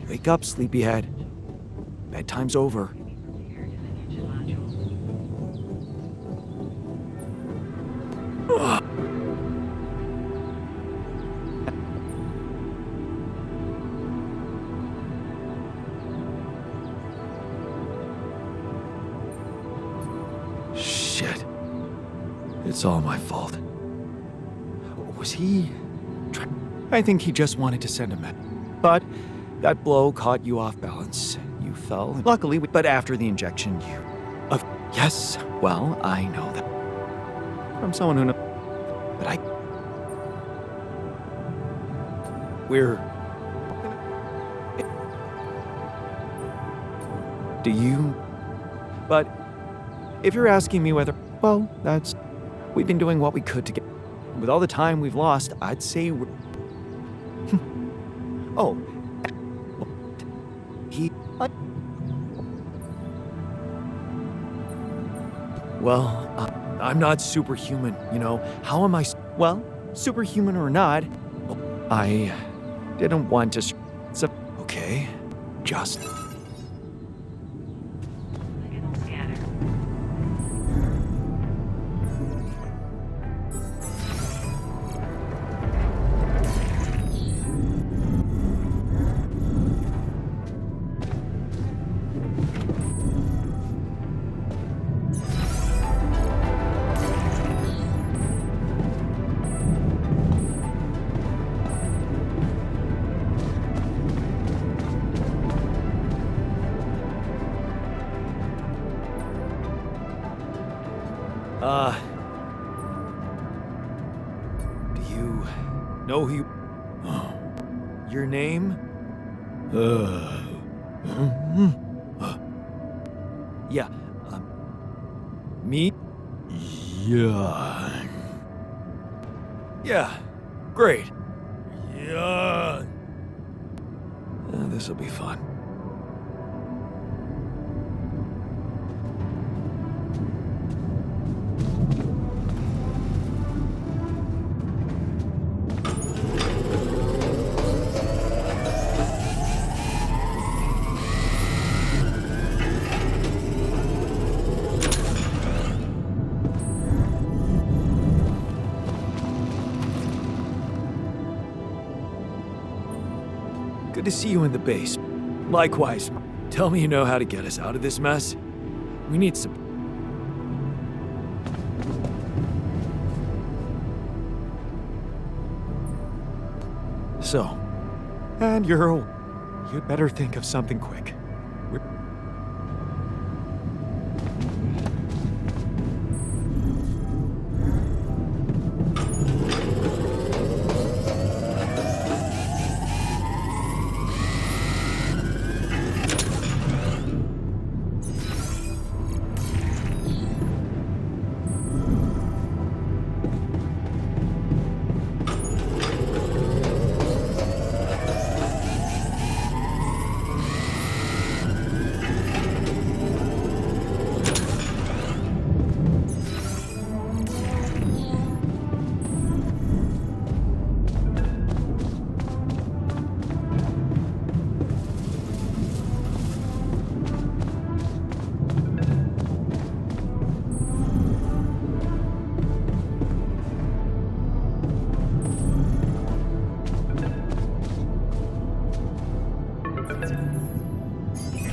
Wake up, sleepyhead. Bedtime's over. Shit. It's all my fault. Was he... I think he just wanted to send a message. But that blow caught you off balance. You fell. Luckily, but after the injection, you... yes, well, I know that. From someone who knows... But I... We're... Do you... But... If you're asking me whether... Well, that's... We've been doing what we could to get... With all the time we've lost, I'd say we're... Oh. He... Well, I'm not superhuman, you know. How am I... Well, superhuman or not, I didn't want to... So, okay, just... Do you know who you... Your name? Yeah, me? Yeah. Yeah, great. Yeah. This'll be fun. Good to see you in the base. Likewise. Tell me you know how to get us out of this mess. We need some... So, and you'd better think of something quick.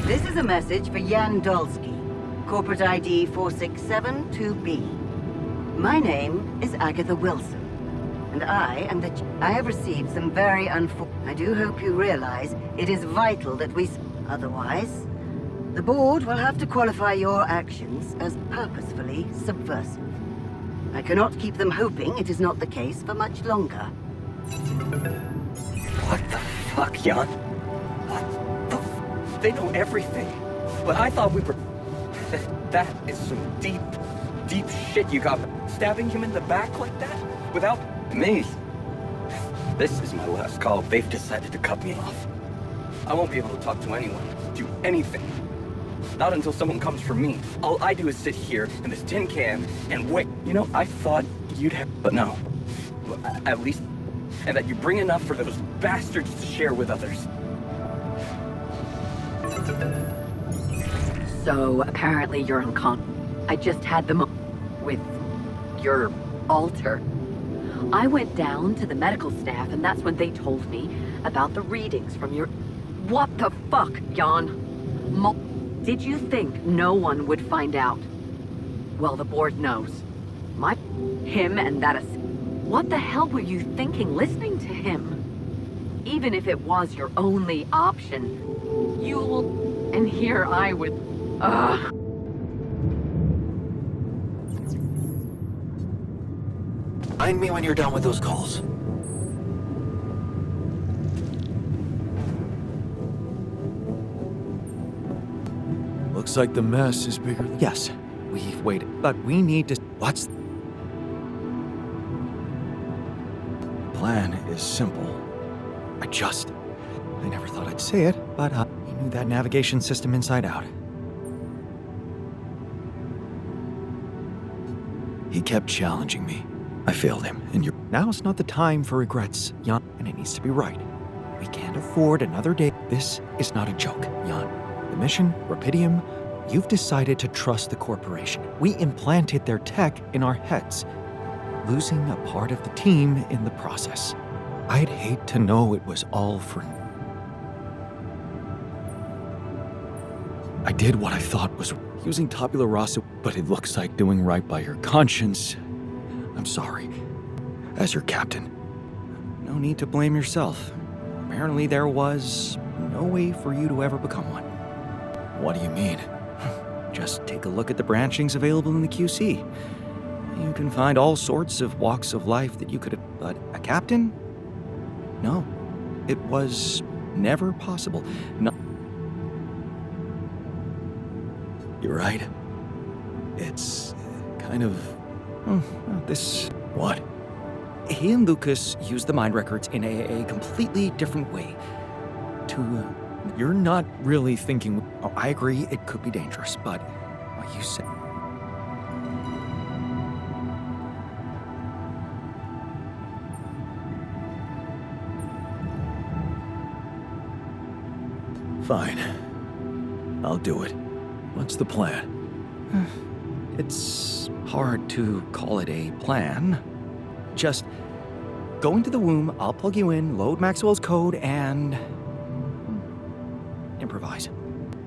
This is a message for Jan Dolsky, corporate ID 4672B. My name is Agatha Wilson, and I have received some very I do hope you realize it is vital that we... Otherwise, The board will have to qualify your actions as purposefully subversive. I cannot keep them hoping it is not the case for much longer. What the fuck, Jan? What the They know everything. But I thought we were... That is some deep, deep shit you got. Stabbing him in the back like that? Without me? This is my last call. They've decided to cut me off. I won't be able to talk to anyone, do anything. Not until someone comes for me. All I do is sit here in this tin can and wait. You know, I thought you'd have... But no. At least... And that you bring enough for those bastards to share with others. So, apparently you're I just had them with your alter. I went down to the medical staff, and that's when they told me about the readings from your... What the fuck, Jan? Did you think no one would find out? Well, the board knows. Him and that What the hell were you thinking listening to him? Even if it was your only option, And here I would... Ugh. Find me when you're done with those calls. Looks like the mess is bigger than... Yes, we've waited, but we need to... What's... Plan is simple. I never thought I'd say it, but he knew that navigation system inside out. He kept challenging me. I failed him, and now's not the time for regrets, Jan, and it needs to be right. We can't afford another day. This is not a joke, Jan. The mission, Rapidium, you've decided to trust the corporation. We implanted their tech in our heads, losing a part of the team in the process. I'd hate to know it was all for... I did what I thought was using tabula rasa, but it looks like doing right by your conscience. I'm sorry. As your captain. No need to blame yourself. Apparently there was no way for you to ever become one. What do you mean? Just take a look at the branchings available in the QC. You can find all sorts of walks of life that you could have... But a captain? No. It was never possible. No. You're right. It's kind of... this... What? He and Lucas used the mind records in a completely different way. You're not really thinking... Oh, I agree, it could be dangerous, but what you said... Fine. I'll do it. What's the plan? It's hard to call it a plan. Just go into the womb, I'll plug you in, load Maxwell's code, and... improvise.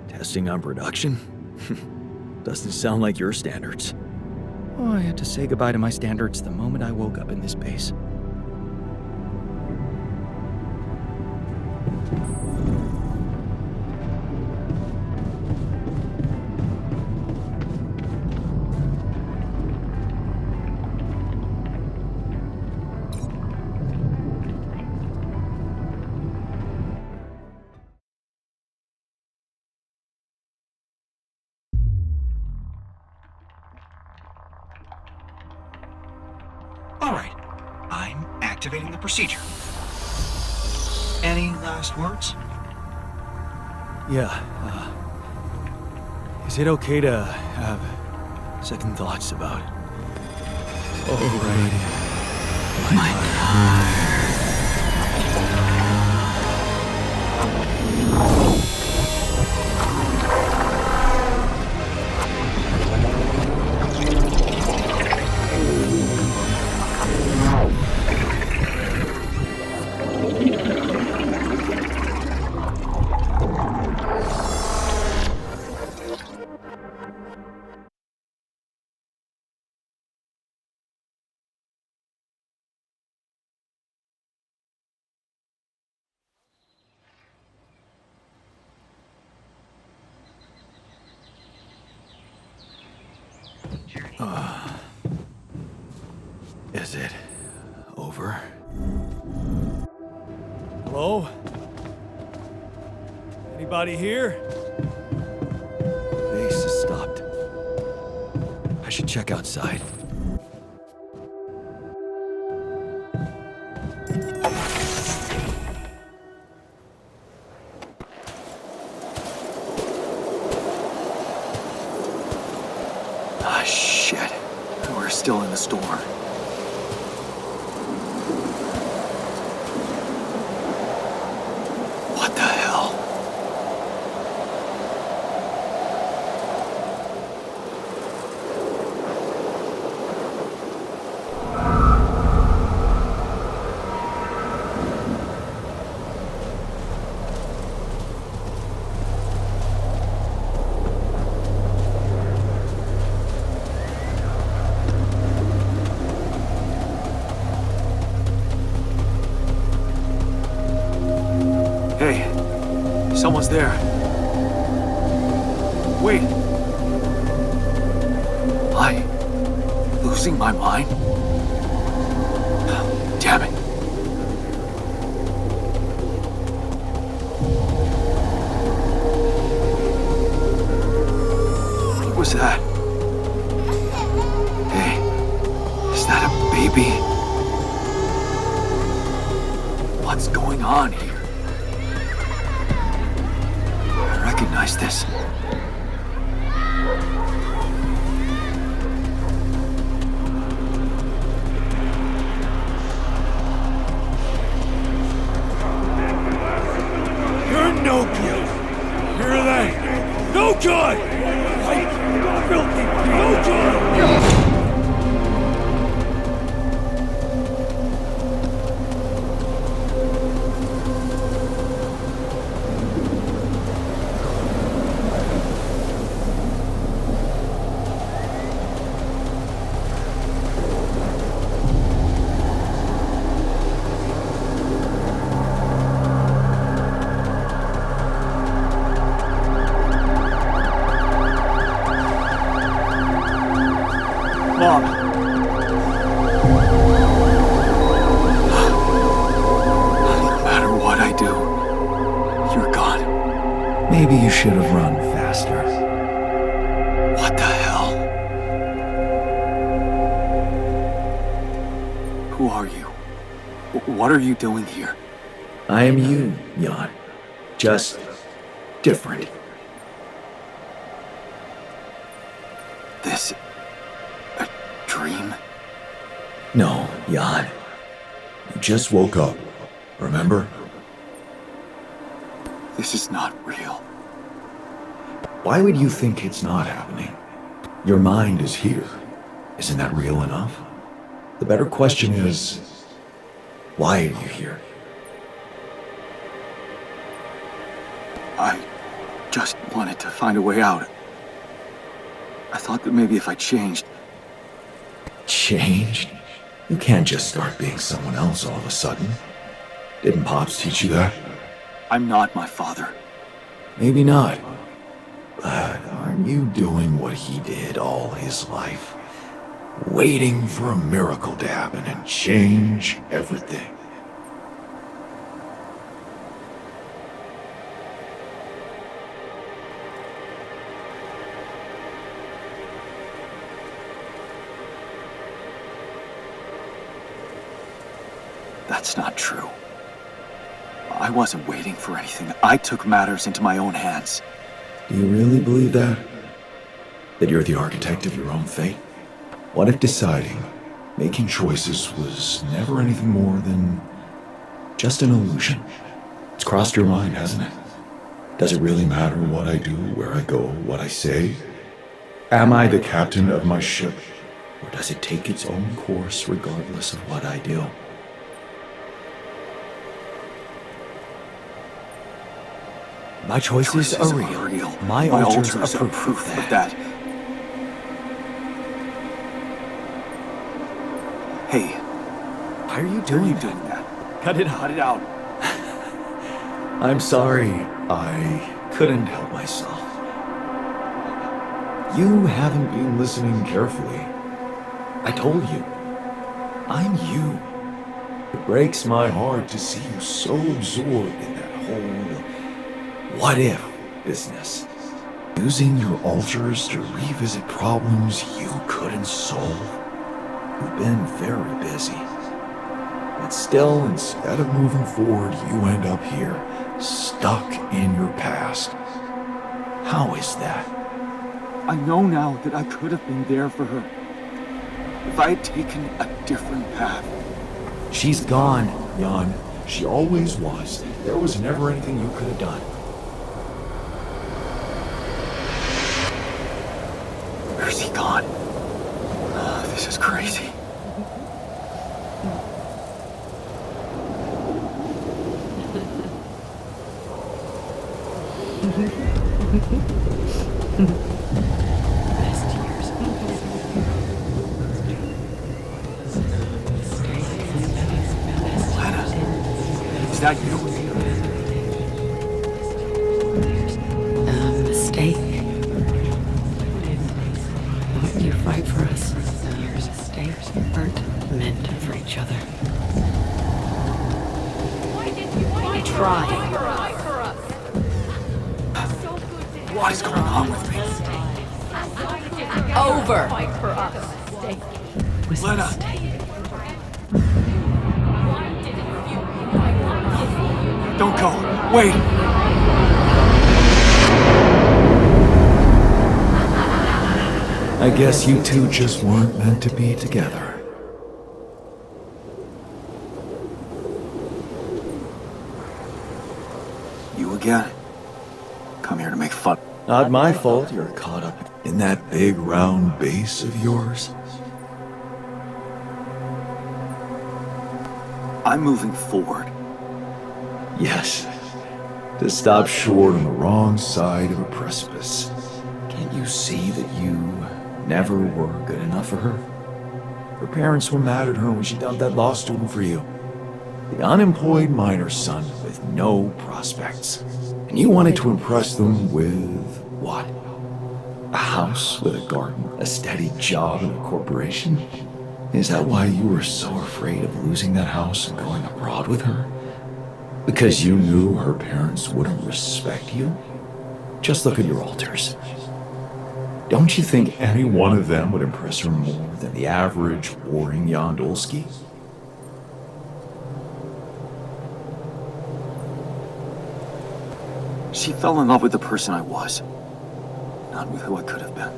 Testing on production? Doesn't sound like your standards. Oh, I had to say goodbye to my standards the moment I woke up in this base. All right, I'm activating the procedure. Any last words? Yeah, is it okay to have second thoughts about... Alrighty. Is it over? Hello? Anybody here? Bass has stopped. I should check outside. Ah, shit. We're still in the store. What the hell? Hey, someone's there. Wait. Am I losing my mind? Damn it. What was that? Hey, is that a baby? What's going on here? I recognize this. You're no good. Hear that? No good! Right? Filthy! No good! Mom. No matter what I do, you're gone. Maybe you should have run faster. What the hell? Who are you? What are you doing here? I am you, Jan. Just different. This... a dream? No, Jan. You just woke up, remember? This is not real. Why would you think it's not happening? Your mind is here. Isn't that real enough? The better question is, why are you here? I just wanted to find a way out. I thought that maybe if I changed... Changed? You can't just start being someone else all of a sudden. Didn't Pops teach you that? I'm not my father. Maybe not. But aren't you doing what he did all his life? Waiting for a miracle to happen and change everything. That's not true. I wasn't waiting for anything. I took matters into my own hands. Do you really believe that? That you're the architect of your own fate? What if deciding, making choices was never anything more than just an illusion? It's crossed your mind, hasn't it? Does it really matter what I do, where I go, what I say? Am I the captain of my ship? Or does it take its own course regardless of what I do? My choices are real. My altars are proof of that. Hey. Why are you doing that? Cut it out. Cut it out. I'm sorry. I couldn't help myself. You haven't been listening carefully. I told you. I'm you. It breaks my heart to see you so absorbed in that whole what-if business. Using your alters to revisit problems you couldn't solve. You've been very busy. But still, instead of moving forward, you end up here, stuck in your past. How is that? I know now that I could have been there for her. If I had taken a different path. She's gone, Jan. She always was. There was never anything you could have done. Where's he gone? Oh, this is crazy. Is that you? A mistake. Wouldn't you fight for us? Mistakes aren't meant for each other. Try. What is going on with me? Over. Lena! Don't go! Wait! I guess you two just weren't meant to be together. You again? Come here to make fun. Not my fault you're caught up in that big round base of yours. I'm moving forward. Yes. To stop short on the wrong side of a precipice. Can't you see that you never were good enough for her? Her parents were mad at her when she dumped that law student for you. The unemployed miner's son with no prospects. And you wanted to impress them with what? A house with a garden, a steady job in a corporation? Is that why you were so afraid of losing that house and going abroad with her? Because you knew her parents wouldn't respect you? Just look at your alters. Don't you think any one of them would impress her more than the average warring Yandolski? She fell in love with the person I was, not with who I could have been.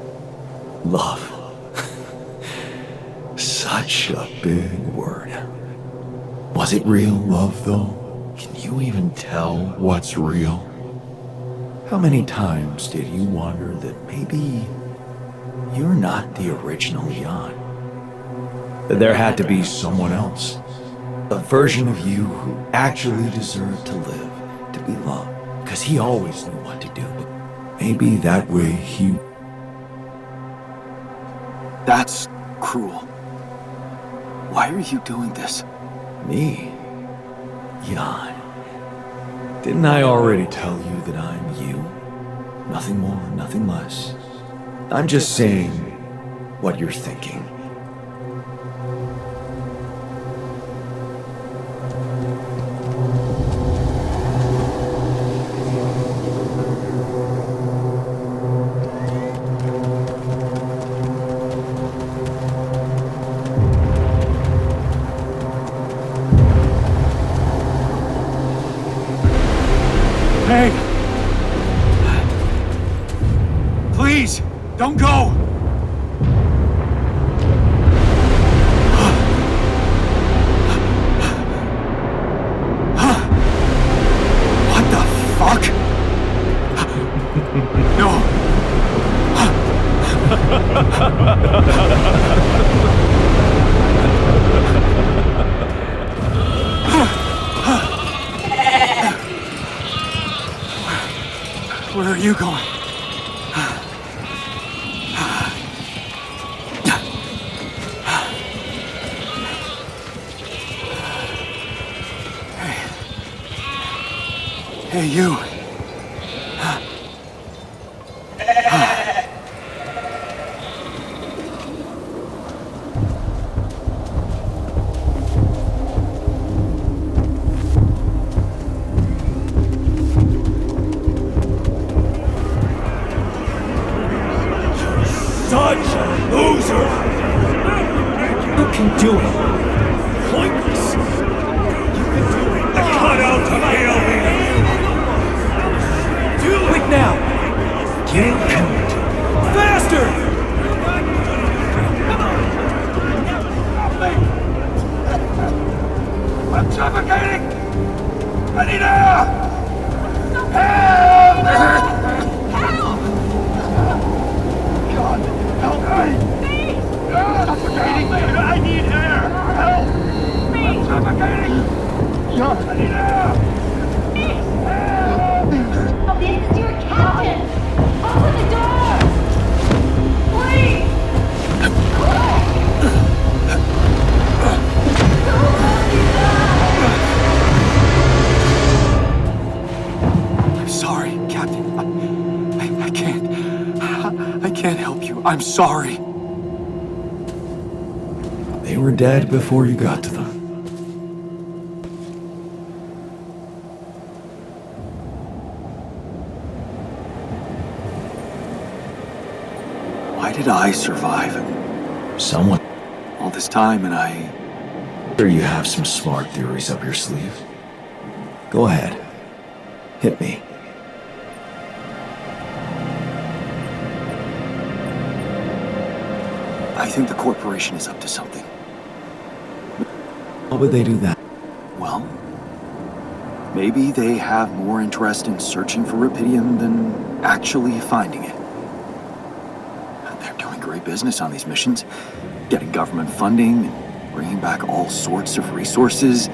Love. Such a big word. Was it real love, though? Can you even tell what's real? How many times did you wonder that maybe you're not the original Jan? That there had to be someone else? A version of you who actually deserved to live, to be loved? Because he always knew what to do. But maybe that way he... That's cruel. Why are you doing this? Me? Jan. Didn't I already tell you that I'm you? Nothing more, nothing less. I'm just saying what you're thinking. Hey! Please, don't go! What the fuck? No! Where are you going? Hey, you. such a loser! You can do it. Pointless. You can do it. Cut out to fail here. Do it now. You can do it. Faster! I'm suffocating! I need air! Help! God, help me! Suffocating! I need air! Help! I'm suffocating! God, I need air! This is your captain! Open the door! Please! I'm sorry, Captain. I can't. I can't help you. I'm sorry. They were dead before you got to them. Why did I survive Someone. all this time and I... Sure you have some smart theories up your sleeve. Go ahead. Hit me. I think the corporation is up to something. How would they do that? Well, maybe they have more interest in searching for Rapidium than actually finding it. They're doing great business on these missions, getting government funding, and bringing back all sorts of resources,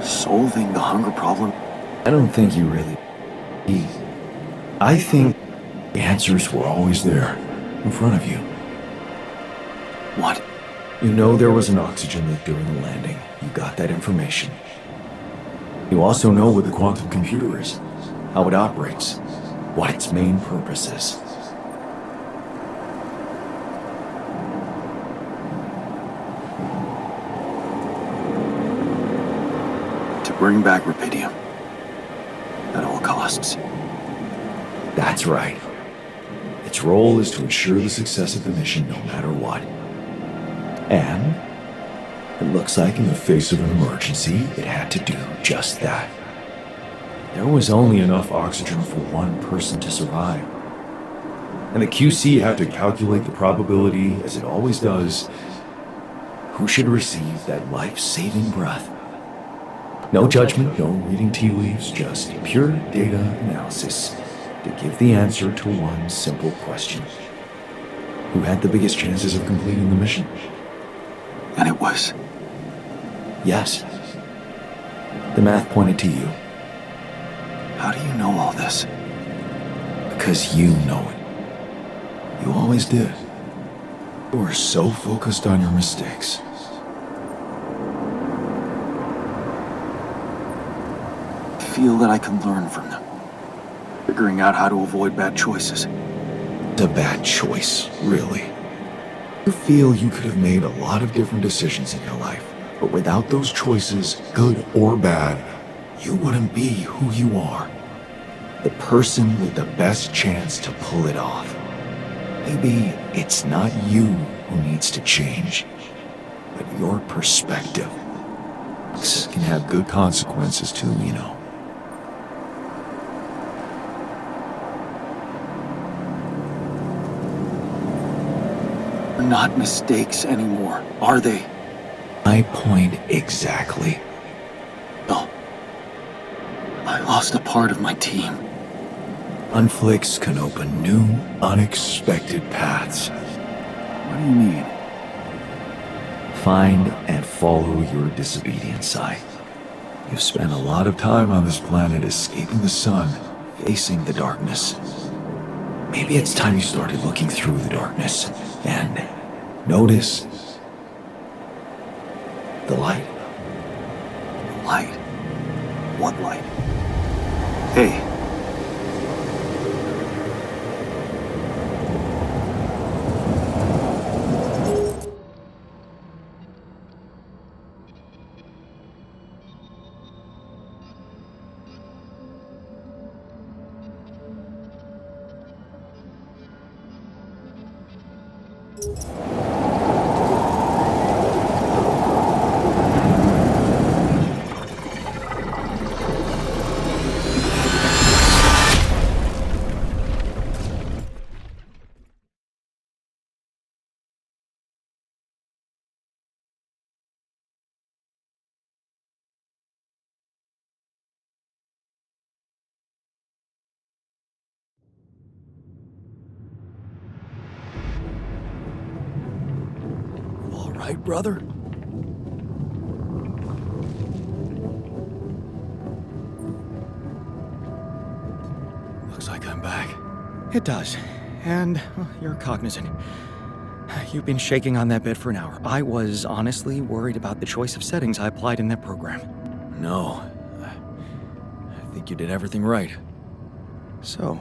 solving the hunger problem. I don't think you really... I think the answers were always there, in front of you. What? You know there was an oxygen leak during the landing. You got that information. You also know what the quantum computer is, how it operates, what its main purpose is. To bring back Rapidium. At all costs. That's right. Its role is to ensure the success of the mission no matter what. And it looks like in the face of an emergency, it had to do just that. There was only enough oxygen for one person to survive. And the QC had to calculate the probability, as it always does, who should receive that life-saving breath. No judgment, no reading tea leaves, just pure data analysis to give the answer to one simple question. Who had the biggest chances of completing the mission? And it was. Yes. The math pointed to you. How do you know all this? Because you know it. You always did. You were so focused on your mistakes. I feel that I can learn from them. Figuring out how to avoid bad choices. It's a bad choice, really. You feel you could have made a lot of different decisions in your life, but without those choices, good or bad, you wouldn't be who you are. The person with the best chance to pull it off. Maybe it's not you who needs to change, but your perspective. This can have good consequences too, you know. They're not mistakes anymore, are they? My point exactly. No. I lost a part of my team. Conflicts can open new, unexpected paths. What do you mean? Find and follow your disobedient side. You've spent a lot of time on this planet escaping the sun, facing the darkness. Maybe it's time you started looking through the darkness and notice the light. Light? What light? Hey. All right, brother? Looks like I'm back. It does. And well, you're cognizant. You've been shaking on that bed for an hour. I was honestly worried about the choice of settings I applied in that program. No. I think you did everything right. So,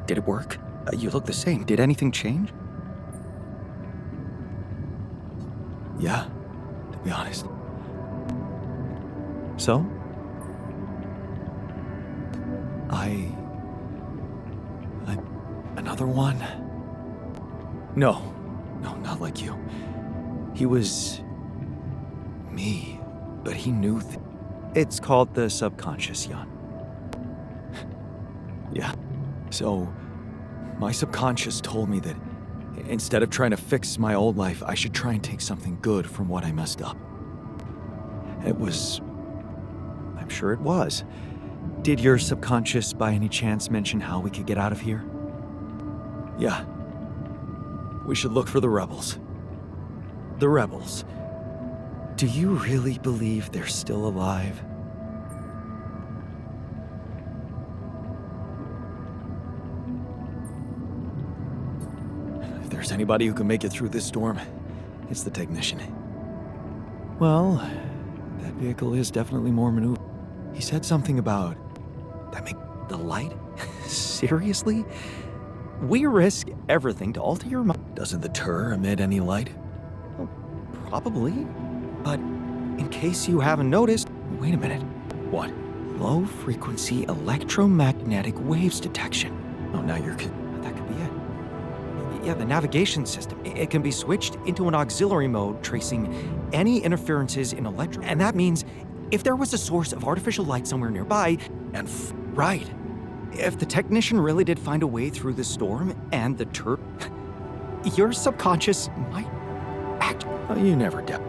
did it work? You look the same. Did anything change? Yeah, to be honest. So? Another one? No, not like you. He was me, but he knew it's called the subconscious, Jan. Yeah. So, my subconscious told me that instead of trying to fix my old life, I should try and take something good from what I messed up. It was... I'm sure it was. Did your subconscious by any chance mention how we could get out of here? Yeah. We should look for the rebels. The rebels. Do you really believe they're still alive? If there's anybody who can make it through this storm, it's the technician. Well, that vehicle is definitely more maneuverable. He said something about... that make the light? Seriously? We risk everything to alter your mind. Doesn't the Tur emit any light? Well, probably. But in case you haven't noticed... Wait a minute. What? Low-frequency electromagnetic waves detection. Oh, now you're... That could be it. Yeah, the navigation system. It can be switched into an auxiliary mode, tracing any interferences in and that means if there was a source of artificial light somewhere nearby, and right. If the technician really did find a way through the storm and the Tur... your subconscious might act... Oh, you never doubt.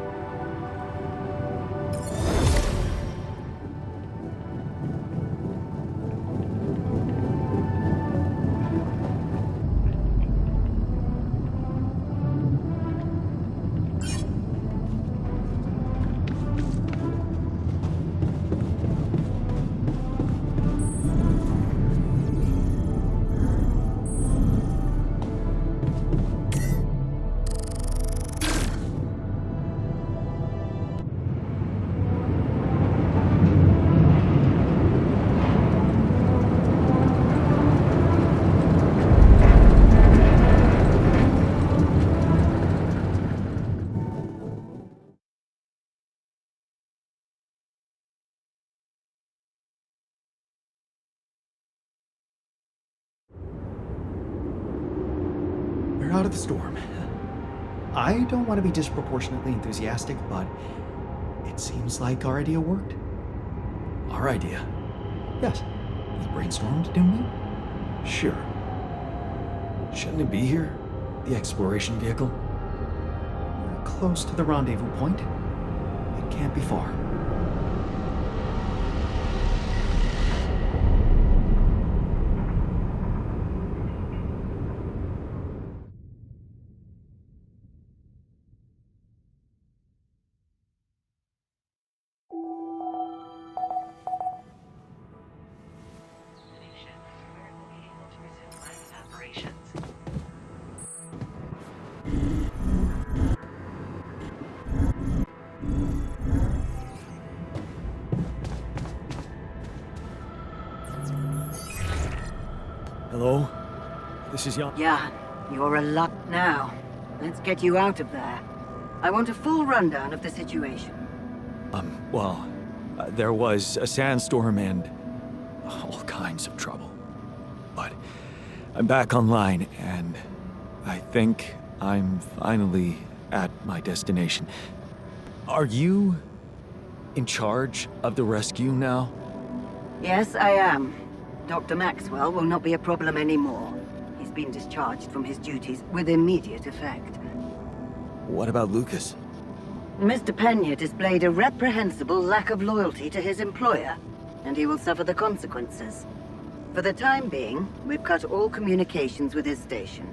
We're out of the storm. I don't want to be disproportionately enthusiastic, but it seems like our idea worked. Our idea? Yes. We brainstormed, didn't we? Sure. Shouldn't it be here? The exploration vehicle? We're close to the rendezvous point. It can't be far. Hello? This is Jan. Yeah, you're a lot now. Let's get you out of there. I want a full rundown of the situation. There was a sandstorm and all kinds of trouble. But I'm back online, and I think I'm finally at my destination. Are you in charge of the rescue now? Yes, I am. Dr. Maxwell will not be a problem anymore. He's been discharged from his duties with immediate effect. What about Lucas? Mr. Pena displayed a reprehensible lack of loyalty to his employer, and he will suffer the consequences. For the time being, we've cut all communications with his station.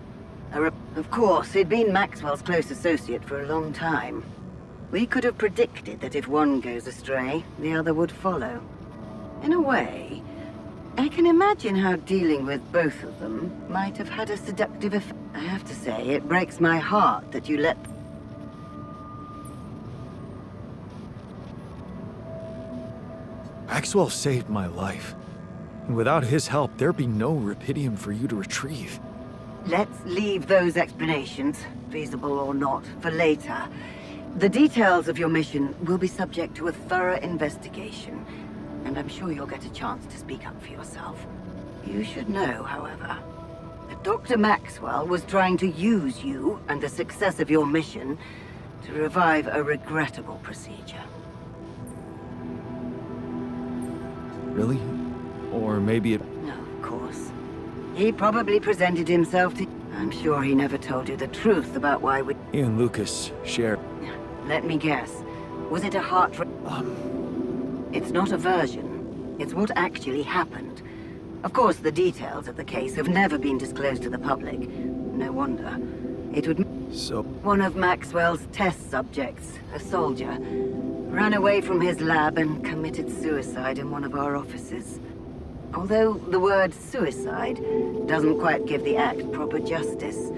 Of course, he'd been Maxwell's close associate for a long time. We could have predicted that if one goes astray, the other would follow. In a way, I can imagine how dealing with both of them might have had a seductive effect. I have to say, it breaks my heart that you let... Maxwell saved my life. And without his help, there'd be no Rapidium for you to retrieve. Let's leave those explanations, feasible or not, for later. The details of your mission will be subject to a thorough investigation, and I'm sure you'll get a chance to speak up for yourself. You should know, however, that Dr. Maxwell was trying to use you and the success of your mission to revive a regrettable procedure. Really? Or maybe it... No, of course. He probably presented himself to... I'm sure he never told you the truth about why we... He and Lucas share... Let me guess. Was it a heart... It's not a version. It's what actually happened. Of course, the details of the case have never been disclosed to the public. No wonder. It would... So... One of Maxwell's test subjects, a soldier, ran away from his lab and committed suicide in one of our offices. Although the word suicide doesn't quite give the act proper justice,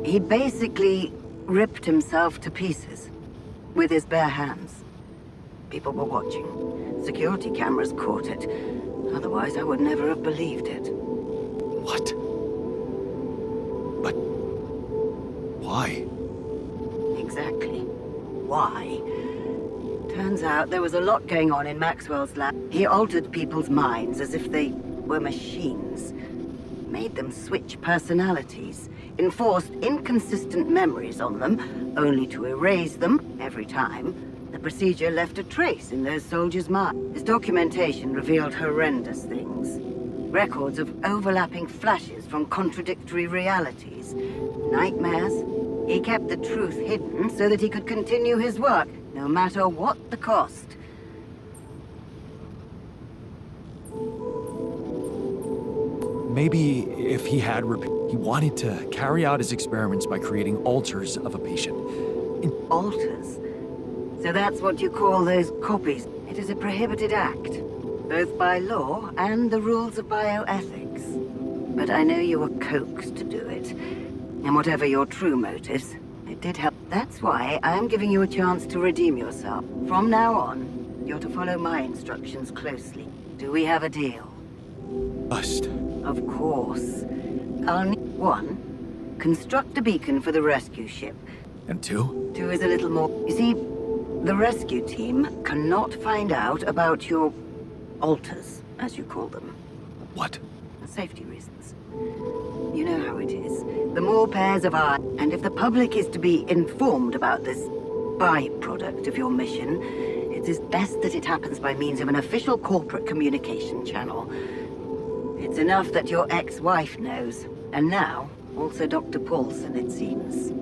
he basically ripped himself to pieces with his bare hands. People were watching. Security cameras caught it. Otherwise, I would never have believed it. What? But... why? Exactly. Why? Turns out there was a lot going on in Maxwell's lab. He altered people's minds as if they were machines. Made them switch personalities. Enforced inconsistent memories on them, only to erase them every time. The procedure left a trace in those soldiers' minds. His documentation revealed horrendous things. Records of overlapping flashes from contradictory realities. Nightmares. He kept the truth hidden so that he could continue his work, no matter what the cost. Maybe if he had... he wanted to carry out his experiments by creating alters of a patient. Alters? So that's what you call those copies. It is a prohibited act, both by law and the rules of bioethics. But I know you were coaxed to do it. And whatever your true motives, it did help. That's why I am giving you a chance to redeem yourself. From now on, you're to follow my instructions closely. Do we have a deal? Must. Of course. I'll need... 1. Construct a beacon for the rescue ship. And 2? 2 is a little more... You see, the rescue team cannot find out about your... alters, as you call them. What? Safety reasons. You know how it is. The more pairs of eyes, and if the public is to be informed about this byproduct of your mission, it is best that it happens by means of an official corporate communication channel. It's enough that your ex-wife knows, and now, also Dr. Paulson, it seems.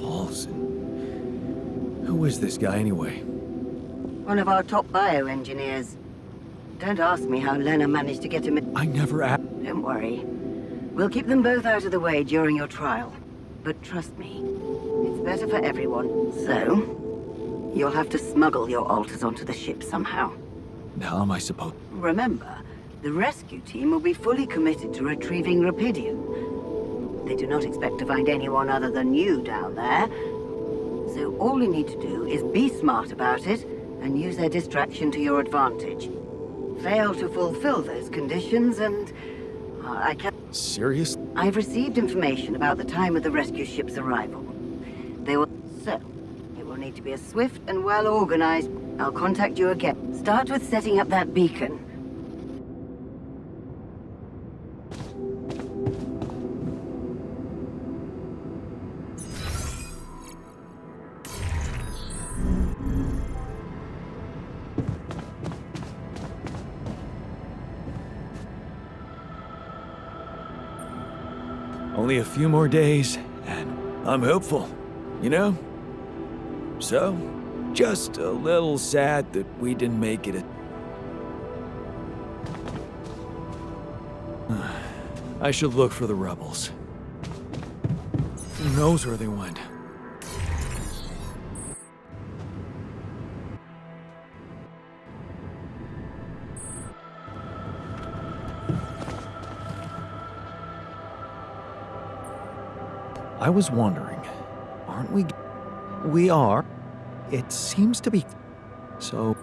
Paulson? Who is this guy anyway? One of our top bioengineers. Don't ask me how Lena managed to get him in. I never asked. Don't worry. We'll keep them both out of the way during your trial. But trust me, it's better for everyone. So, you'll have to smuggle your alters onto the ship somehow. How am I supposed... Remember, the rescue team will be fully committed to retrieving Rapidium. They do not expect to find anyone other than you down there. So all you need to do is be smart about it and use their distraction to your advantage. Fail to fulfill those conditions and... I can't... Serious? I've received information about the time of the rescue ship's arrival. They will... So, it will need to be a swift and well-organized... I'll contact you again. Start with setting up that beacon. Only a few more days, and I'm hopeful, you know? So, just a little sad that we didn't make it. I should look for the rebels. Who knows where they went? I was wondering, aren't we? We are. It seems to be. So.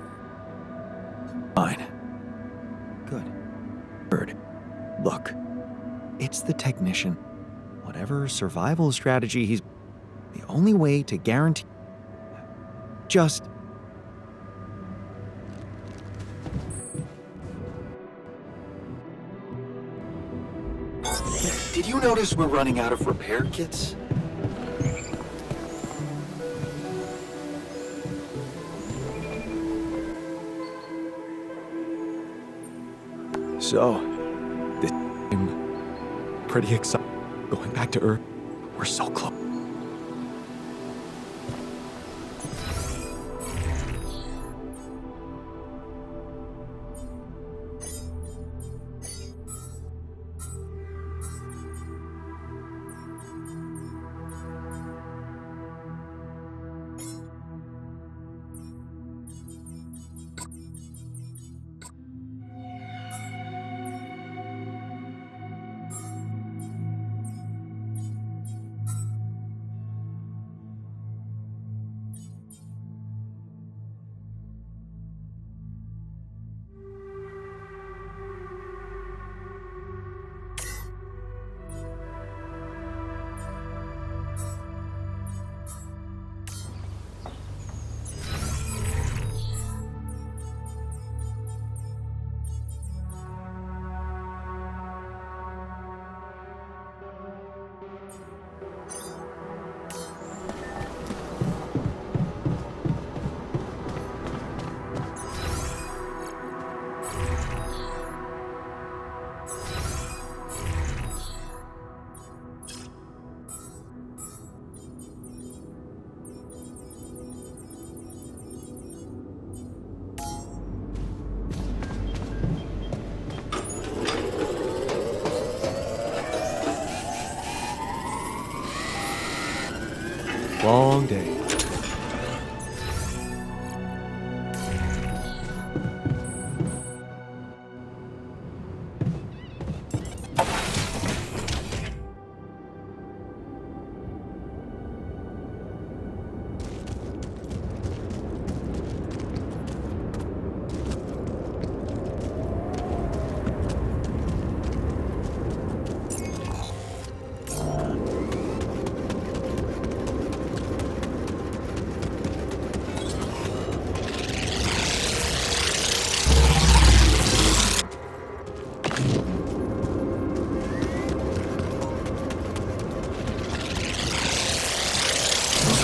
Fine. Good. Bird. Look. It's the technician. Whatever survival strategy he's. The only way to guarantee. Just. Did you notice we're running out of repair kits? So. I'm pretty excited. Going back to Earth. We're so close. Long day.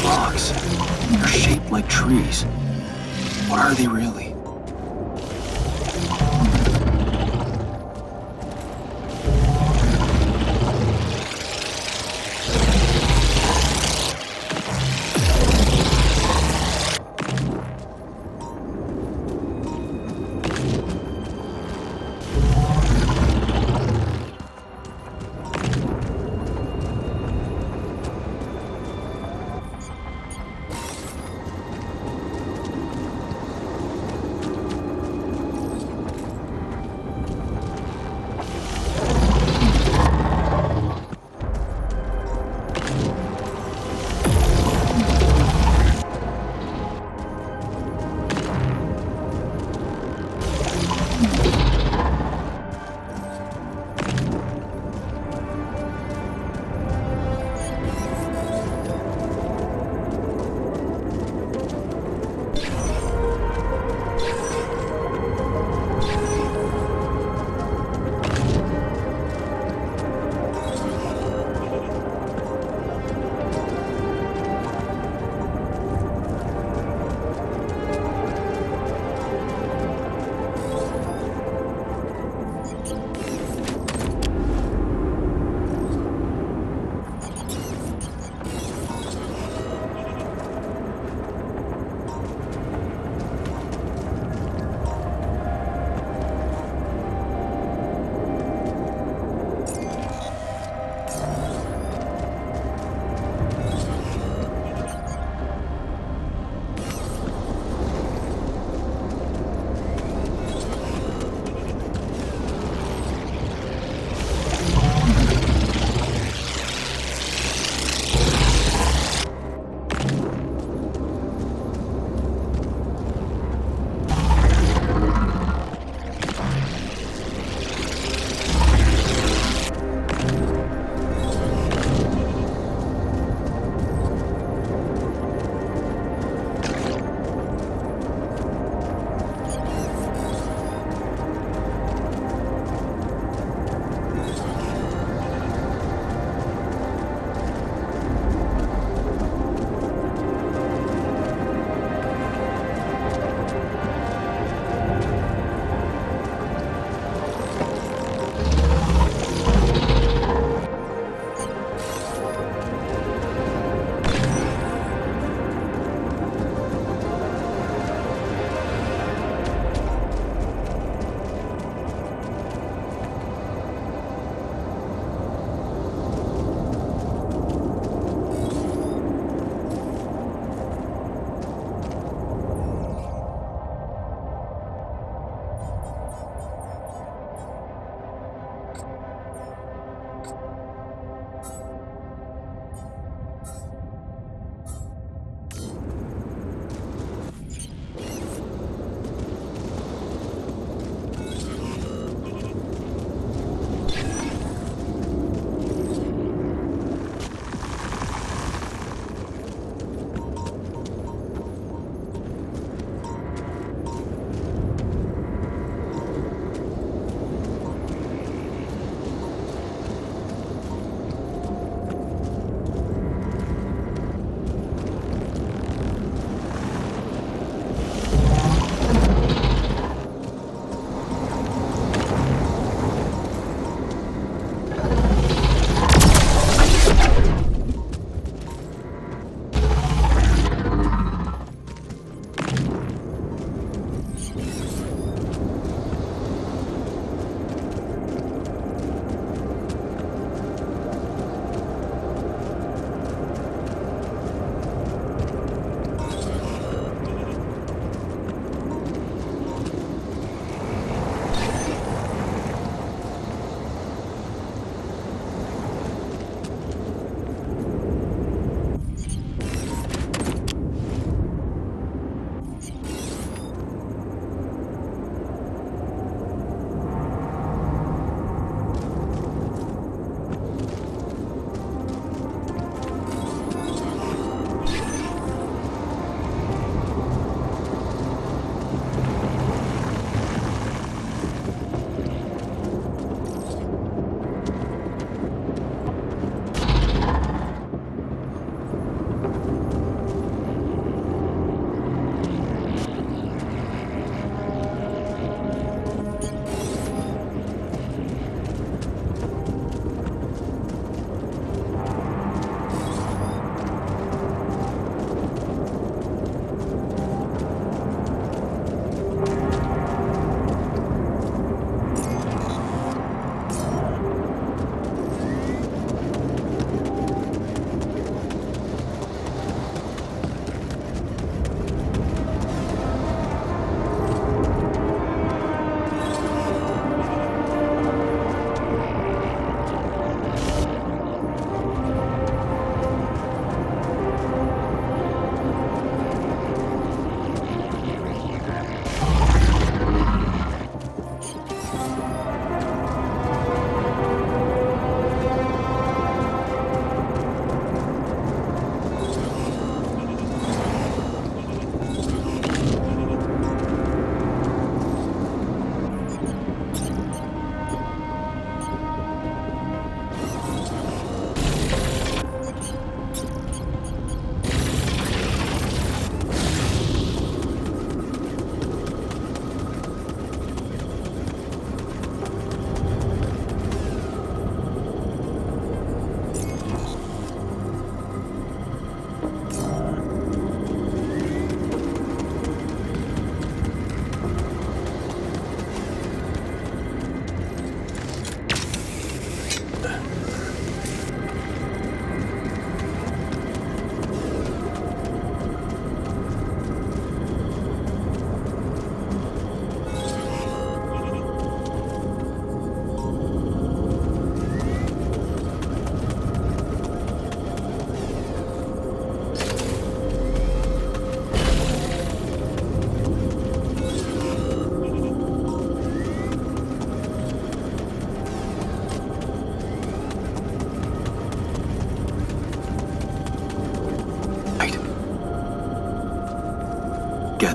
Rocks. They're shaped like trees. What are they really?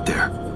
there.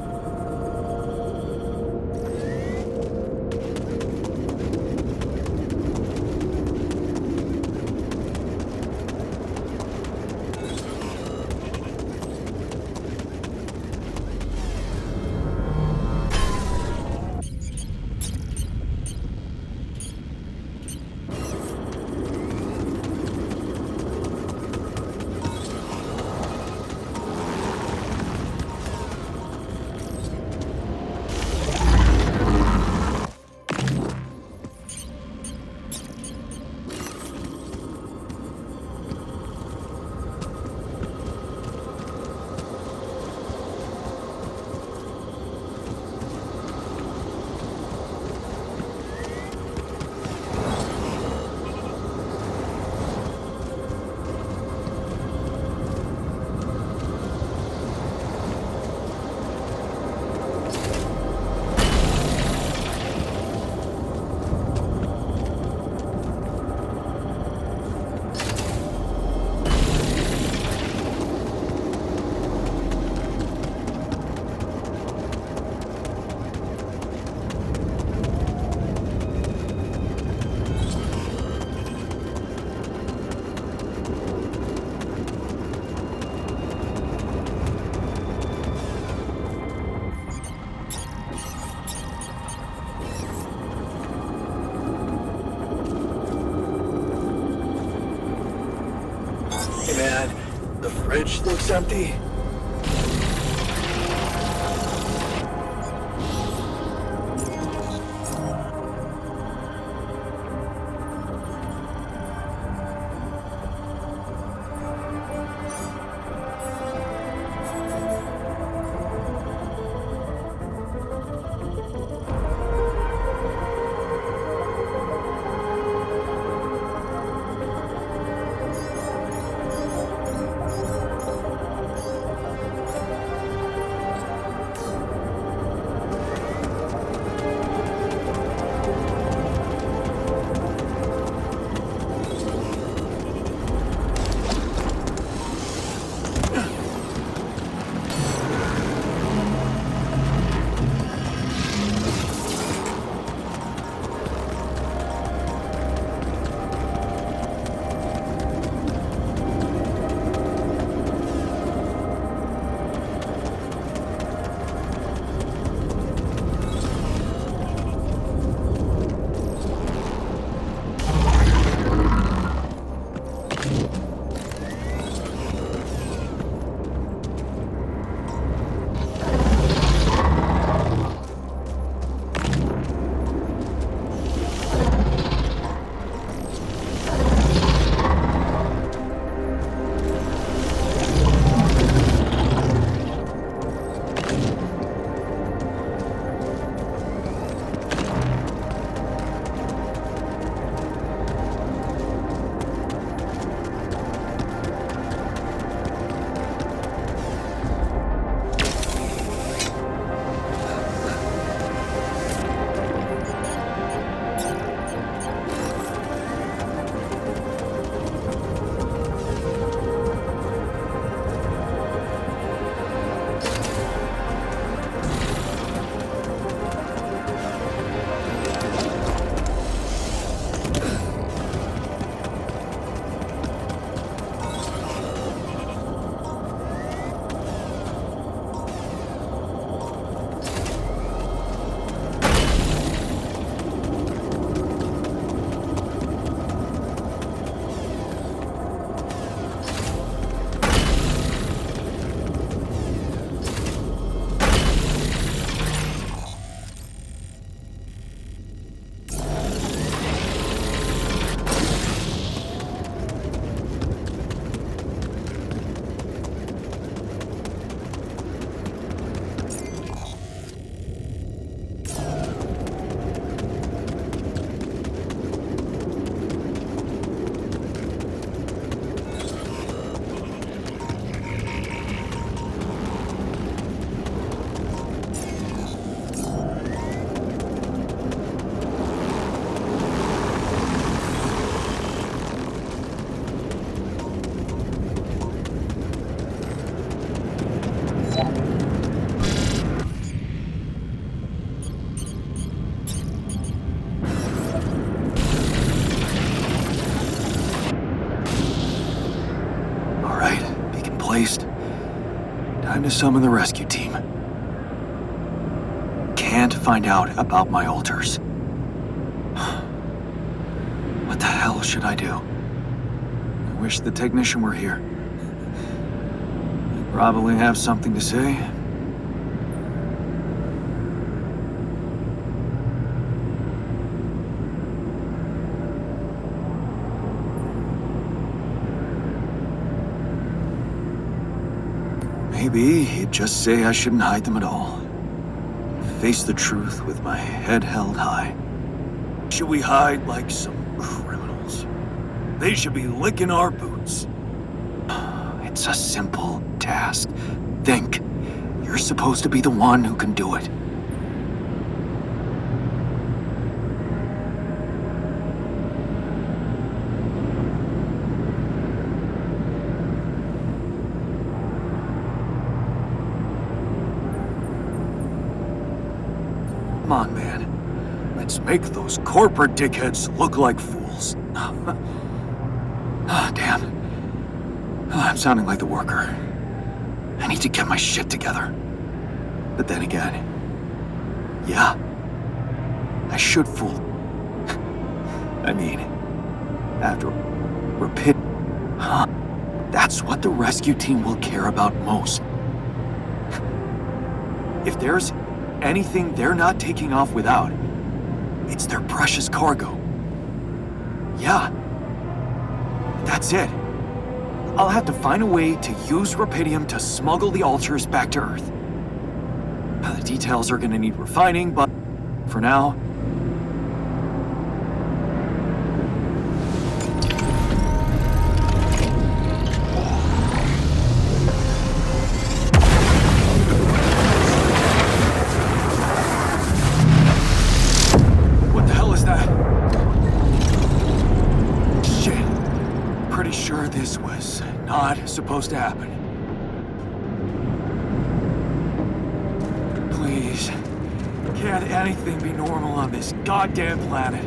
Hey man, the fridge looks empty. Time to summon the rescue team. Can't find out about my altars. What the hell should I do? I wish the technician were here. He'd probably have something to say. Maybe he'd just say I shouldn't hide them at all. Face the truth with my head held high. Should we hide like some criminals? They should be licking our boots. It's a simple task. Think. You're supposed to be the one who can do it. Come on, man. Let's make those corporate dickheads look like fools. Damn. I'm sounding like the worker. I need to get my shit together. But then again, yeah, I should fool. I mean, after Rapid, that's what the rescue team will care about most. If there's anything they're not taking off without, it's their precious cargo. Yeah, that's it. I'll have to find a way to use Rapidium to smuggle the altars back to Earth. The details are gonna need refining, but for now, what the hell is that? Shit. Pretty sure this was not supposed to happen. Please, can't anything be normal on this goddamn planet?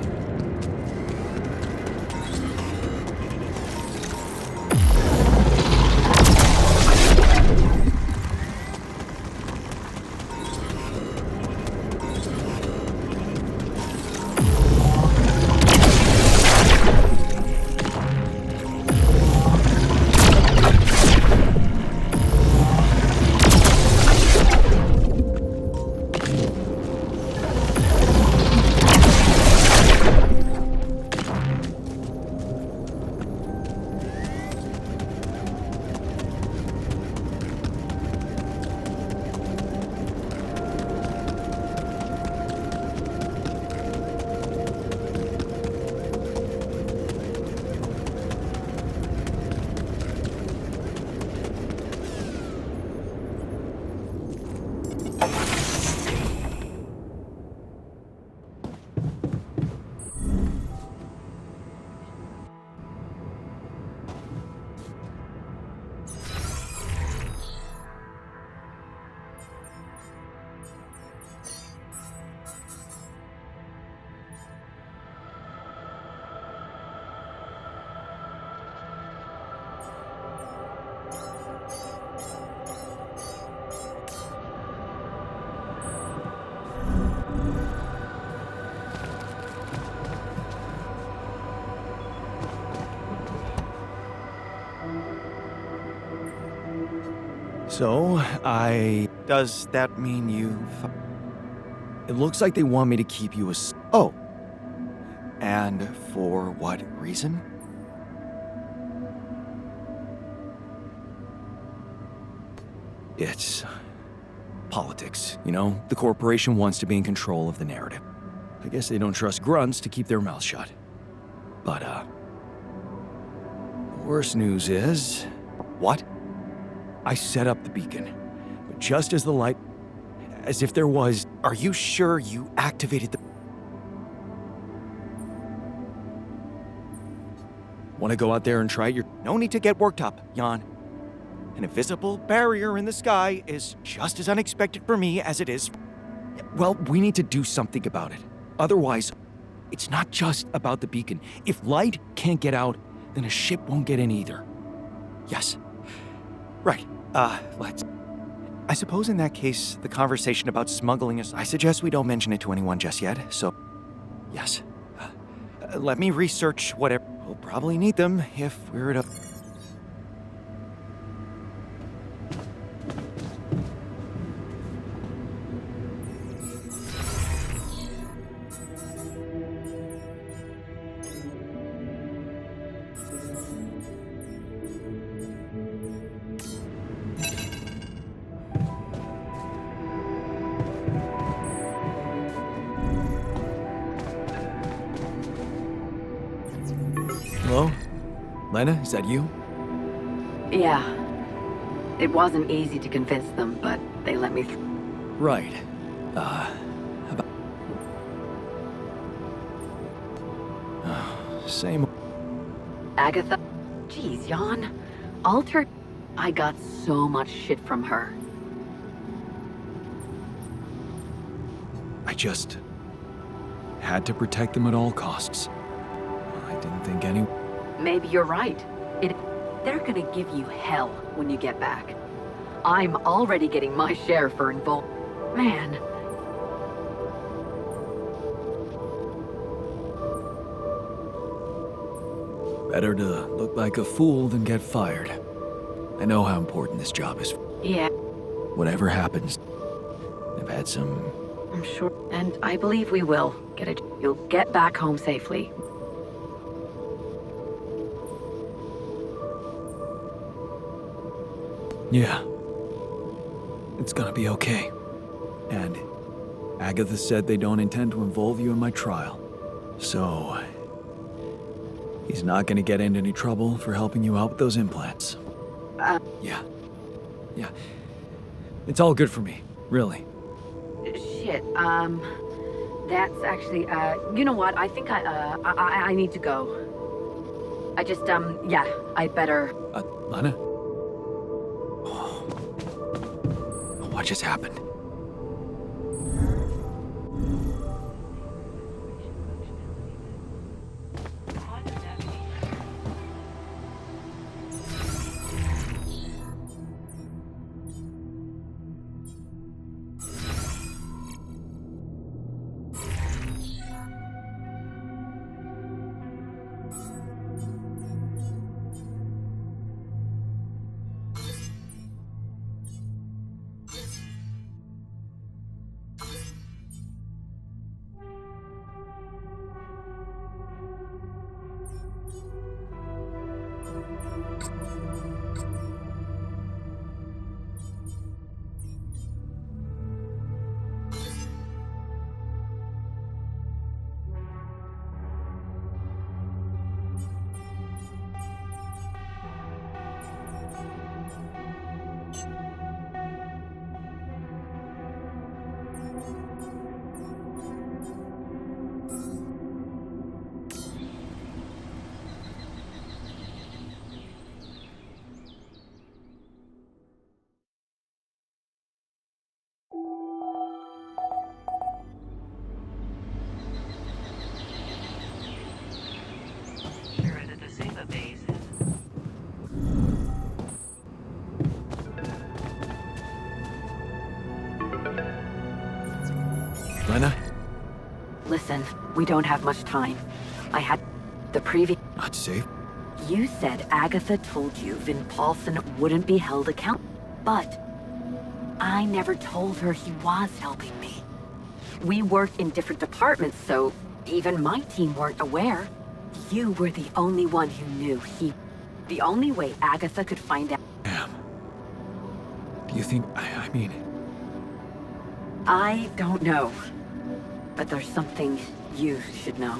So, does that mean you've... It looks like they want me to keep you as... Oh. And for what reason? It's... politics, you know? The corporation wants to be in control of the narrative. I guess they don't trust grunts to keep their mouths shut. But, the worst news is... What? I set up the beacon, but just as the light... As if there was... Are you sure you activated the... Want to go out there and try your... No need to get worked up, Jan. An invisible barrier in the sky is just as unexpected for me as it is... Well, we need to do something about it. Otherwise, it's not just about the beacon. If light can't get out, then a ship won't get in either. Yes. Right. Let's... I suppose in that case, the conversation about smuggling us, I suggest we don't mention it to anyone just yet, so... Yes. Let me research whatever... We'll probably need them if we're to... Hello? Lena, is that you? Yeah. It wasn't easy to convince them, but they let me through. Right. Same... Agatha? Jeez, Jan. Alter... I got so much shit from her. I just... had to protect them at all costs. I didn't think any... Maybe you're right. They're gonna give you hell when you get back. I'm already getting my share for Man. Better to look like a fool than get fired. I know how important this job is. Yeah, Whatever happens, I've had some... I'm sure. And I believe we will get it. You'll get back home safely. Yeah. It's gonna be okay. And Agatha said they don't intend to involve you in my trial. So... he's not gonna get into any trouble for helping you out with those implants. Yeah. Yeah. It's all good for me, really. Shit, that's actually, you know what? I think I need to go. I just, yeah, I better... Lana? What just happened? Lena? Listen, we don't have much time. I had the previous... Not safe? You said Agatha told you Vin Paulson wouldn't be held accountable, but I never told her he was helping me. We worked in different departments, so even my team weren't aware. You were the only one who knew he... The only way Agatha could find out... Damn. Do you think... I mean... I don't know. But there's something you should know.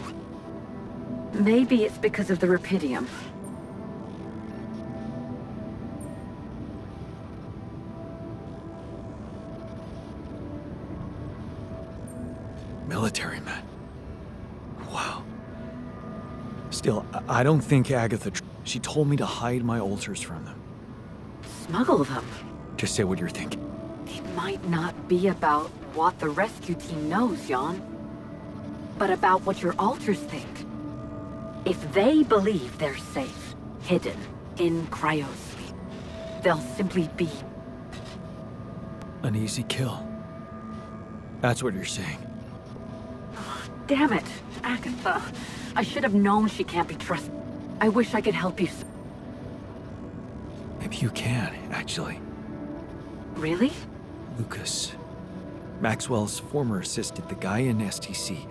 Maybe it's because of the Rapidium. Military man. Wow. Still, I don't think Agatha... She told me to hide my ulcers from them. Smuggle them. Just say what you're thinking. It might not be about what the rescue team knows, Jan. But about what your alters think. If they believe they're safe, hidden, in cryosleep, they'll simply be... An easy kill. That's what you're saying. Damn it, Agatha. I should have known she can't be trusted. I wish I could help you. Maybe you can, actually. Really? Lucas. Maxwell's former assistant, the guy in STC.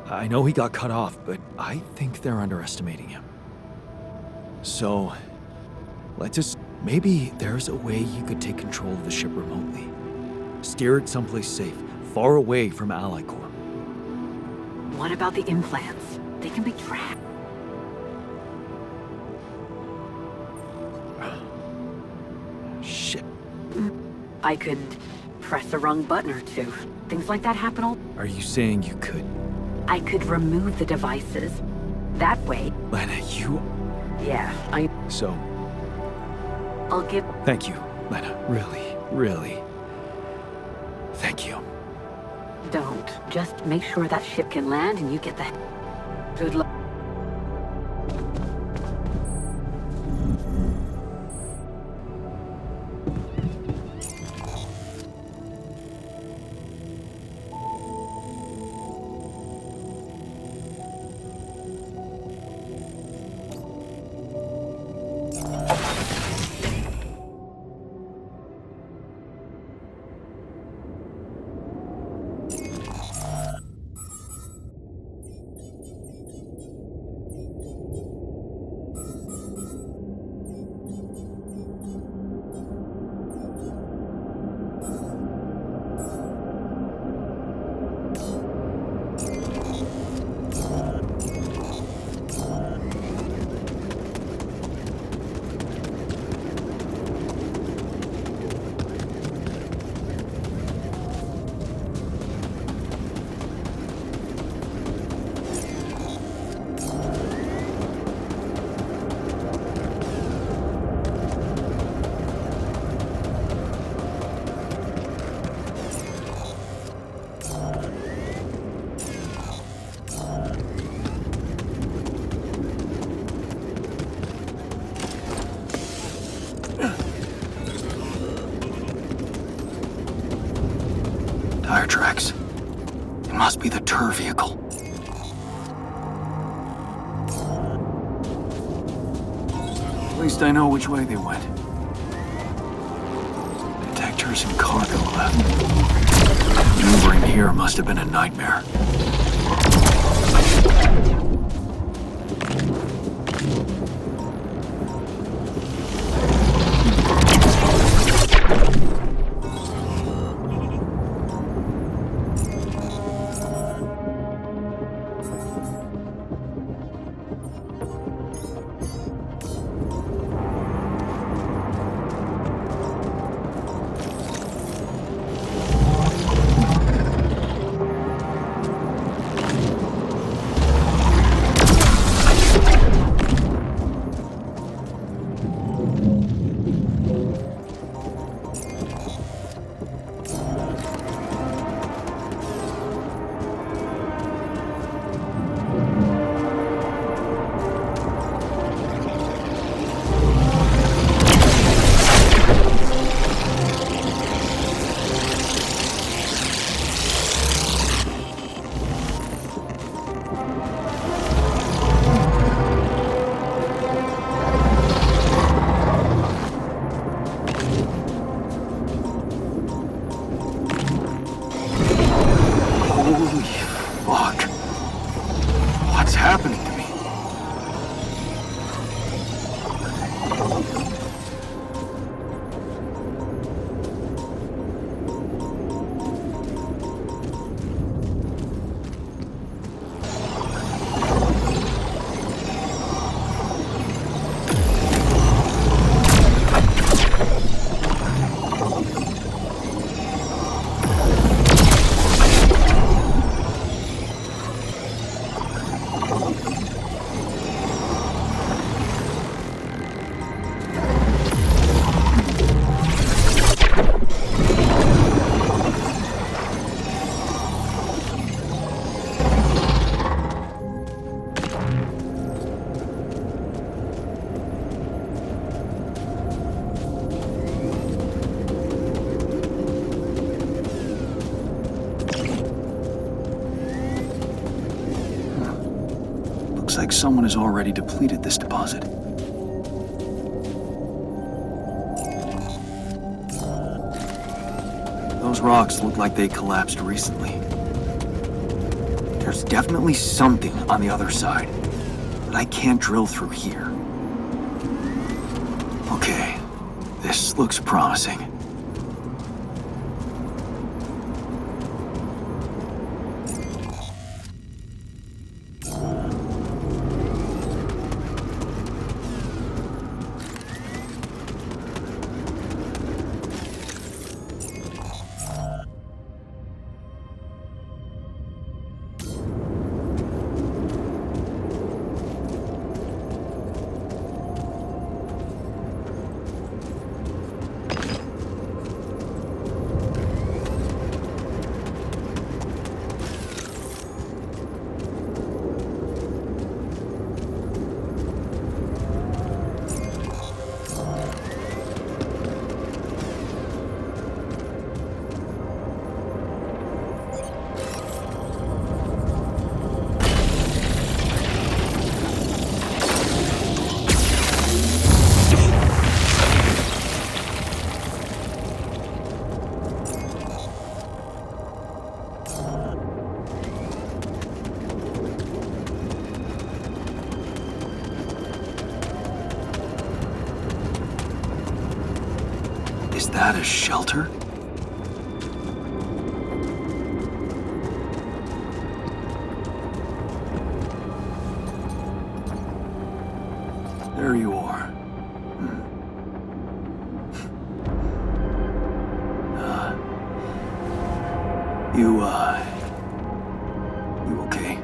I know he got cut off, but I think they're underestimating him. So, let's just... Maybe there's a way you could take control of the ship remotely. Steer it someplace safe, far away from Ally Corps. What about the implants? They can be tracked. Shit. I could press a wrong button or two. Things like that happen all... Are you saying you could? I could remove the devices. That way... Lena, you... Yeah, So, I'll give... thank you, Lena. Really, really. Thank you. Don't. Just make sure that ship can land and you get the... Good luck. Tire tracks. It must be the tour vehicle. At least I know which way they went. Detectors and cargo left. Maneuvering here must have been a nightmare. someone has already depleted this deposit. Those rocks look like they collapsed recently. There's definitely something on the other side, but I can't drill through here. Okay, this looks promising. Is that a shelter? There you are. You okay?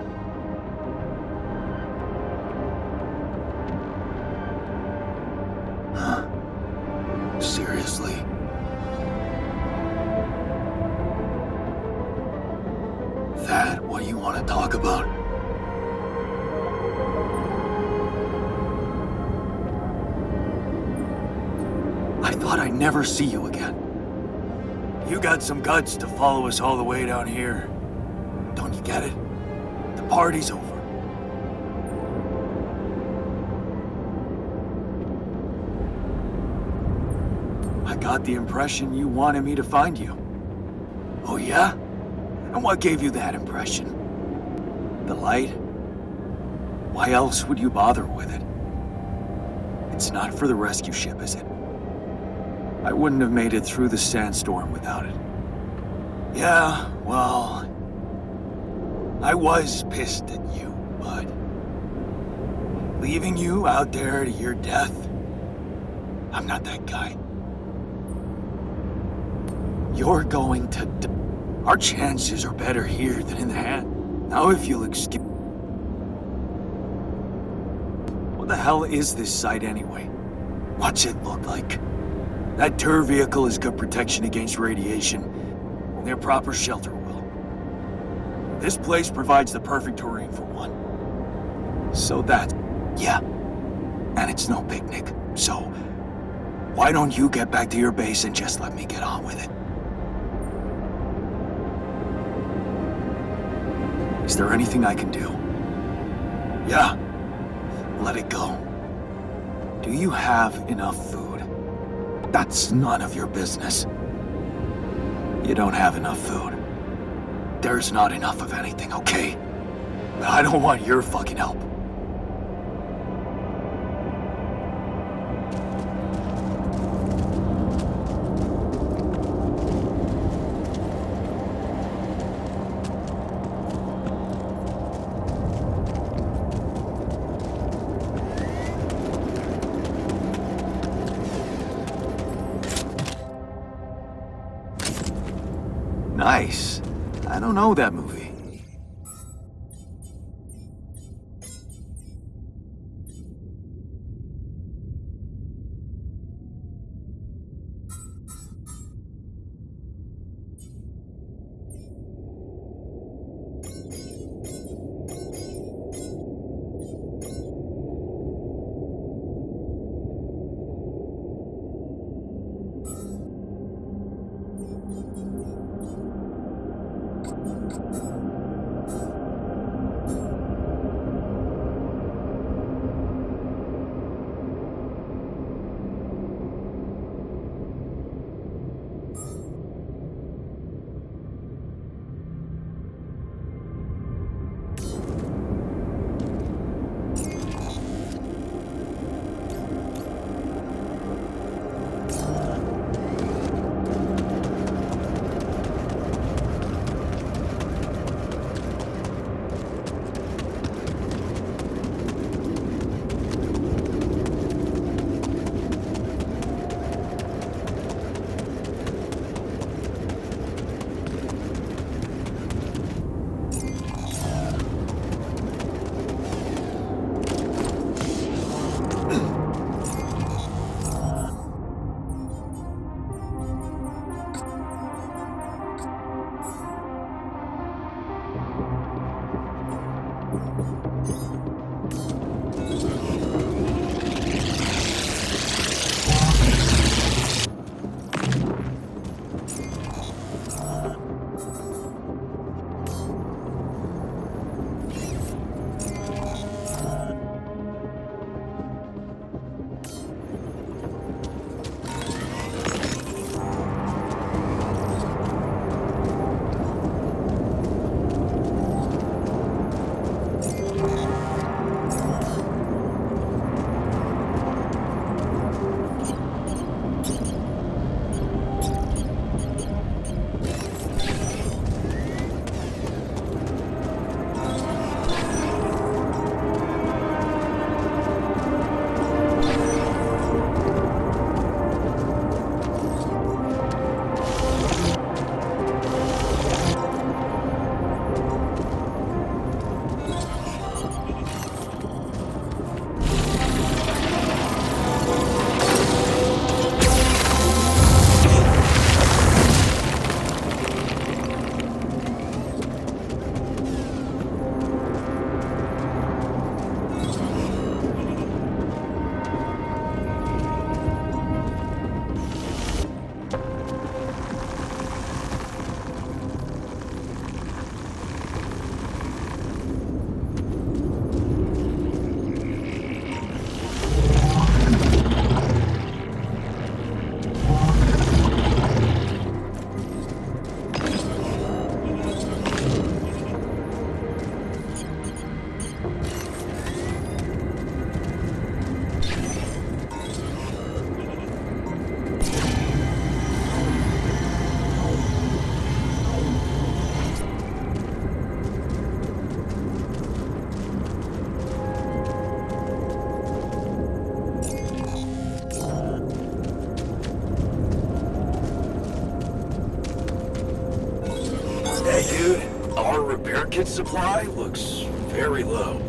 Huh? Seriously? That what you want to talk about? I thought I'd never see you again. You got some guts to follow us all the way down here. Don't you get it? The party's over. I got the impression you wanted me to find you. Oh yeah? And what gave you that impression? The light? Why else would you bother with it? It's not for the rescue ship, is it? I wouldn't have made it through the sandstorm without it. Yeah, well, I was pissed at you, but leaving you out there to your death, I'm not that guy. You're going to Our chances are better here than in the hand. Now if you'll excuse... What the hell is this site anyway? What's it look like? That tour vehicle is good protection against radiation. Only a proper shelter will. This place provides the perfect terrain for one. So that... Yeah. And it's no picnic. So, why don't you get back to your base and just let me get on with it? Is there anything I can do? Yeah. Let it go. Do you have enough food? That's none of your business. You don't have enough food. There's not enough of anything, okay? But I don't want your fucking help. Nice. I don't know that movie. repair kit supply looks very low.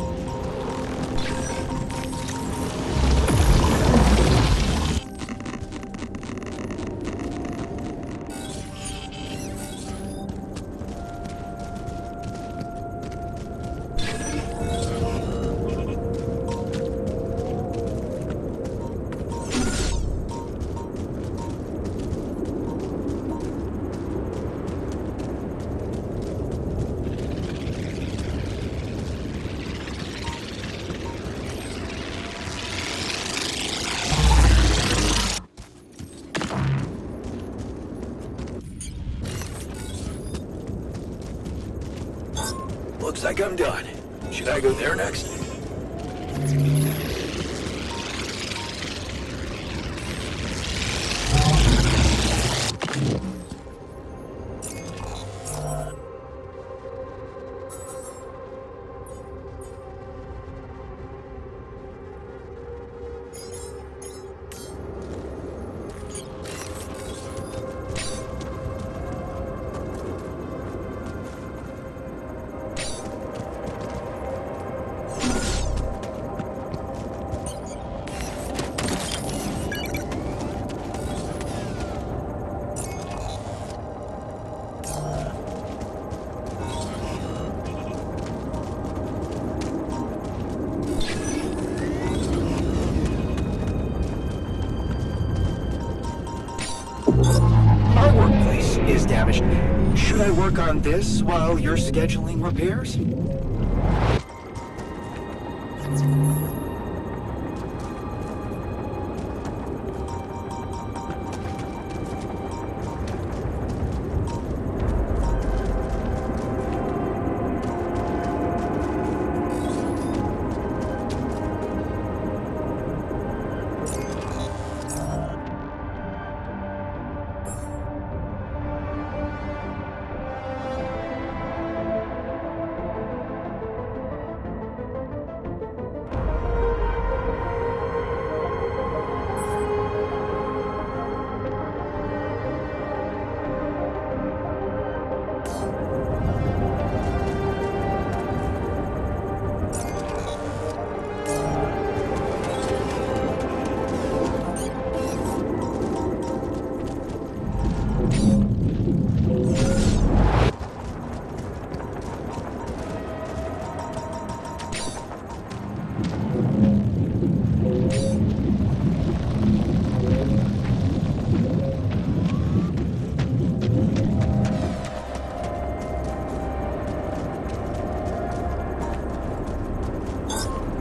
Looks like I'm done. Should I go there next? Our workplace is damaged. Should I work on this while you're scheduling repairs?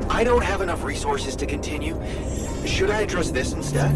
I don't have enough resources to continue. Should I address this instead?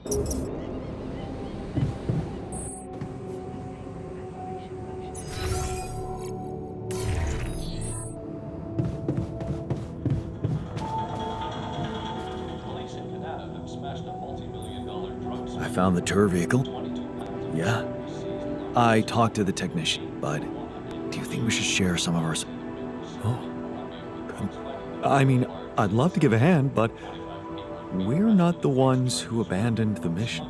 I found the tour vehicle. Yeah. I talked to the technician, but do you think we should share some of our... Oh. I mean, I'd love to give a hand, but we're not the ones who abandoned the mission.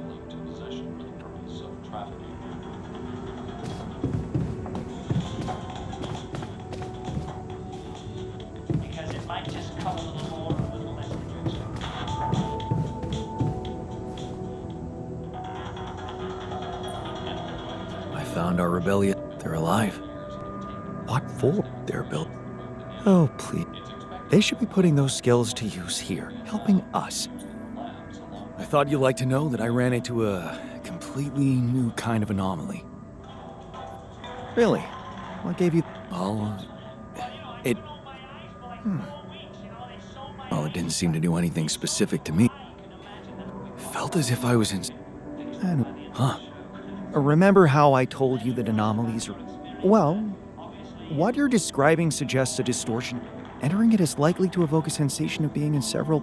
Because it might just come a little more, a little less. I found our rebellion. They're alive. What for? They're built. Oh, please. They should be putting those skills to use here, helping us. I thought you'd like to know that I ran into a completely new kind of anomaly. Really? What gave you... Well, it... Well, it didn't seem to do anything specific to me. Felt as if I was in... Huh. Remember how I told you that anomalies are... Well, what you're describing suggests a distortion. Entering it is likely to evoke a sensation of being in several...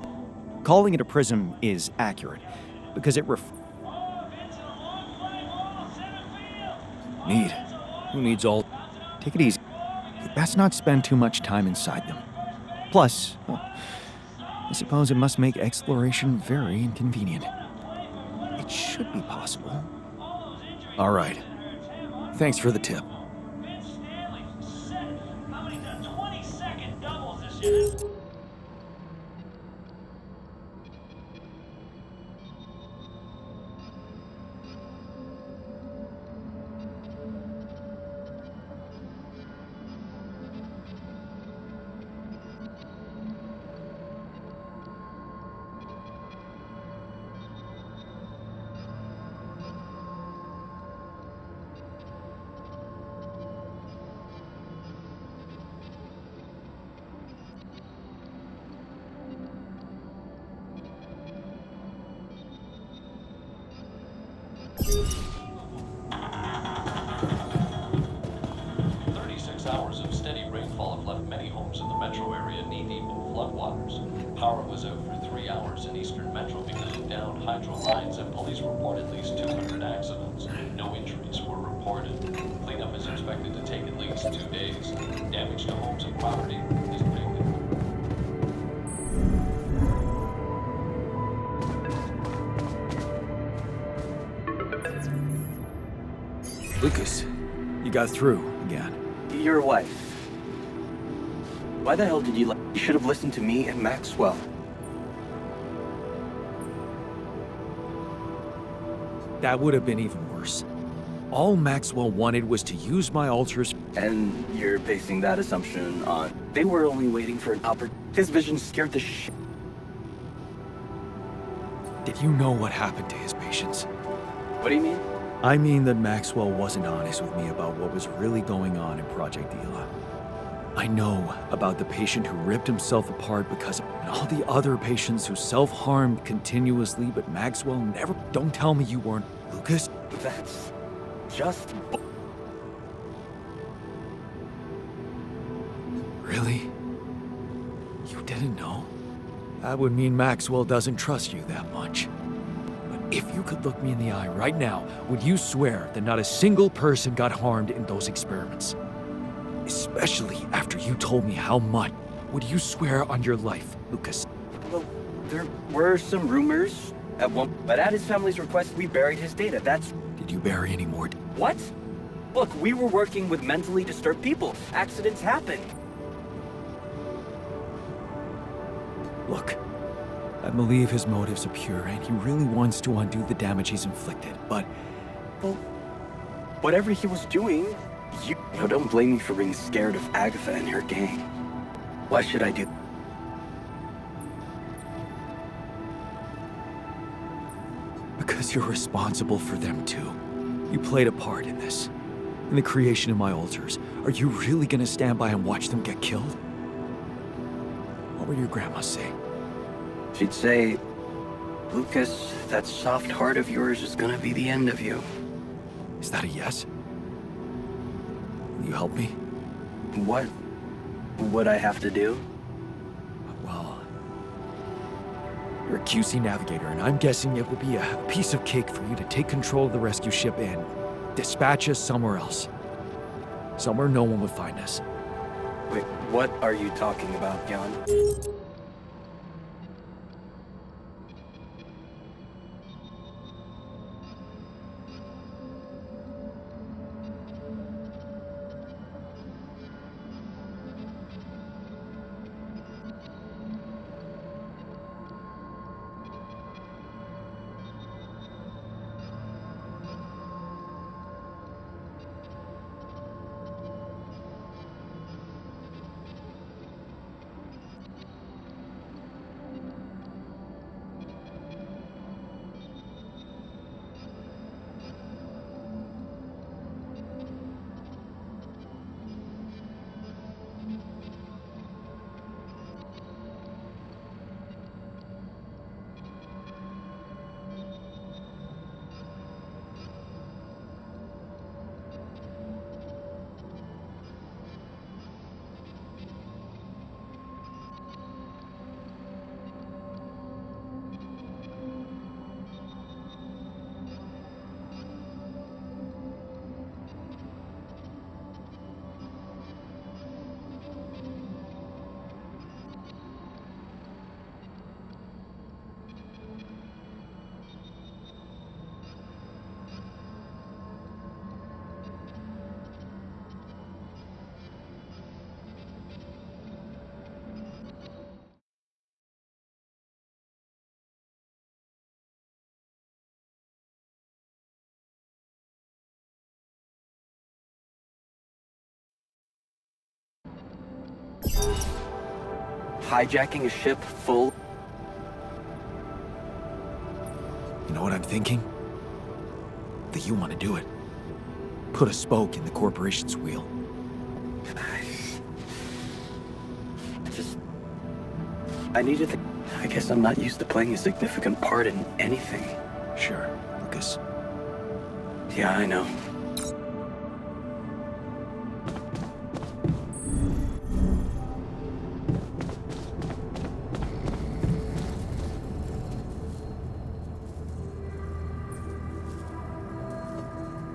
Calling it a prism is accurate, because it Need. Who needs all... Take it easy. You best not spend too much time inside them. Plus, well, I suppose it must make exploration very inconvenient. It should be possible. All right. Thanks for the tip. Hours of steady rainfall have left many homes in the metro area knee-deep in floodwaters. Power was out for 3 hours in eastern metro because of downed hydro lines, and police report at least 200 accidents. No injuries were reported. Cleanup is expected to take at least 2 days. Damage to homes and property is big. Lucas, you got through again. Your wife. Why the hell did you let... You should have listened to me and Maxwell. That would have been even worse. All Maxwell wanted was to use my altars... And you're basing that assumption on... They were only waiting for an opportunity. His vision scared the shit. Did you know what happened to his patients? What do you mean? I mean that Maxwell wasn't honest with me about what was really going on in Project Ela. I know about the patient who ripped himself apart because of and all the other patients who self-harmed continuously, but Maxwell never... Don't tell me you weren't... Lucas? That's just... Really? You didn't know? That would mean Maxwell doesn't trust you that much. If you could look me in the eye right now, would you swear that not a single person got harmed in those experiments? Especially after you told me how much. Would you swear on your life, Lucas? Well, there were some rumors at one... But at his family's request, we buried his data. That's... Did you bury any more? What? Look, we were working with mentally disturbed people. Accidents happen. Look. I believe his motives are pure, and he really wants to undo the damage he's inflicted, but... Well, whatever he was doing, you don't blame me for being scared of Agatha and her gang. Why should I do... Because you're responsible for them too. You played a part in this. In the creation of my altars. Are you really gonna stand by and watch them get killed? What would your grandma say? She'd say, Lucas, that soft heart of yours is gonna be the end of you. Is that a yes? Will you help me? What would I have to do? Well, you're a QC navigator, and I'm guessing it will be a piece of cake for you to take control of the rescue ship and dispatch us somewhere else. Somewhere no one would find us. Wait, what are you talking about, Jan? Hijacking a ship full? You know what I'm thinking? That you want to do it. Put a spoke in the corporation's wheel. I needed to... I guess I'm not used to playing a significant part in anything. Sure, Lucas. Yeah, I know.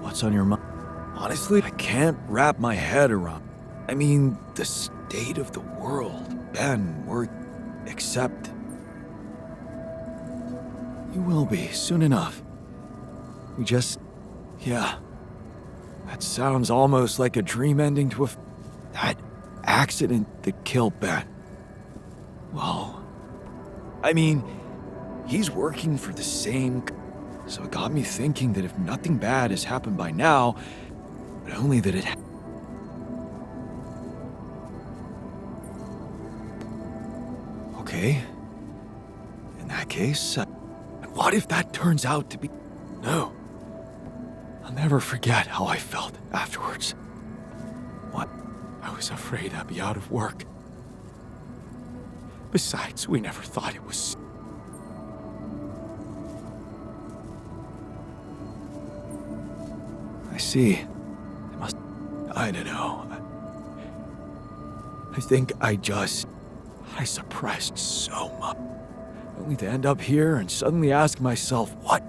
What's on your mind? Honestly, I can't wrap my head around. I mean, the state of the world. Ben, we're... Except... You will be, soon enough. We just... Yeah. That sounds almost like a dream ending to a... That accident that killed Ben. Well... I mean, he's working for the same... So it got me thinking that if nothing bad has happened by now, but only that it... Okay. In that case, what if that turns out to be... No. I'll never forget how I felt afterwards. What? I was afraid I'd be out of work. Besides, we never thought it was... I see. I must... I don't know. I think I suppressed so much. Only to end up here and suddenly ask myself, what?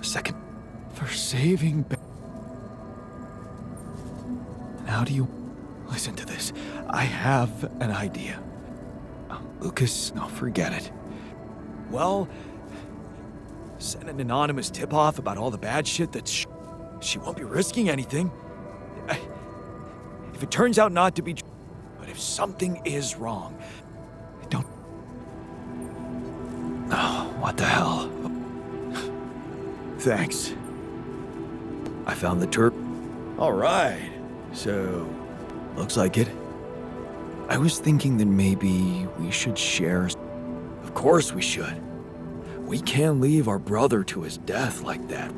A second. For saving Ben. And how do you... Listen to this. I have an idea. Lucas, no, forget it. Well, send an anonymous tip-off about all the bad shit that's... She won't be risking anything. If it turns out not to be true, but if something is wrong, don't... Oh, what the hell? Thanks. I found the turp. All right. So, looks like it. I was thinking that maybe we should share... Of course we should. We can't leave our brother to his death like that.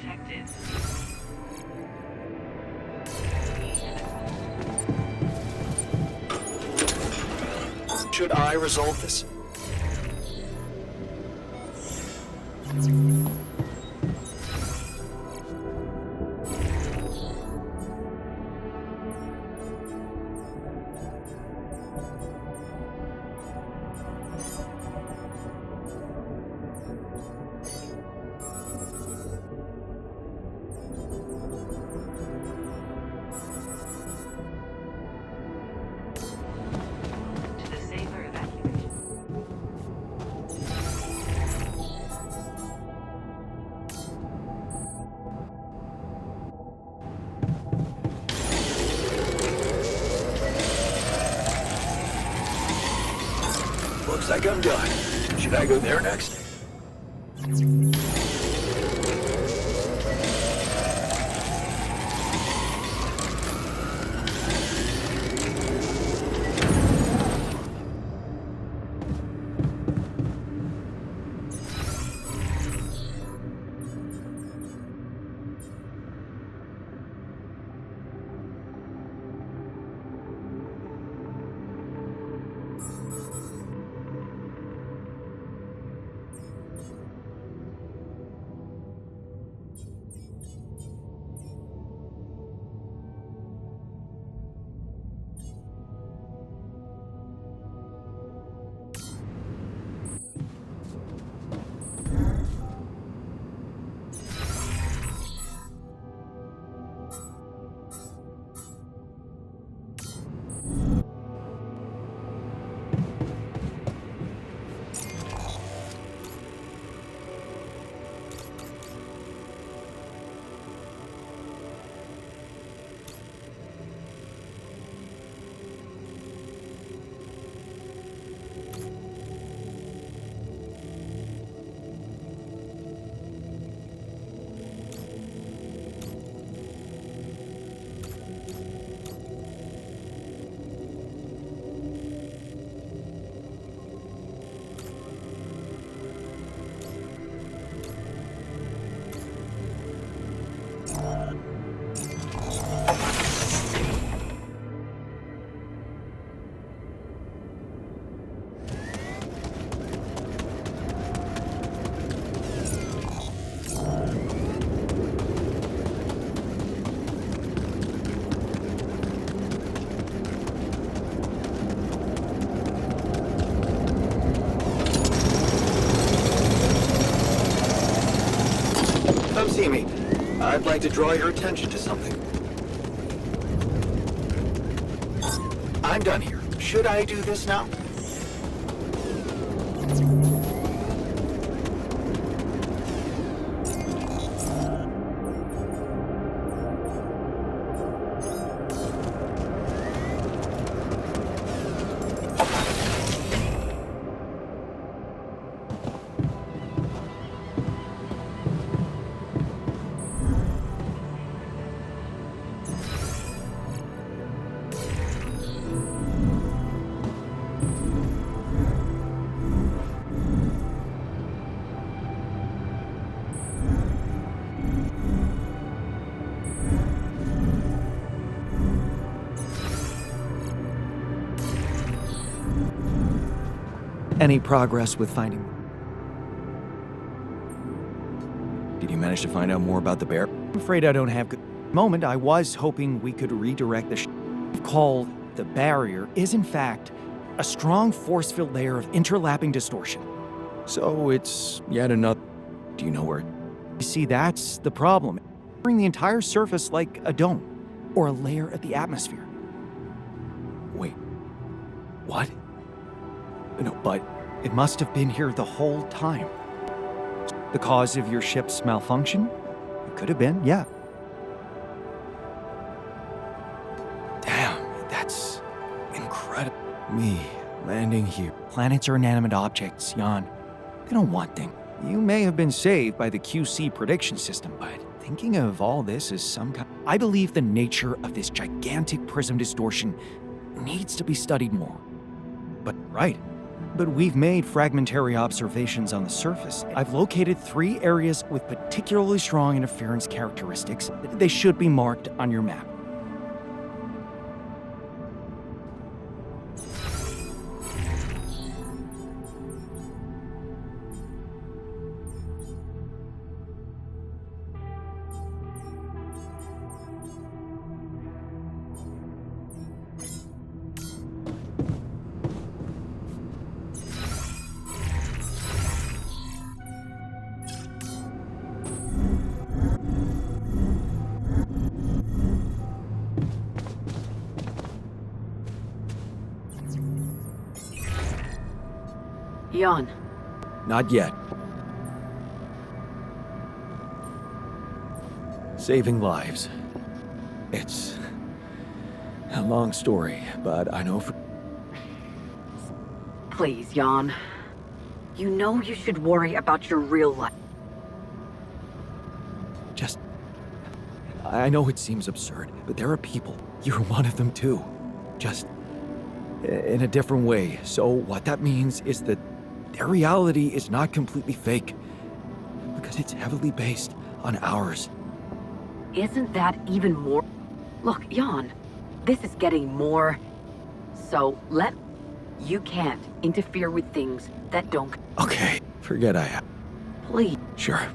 detected. Should I resolve this? To the safer evacuation. Looks like I'm done. Should I go there next? Come see me. I'd like to draw your attention to something. I'm done here. Should I do this now? Any progress with finding... Did you manage to find out more about the bear? I'm afraid I don't have good... Moment, I was hoping we could redirect the called the barrier is in fact a strong force-filled layer of interlapping distortion. So it's yet another... Do you know where... You see, that's the problem. Covering the entire surface like a dome, or a layer of the atmosphere. Wait. What? No, but... It must have been here the whole time. The cause of your ship's malfunction? It could have been, yeah. Damn, that's incredible. Me landing here. Planets are inanimate objects, Jan. They don't want things. You may have been saved by the QC prediction system, but thinking of all this as some kind... I believe the nature of this gigantic prism distortion needs to be studied more. But right, But we've made fragmentary observations on the surface. I've located 3 areas with particularly strong interference characteristics. They should be marked on your map. Jan, Not yet. Saving lives. It's a long story, but I know for... please, Jan. You know you should worry about your real life. Just... I know it seems absurd, but there are people. You're one of them too. Just... in a different way. So what that means is that their reality is not completely fake. Because it's heavily based on ours. Isn't that even more? Look, Jan, this is getting more. So you can't interfere with things that don't. Okay, forget I have. Please. Sure.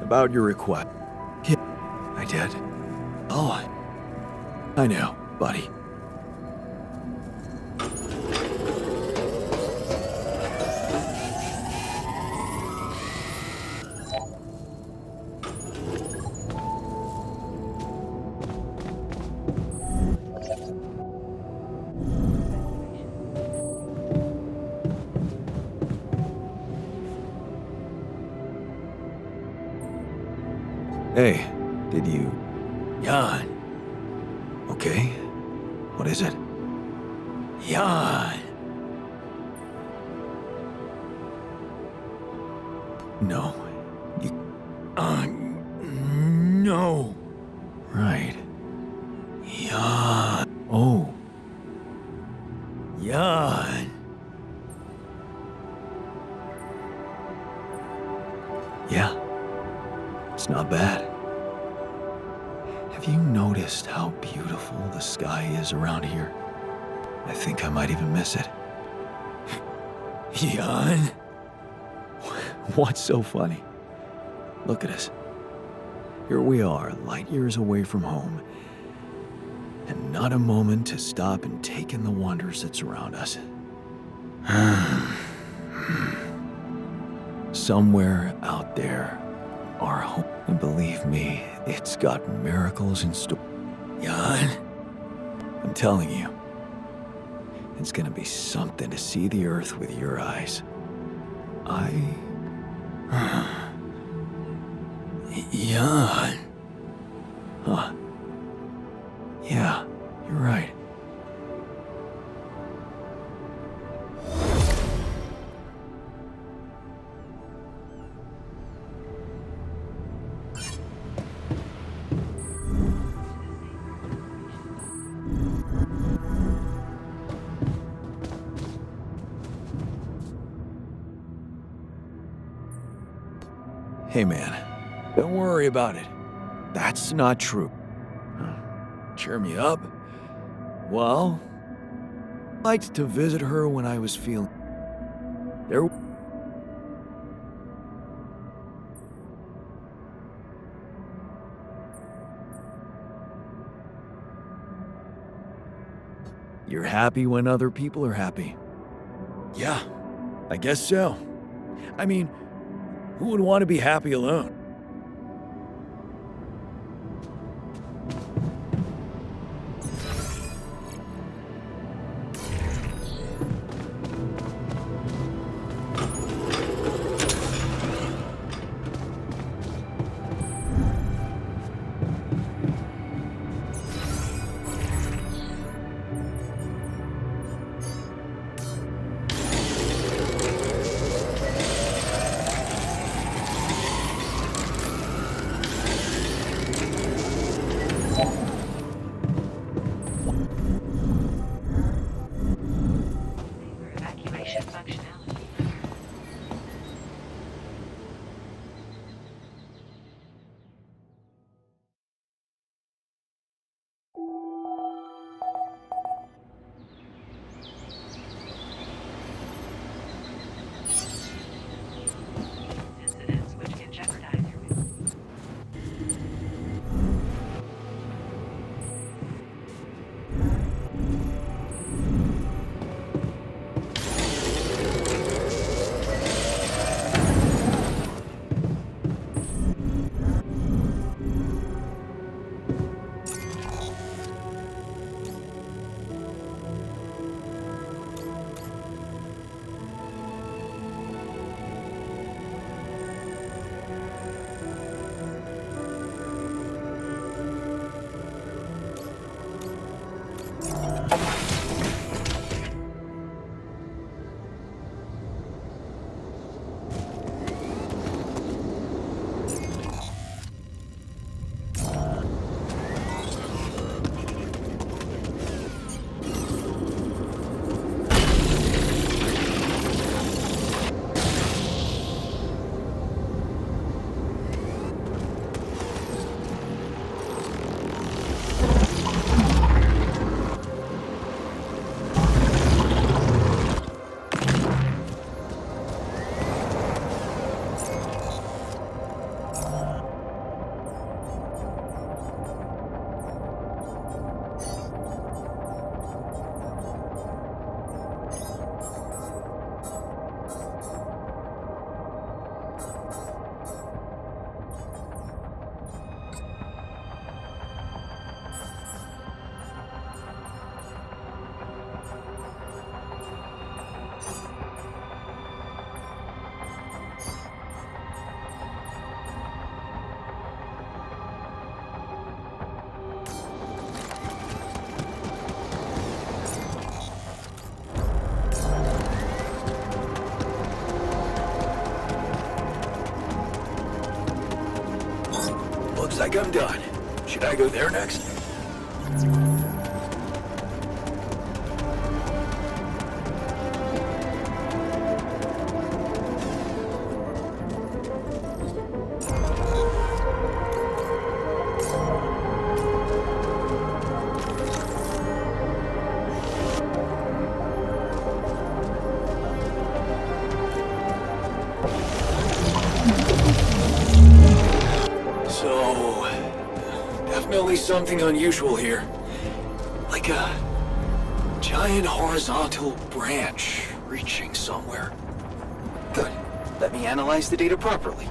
About your request. Yeah, I did. Oh, I know, buddy. Hey, did you... Jan. Okay. What is it? Jan. No. You... no. Right. Jan. Oh. Jan. Yeah. It's not bad. Have you noticed how beautiful the sky is around here? I think I might even miss it. Jan? What's so funny? Look at us. Here we are, light years away from home, and not a moment to stop and take in the wonders that surround us. Somewhere out there, our home, and believe me, it's got miracles in store. Jan, I'm telling you, it's gonna be something to see the Earth with your eyes. Jan. Huh. Yeah, you're right. Hey man, don't worry about it. That's not true. Cheer me up. Well, I liked to visit her when I was feeling... There... You're happy when other people are happy. Yeah, I guess so. I mean, who would want to be happy alone? Looks like I'm done. Should I go there next? definitely something unusual here. Like a giant horizontal branch reaching somewhere. Good. Let me analyze the data properly.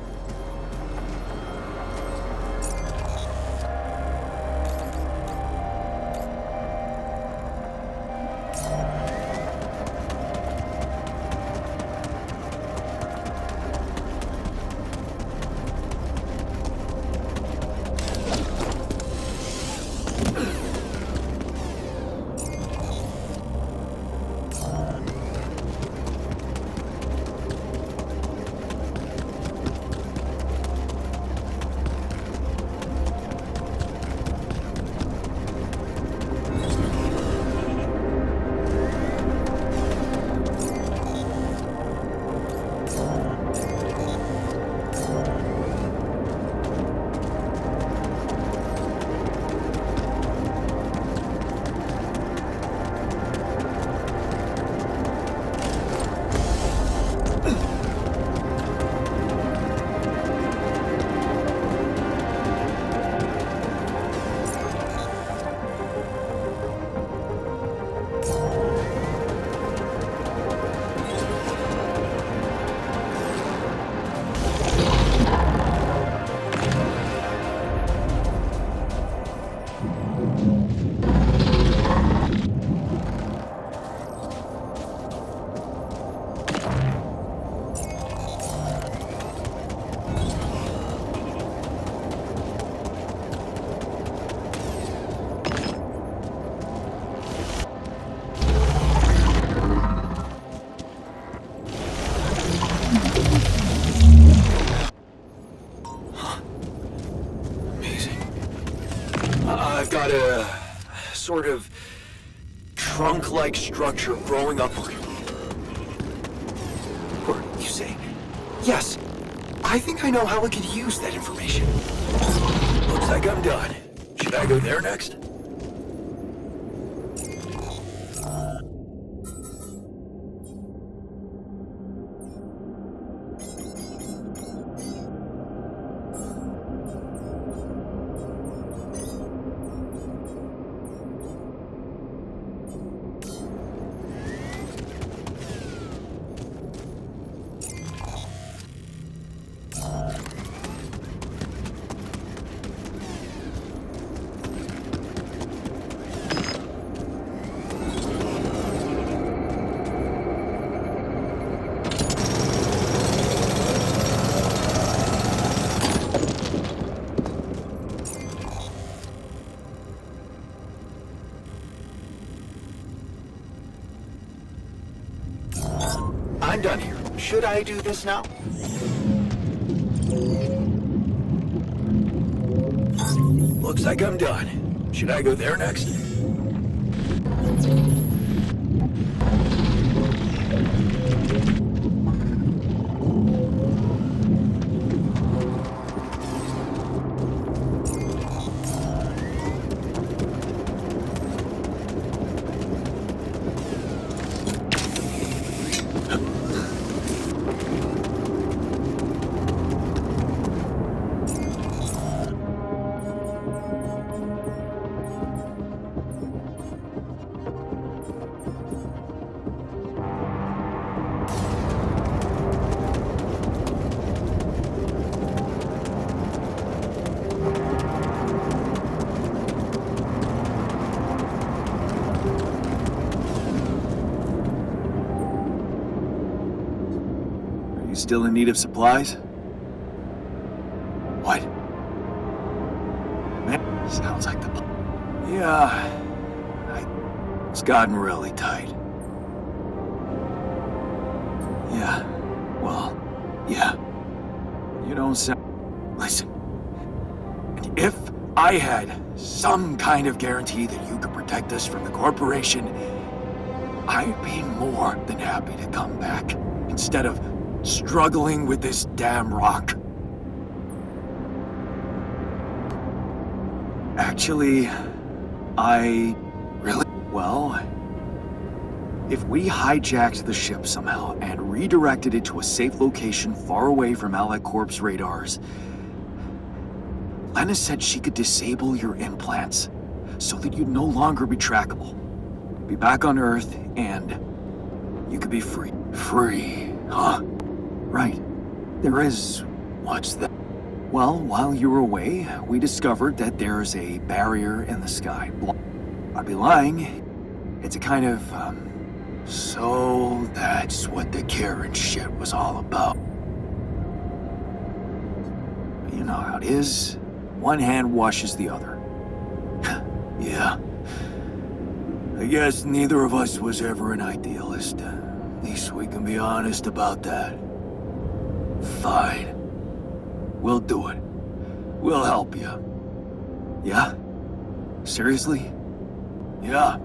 I've got a sort of trunk-like structure growing upward. Or, you say? Yes. I think I know how I could use that information. Looks like I'm done. Should I go there next? I'm done here. Should I do this now? Looks like I'm done. Should I go there next? You still in need of supplies? What? Man, sounds like the... Yeah, it's gotten really tight. Yeah, well, yeah. You don't sound... Listen, if I had some kind of guarantee that you could protect us from the corporation, I'd be more than happy to come back, instead of struggling with this damn rock. Actually, I really... Well, if we hijacked the ship somehow and redirected it to a safe location far away from Allied Corp's radars, Lena said she could disable your implants so that you'd no longer be trackable. Be back on Earth and you could be free. Free, huh? Right. There is... what's that? Well, while you were away, we discovered that there's a barrier in the sky. I'd be lying. It's a kind of, So that's what the Karen shit was all about. You know how it is. One hand washes the other. Yeah. I guess neither of us was ever an idealist. At least we can be honest about that. Fine. We'll do it. We'll help you. Yeah? Seriously? Yeah.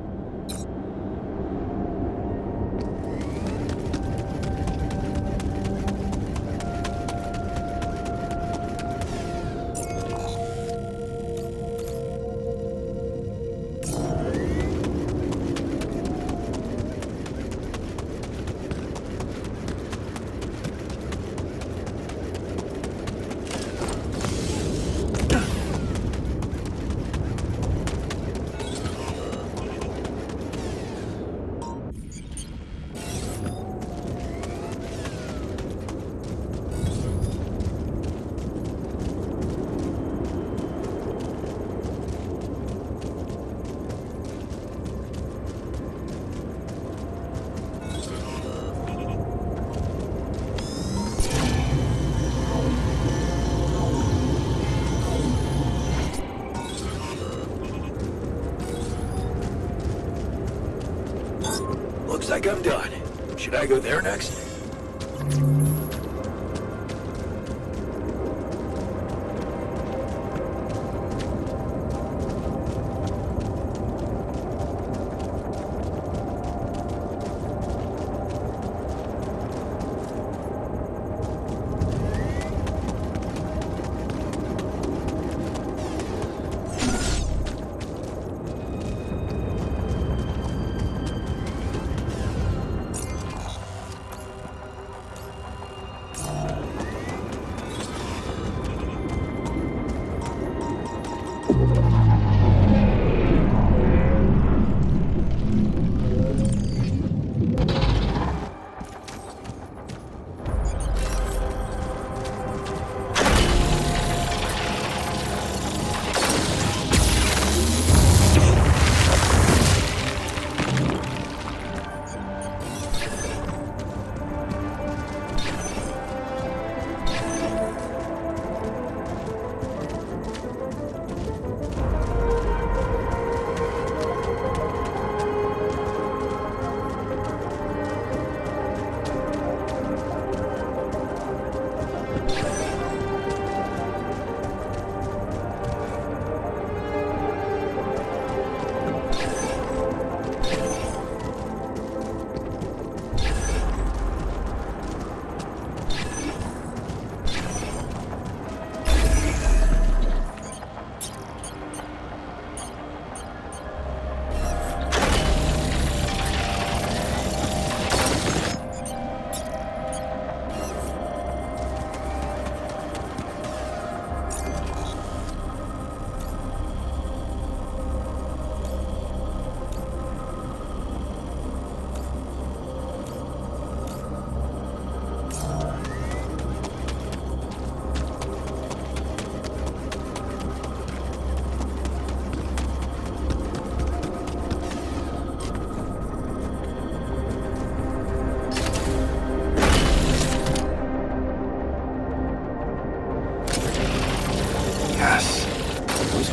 Looks like I'm done. Should I go there next?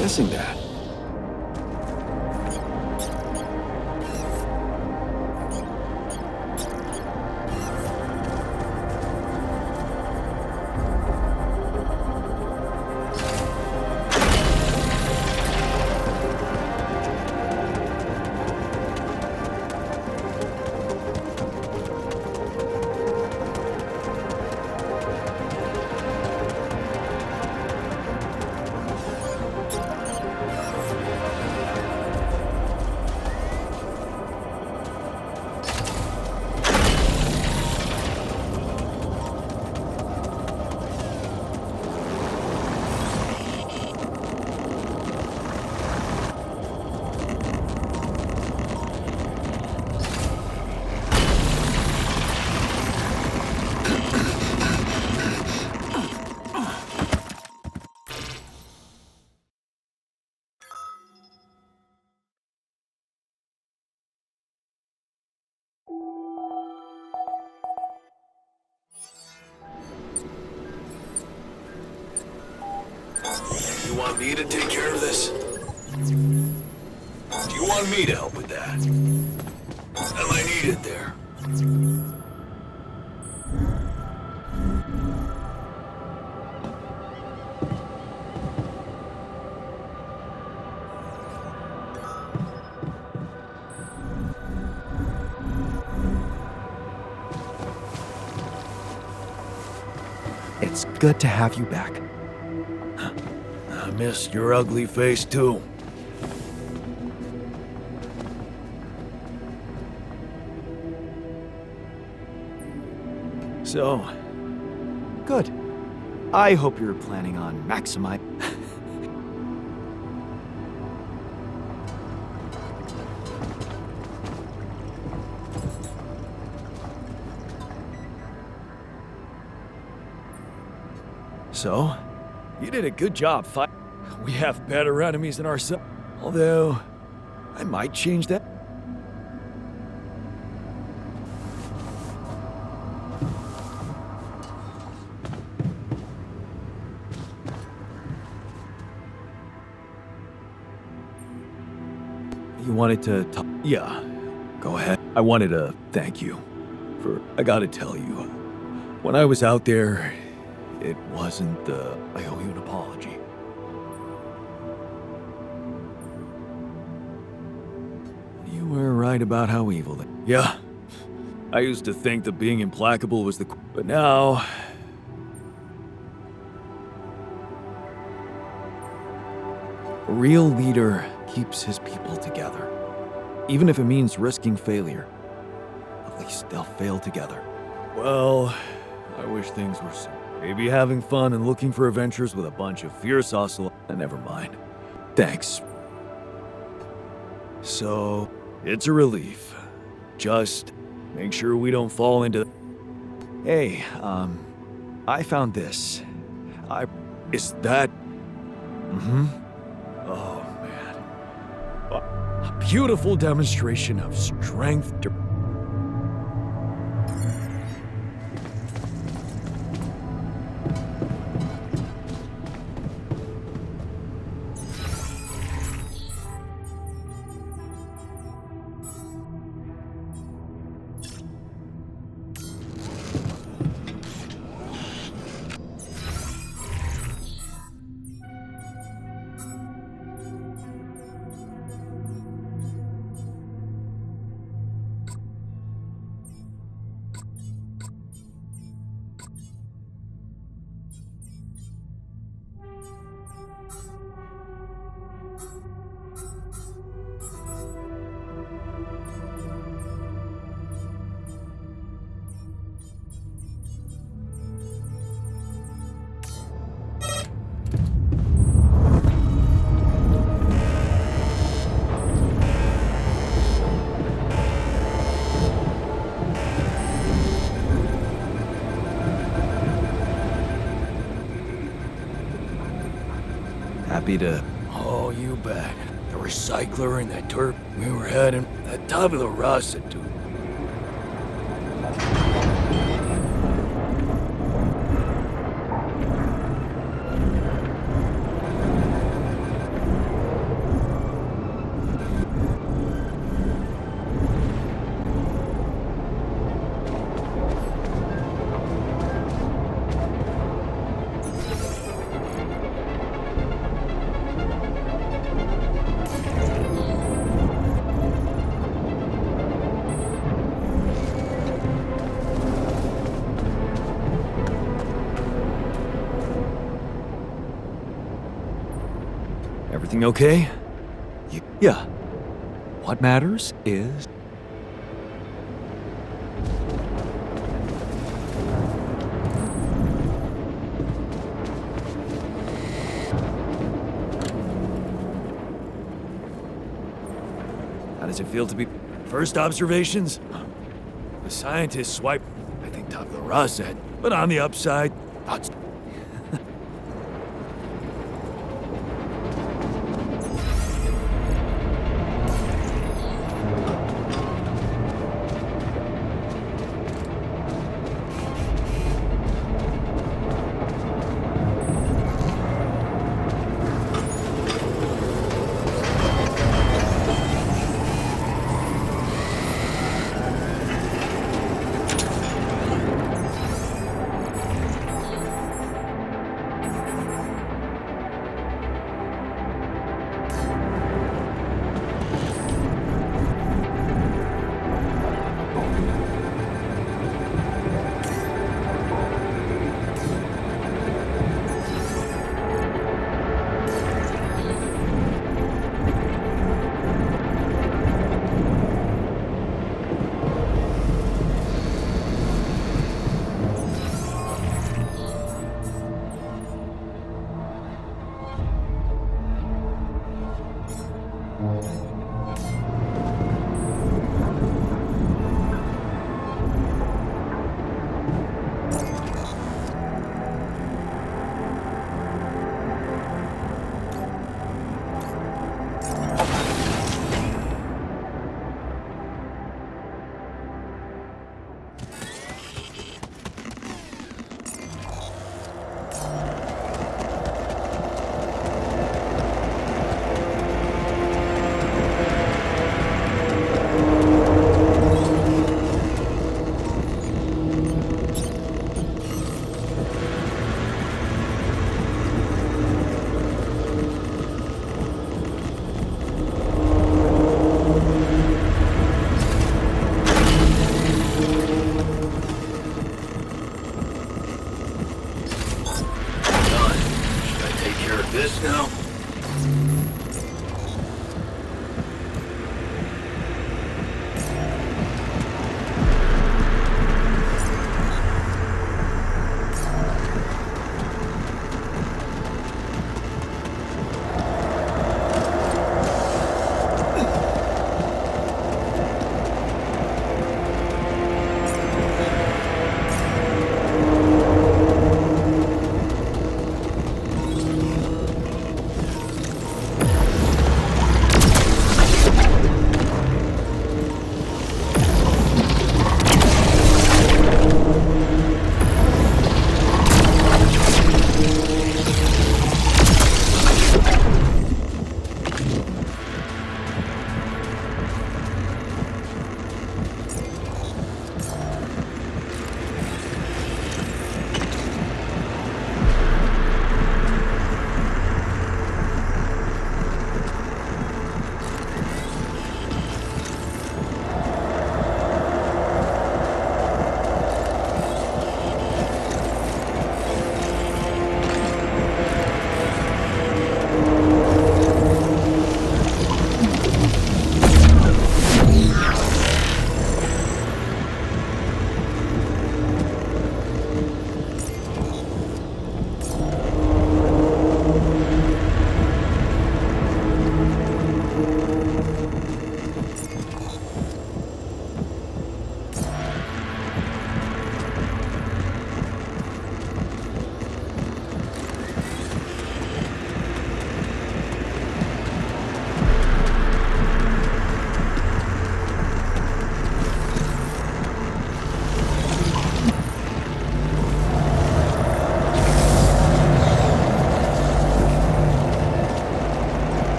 Missing that. want me to take care of this? Do you want me to help with that? I might need it there. It's good to have you back. I miss your ugly face, too. So, good. I hope you're planning on maximizing. So, you did a good job fight. We have better enemies than ourselves. Although, I might change that. You wanted to talk? Yeah, go ahead. I wanted to thank you for, I gotta tell you, when I was out there, it wasn't I owe you an apology. You were right about how evil they... Yeah. I used to think that being implacable was the... But now... A real leader keeps his people together. Even if it means risking failure. At least they'll fail together. Well, I wish things were so... Maybe having fun and looking for adventures with a bunch of fierce ocelot... Never mind. Thanks. So, it's a relief. Just make sure we don't fall into... Hey, I found this. Is that... Mm-hmm. Oh, man. A beautiful demonstration of strength... Happy to... Oh, you bet. The recycler and that turp. We were heading... That tabula rasa, dude. Everything okay? Yeah. What matters is... How does it feel to be... First observations? The scientists swipe... I think tabula rasa, but on the upside... Not...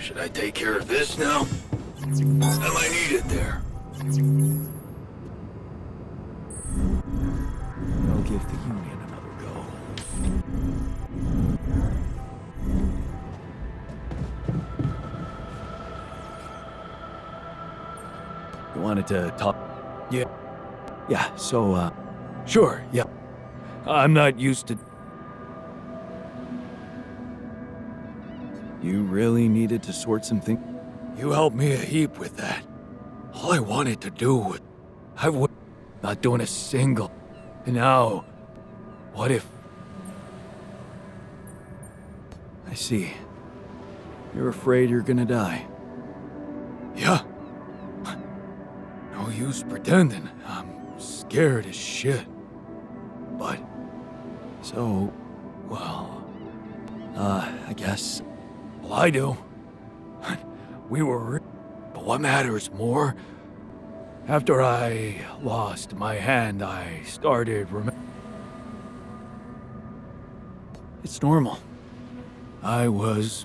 Should I take care of this now? Am I needed there? I'll give the Union another go. You wanted to talk? Yeah. Yeah, so, sure, yeah. I'm not used to... You really needed to sort some things? You helped me a heap with that. All I wanted to do was... I was not doing a single... And now... What if... I see. You're afraid you're gonna die. Yeah. No use pretending. I'm scared as shit. But... So... Well... I guess... Well, I do. We were... But what matters more... After I lost my hand, I started It's normal. I was...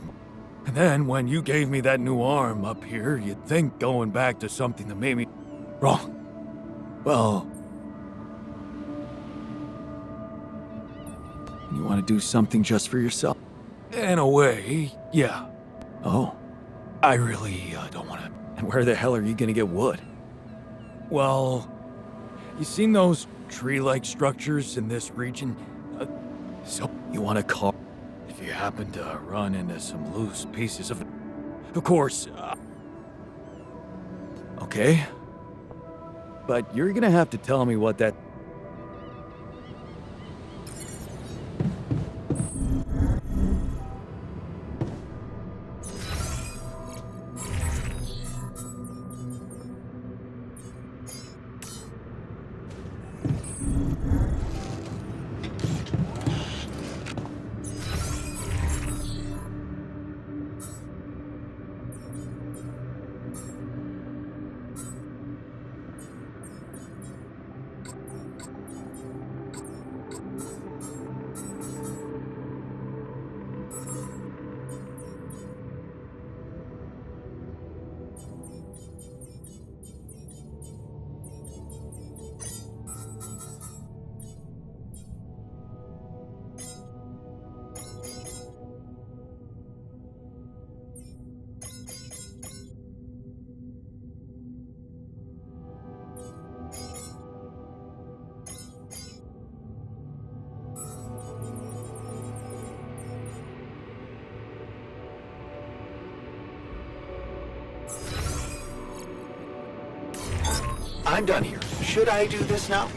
And then when you gave me that new arm up here, you'd think going back to something that made me... wrong. Well... You want to do something just for yourself? In a way, yeah. Oh. I really don't want to... And where the hell are you gonna get wood? Well, you seen those tree-like structures in this region? So you want a car if you happen to run into some loose pieces of... Of course, okay. But you're gonna have to tell me what that... I'm done here. Should I do this now?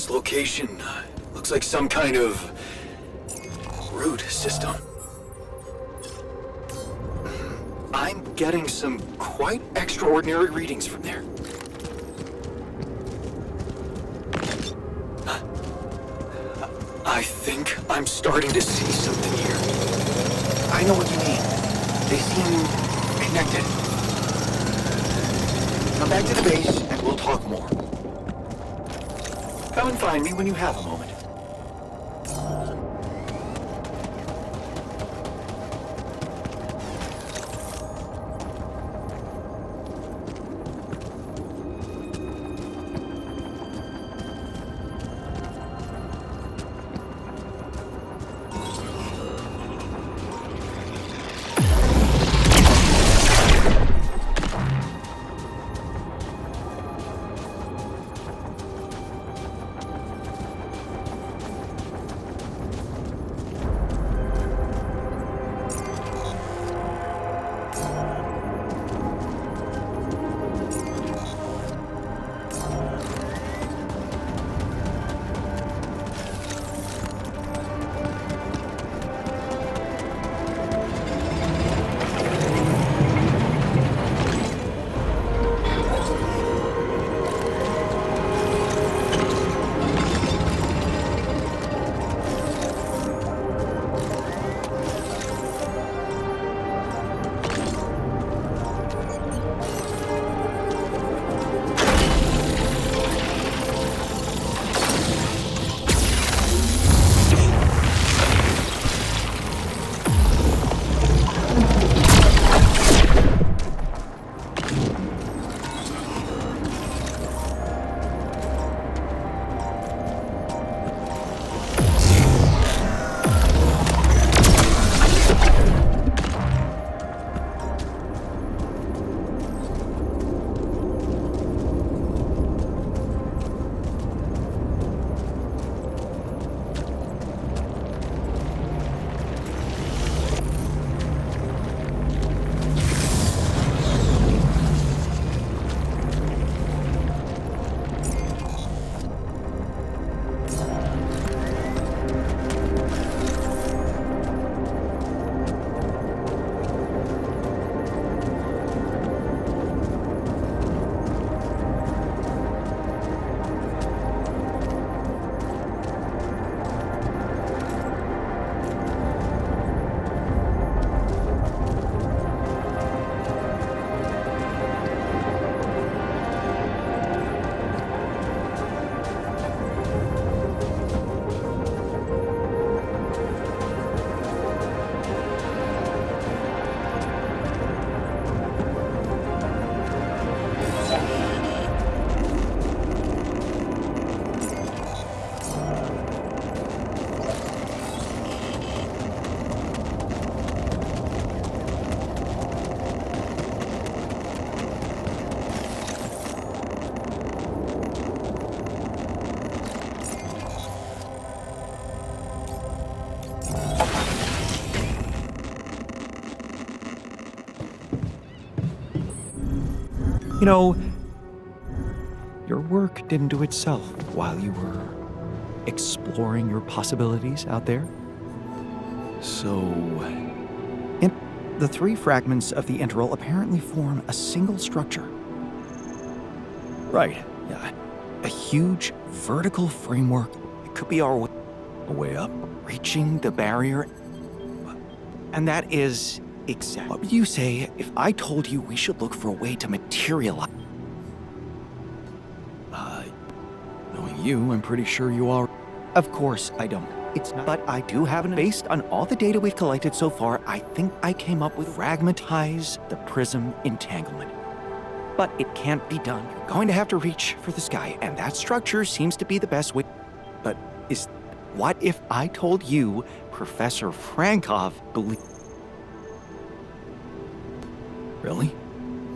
This location looks like some kind of root system. I'm getting some quite extraordinary readings from there. I think I'm starting to see something here. I know what you mean. They seem connected. Come back to the base and we'll talk more. Come and find me when you have a moment. You know, your work didn't do itself while you were exploring your possibilities out there. So, the three fragments of the integral apparently form a single structure. Right, yeah. A huge vertical framework. It could be our way up, reaching the barrier. And that is exactly what would you say if I told you we should look for a way to materialize? Knowing you, I'm pretty sure you are. Of course I don't. It's not, but I do have based on all the data we've collected so far, I think I came up with fragmentize the prism entanglement. But it can't be done. You're going to have to reach for the sky, and that structure seems to be the best way. But what if I told you Professor Frankov believed? Really?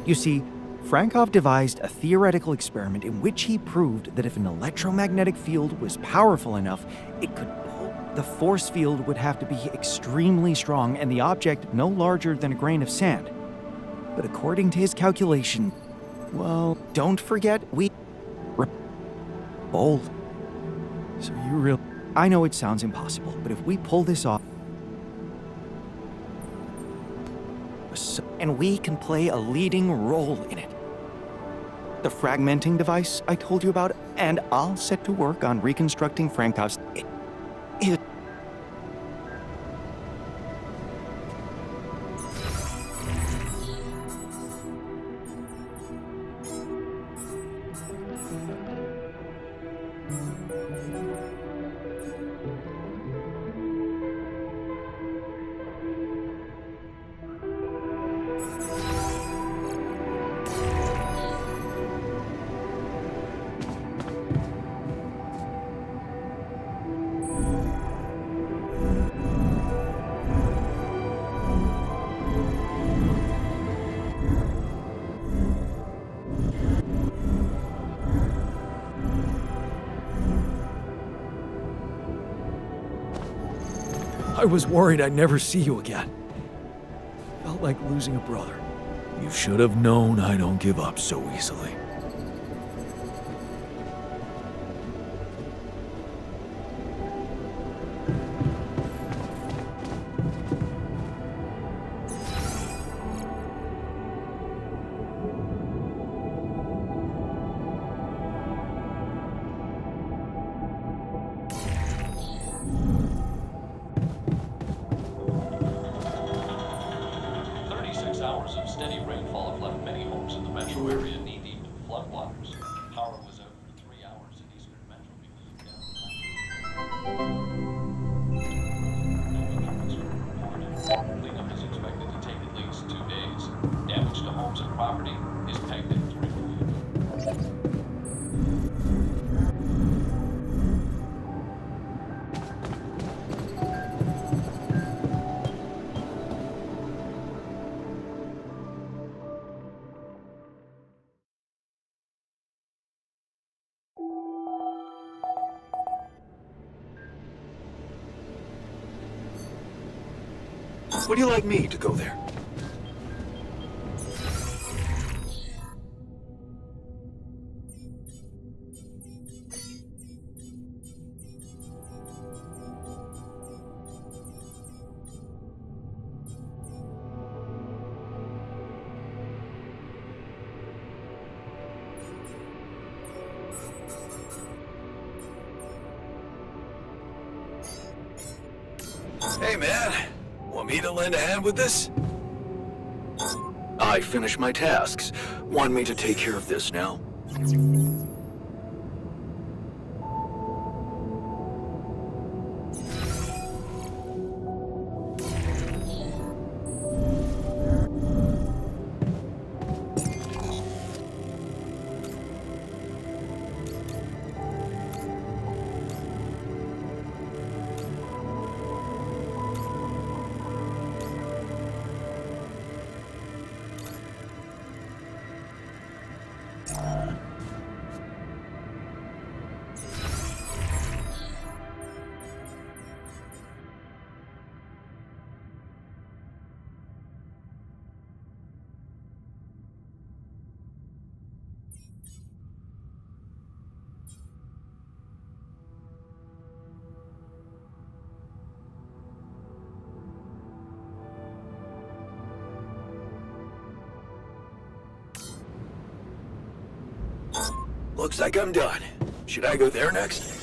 You see, Frankov devised a theoretical experiment in which he proved that if an electromagnetic field was powerful enough, it could pull. The force field would have to be extremely strong and the object no larger than a grain of sand. But according to his calculation, well, don't forget bold. So you really... I know it sounds impossible, but if we pull this off... and we can play a leading role in it. The fragmenting device I told you about, and I'll set to work on reconstructing Frankov's... It... I was worried I'd never see you again. Felt like losing a brother. You should have known I don't give up so easily. Hours of steady rainfall have left many homes in the metro area knee-deep in floodwaters. Power was out for 3 hours in eastern metro because of downtime. Cleanup is expected to take at least 2 days. Damage to homes and property is pegged at $3 million. Would you like me to go there? Hey, man. Want me to lend a hand with this? I finished my tasks. Want me to take care of this now? Looks like I'm done. Should I go there next?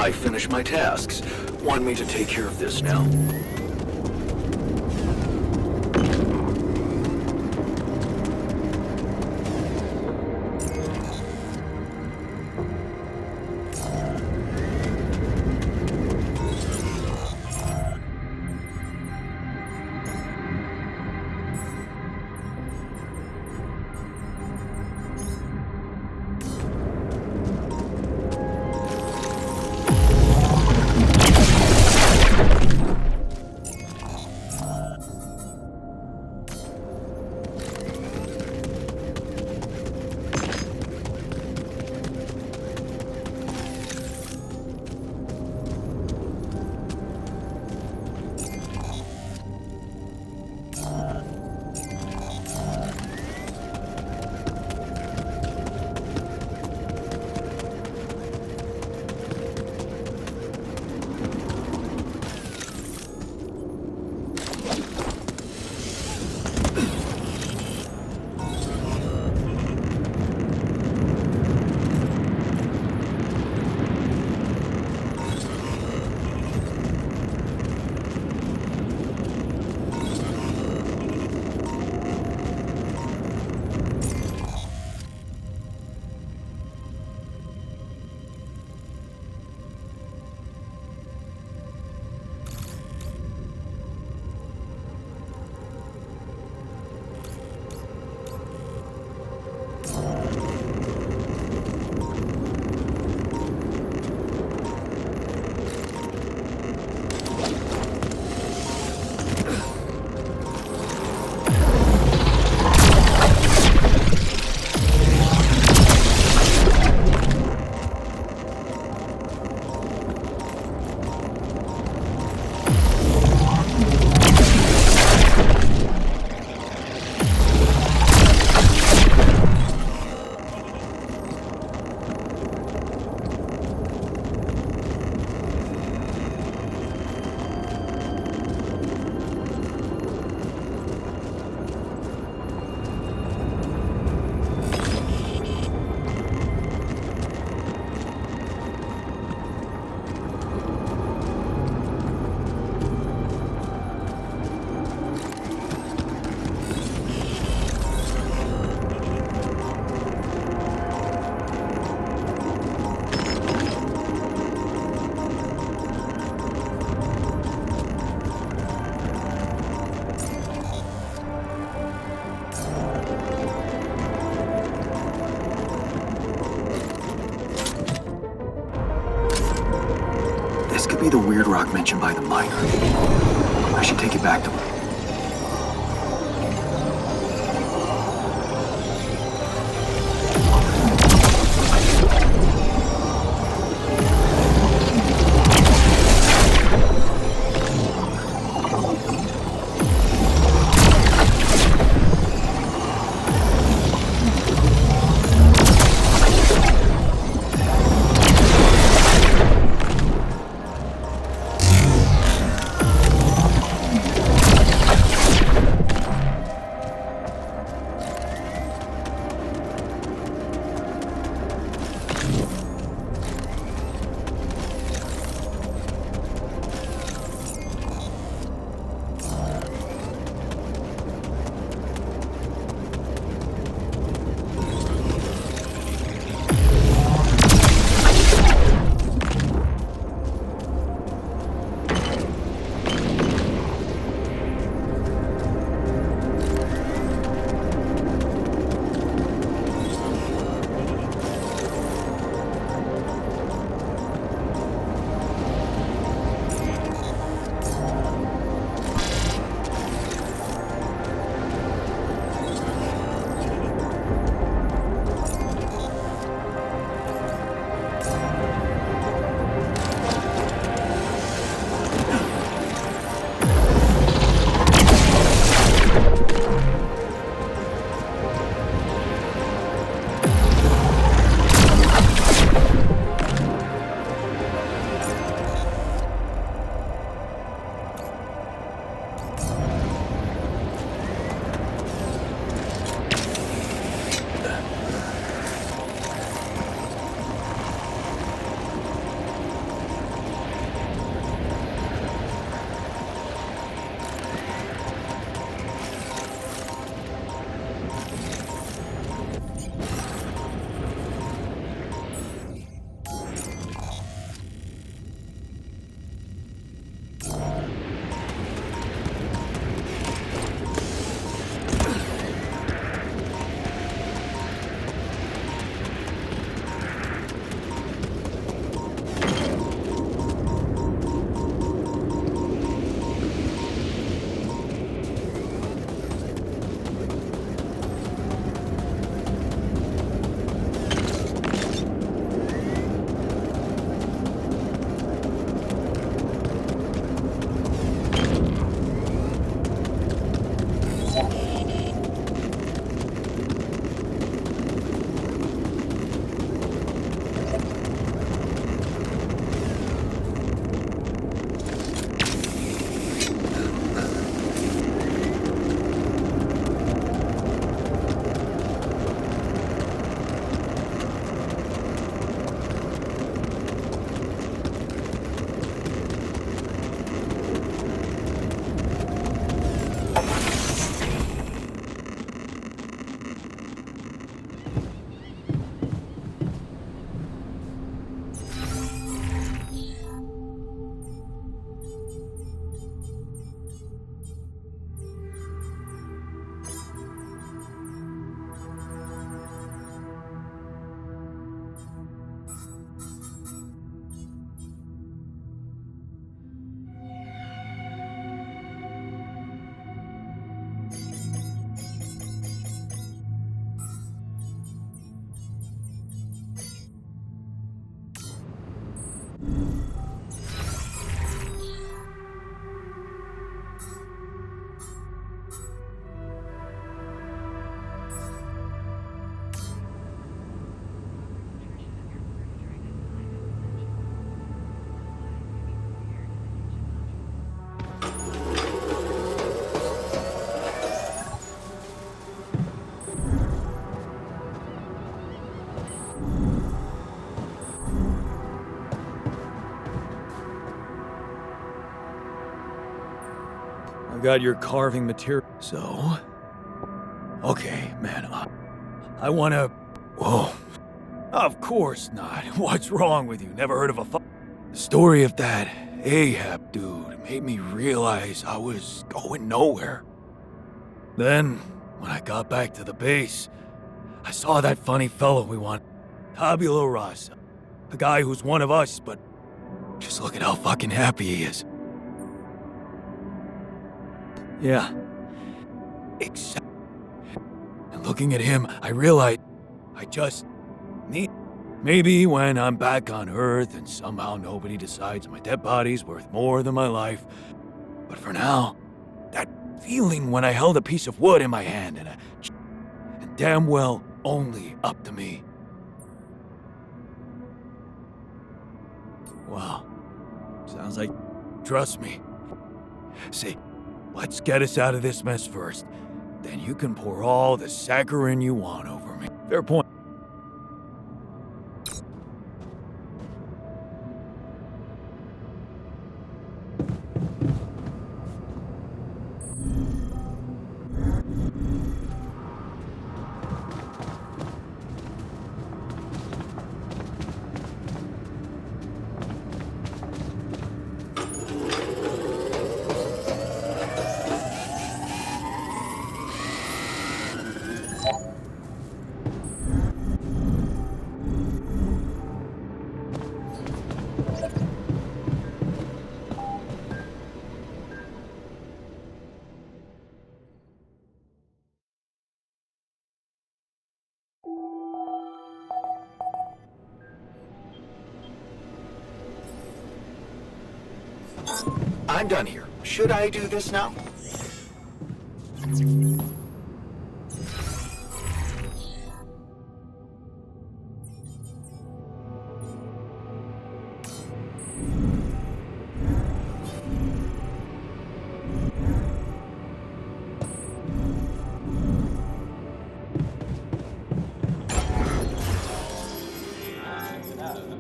I finished my tasks. Want me to take care of this now? rock mentioned by the miner. I should take it back to him. I got your carving material. So? Okay, man, I wanna... Whoa. Of course not. What's wrong with you? Never heard of a The story of that Ahab dude made me realize I was going nowhere. Then, when I got back to the base, I saw that funny fellow we want, Tabula Rasa. A guy who's one of us, but Just look at how fucking happy he is. Yeah. Except... And looking at him, I realize I just need... Maybe when I'm back on Earth and somehow nobody decides my dead body's worth more than my life. But for now, that feeling when I held a piece of wood in my hand and damn well only up to me. Wow. Sounds like... Trust me. See, let's get us out of this mess first. Then you can pour all the saccharin you want over me. Fair point. I'm done here. Should I do this now?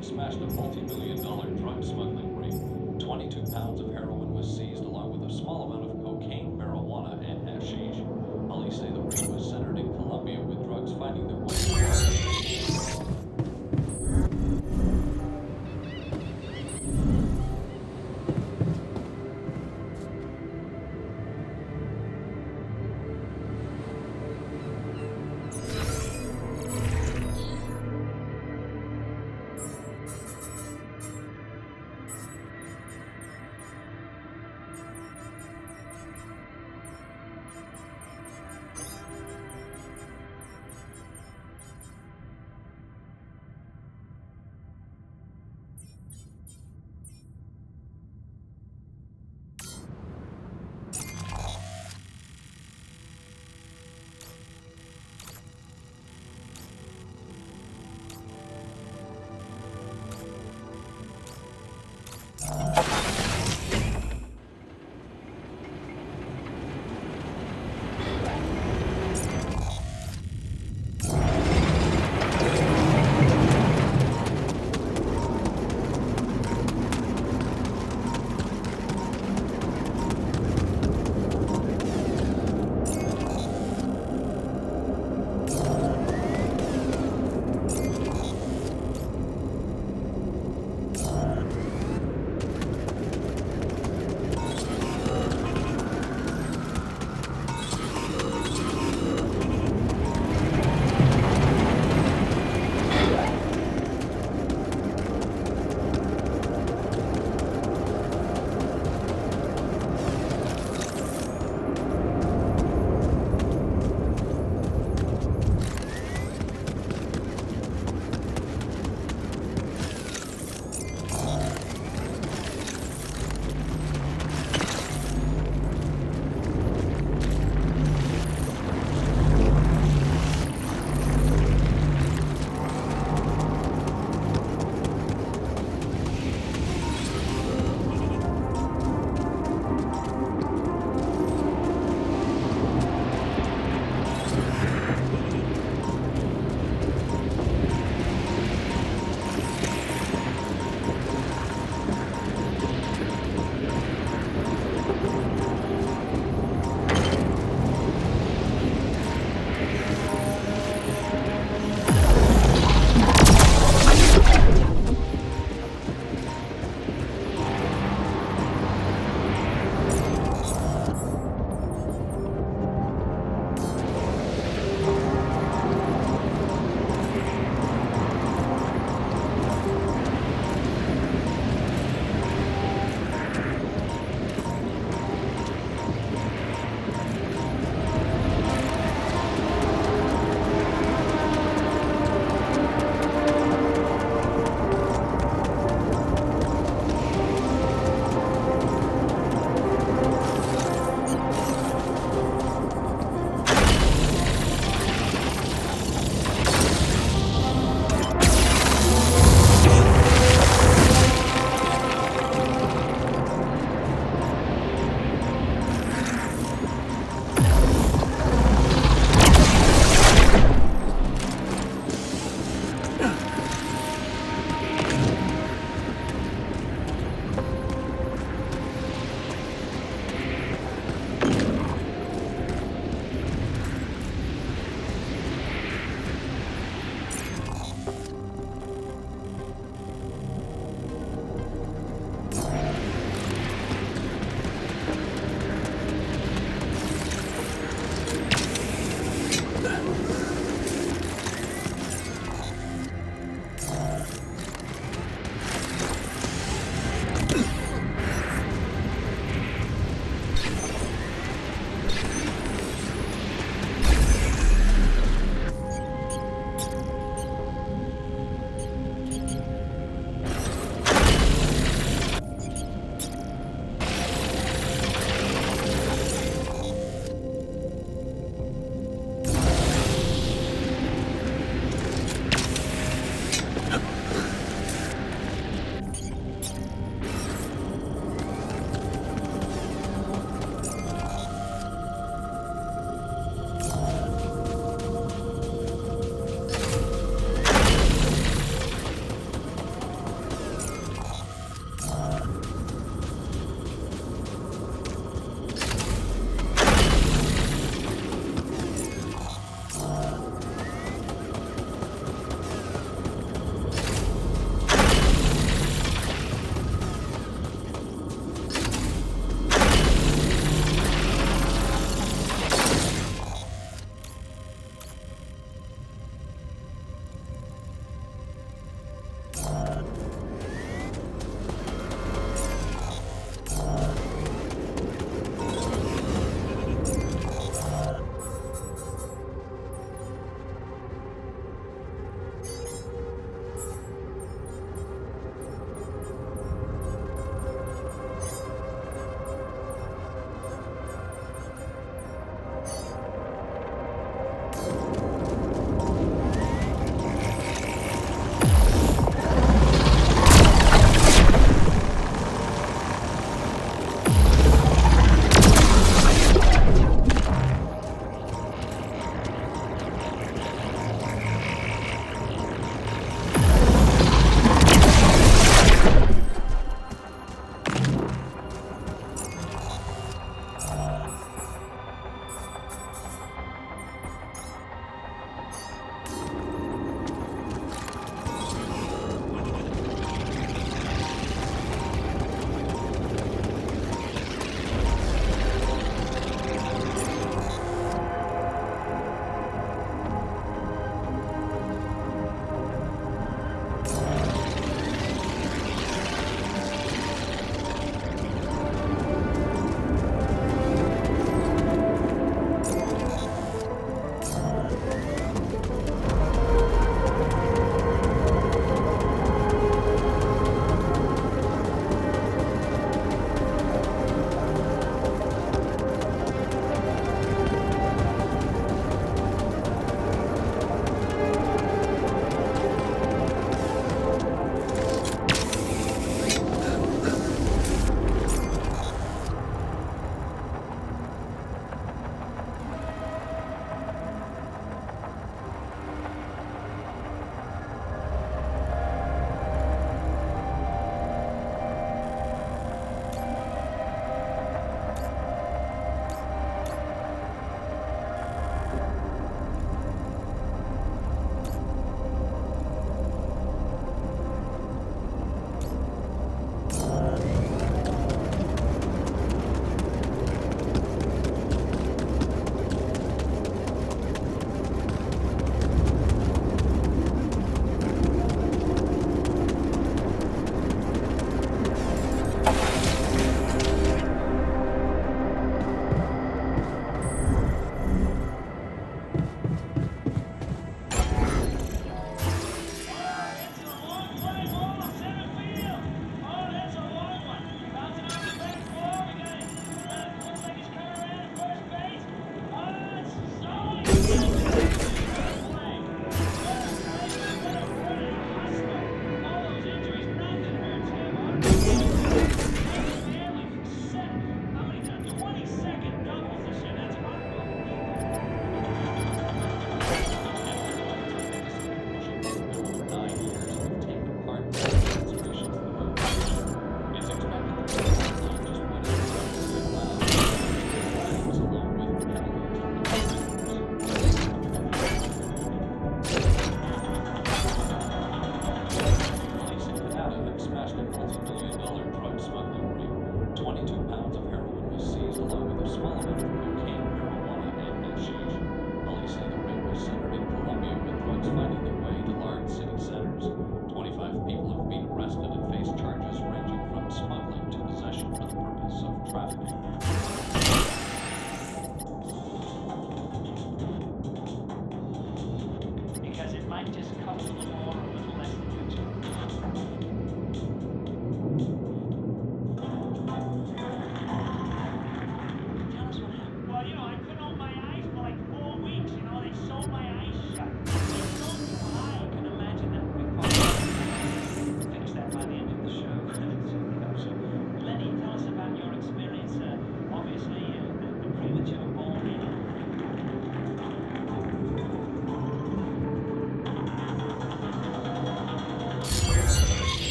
Smashed a multi-million-dollar drug smuggling ring. 22 pounds of heroin was seized, along with a small amount of cocaine, marijuana, and hashish. Police say the ring was centered in Colombia, with drugs finding their way to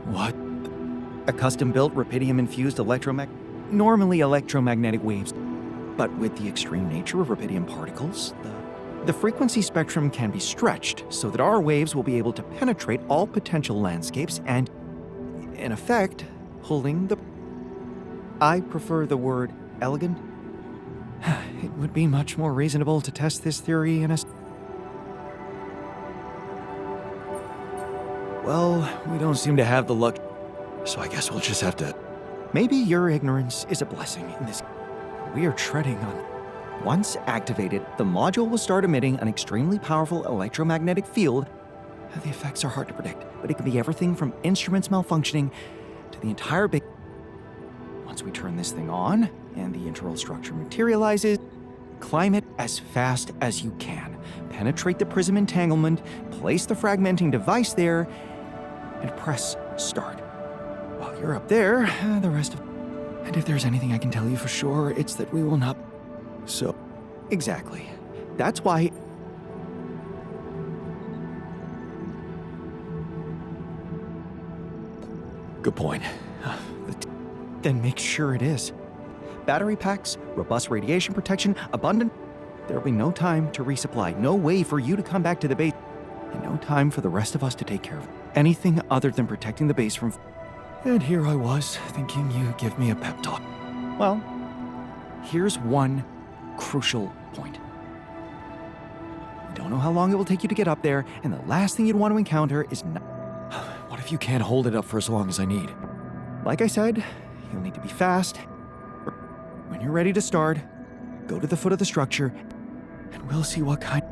What? A custom-built rubidium-infused normally electromagnetic waves. But with the extreme nature of rubidium particles, the frequency spectrum can be stretched so that our waves will be able to penetrate all potential landscapes and, in effect, holding the... I prefer the word elegant. It would be much more reasonable to test this theory in a... Well, we don't seem to have the luck, so I guess we'll just have to... Maybe your ignorance is a blessing in this... We are treading on... Once activated, the module will start emitting an extremely powerful electromagnetic field. The effects are hard to predict, but it can be everything from instruments malfunctioning to the entire big... Once we turn this thing on, and the internal structure materializes, climb it as fast as you can. Penetrate the prism entanglement, place the fragmenting device there, and press start. While you're up there, the rest of... And if there's anything I can tell you for sure, it's that we will not... So, exactly. That's why... Good point. Then make sure it is. Battery packs, robust radiation protection, abundant... There'll be no time to resupply, no way for you to come back to the base, and no time for the rest of us to take care of anything other than protecting the base from... And here I was, thinking you'd give me a pep talk. Well, here's one crucial point. We don't know how long it will take you to get up there, and the last thing you'd want to encounter is not... What if you can't hold it up for as long as I need? Like I said, you'll need to be fast. When you're ready to start, go to the foot of the structure, and we'll see what kind...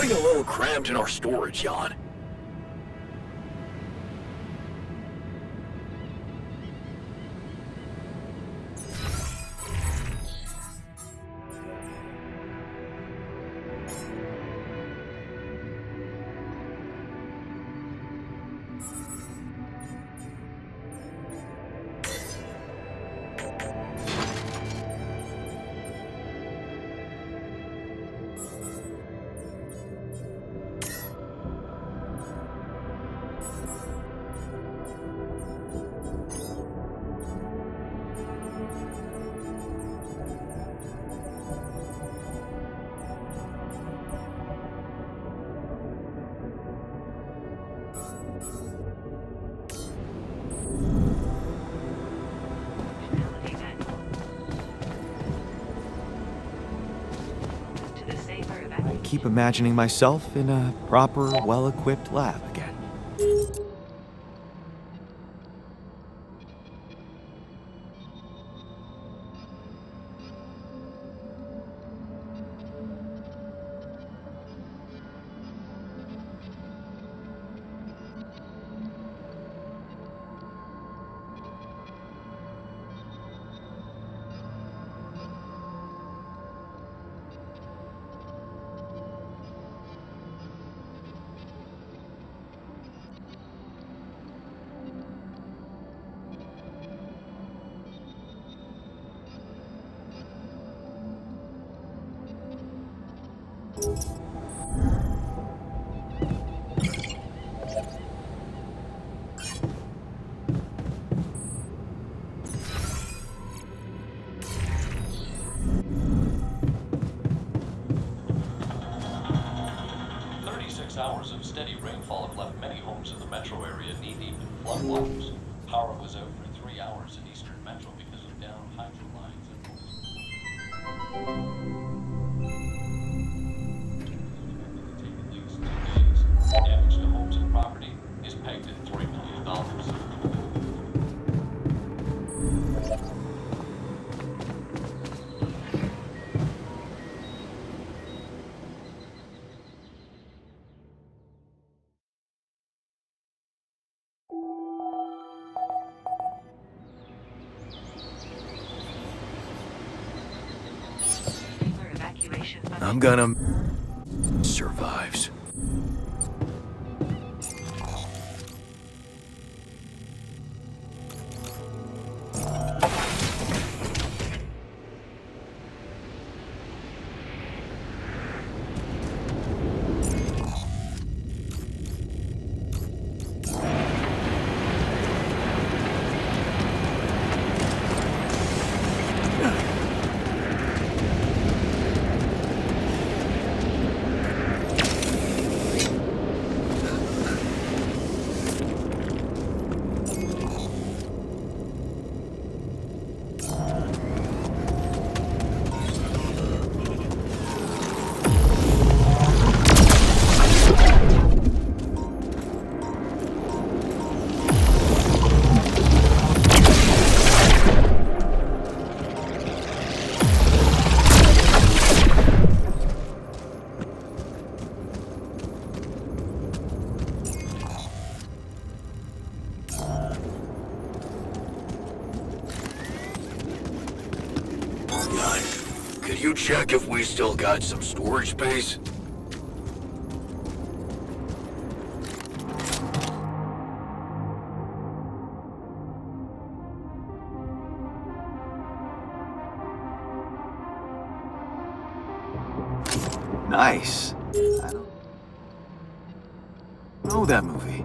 getting a little cramped in our storage, Jan. I keep imagining myself in a proper, well-equipped lab again. Hours of steady rainfall have left many homes in the metro area knee-deep in floodwaters. Power was out for 3 hours in eastern metro because of down hydro lines and take at least 2 days. Damage to homes and property is pegged at $3 million. I'm gonna... survives. Could you check if we still got some storage space? Nice. I don't know that movie.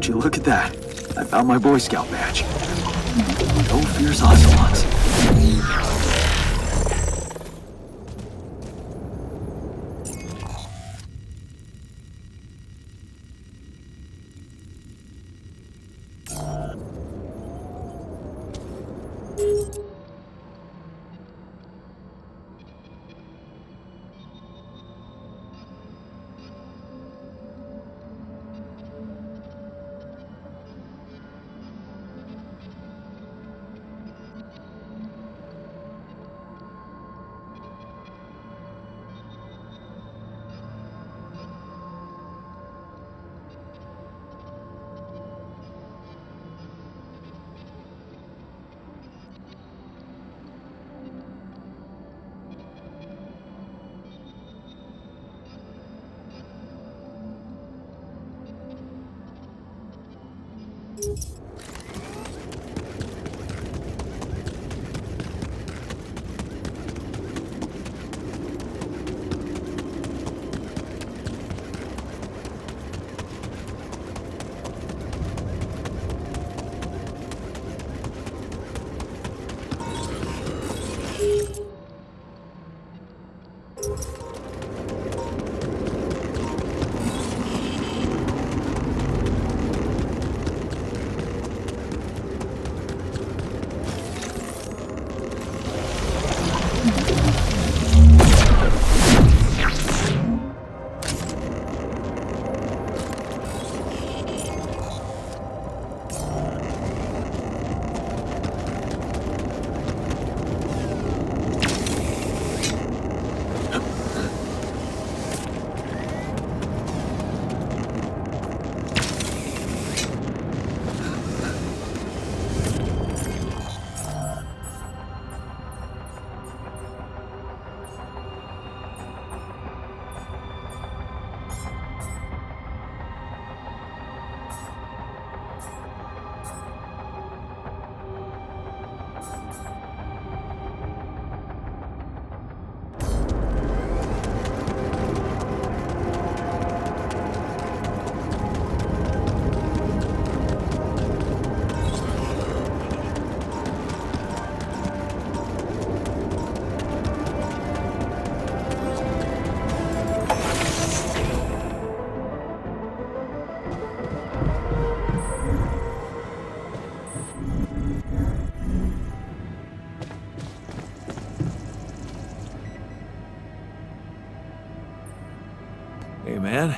Would you look at that? I found my Boy Scout badge. No fears, Ocelots. Hey, man.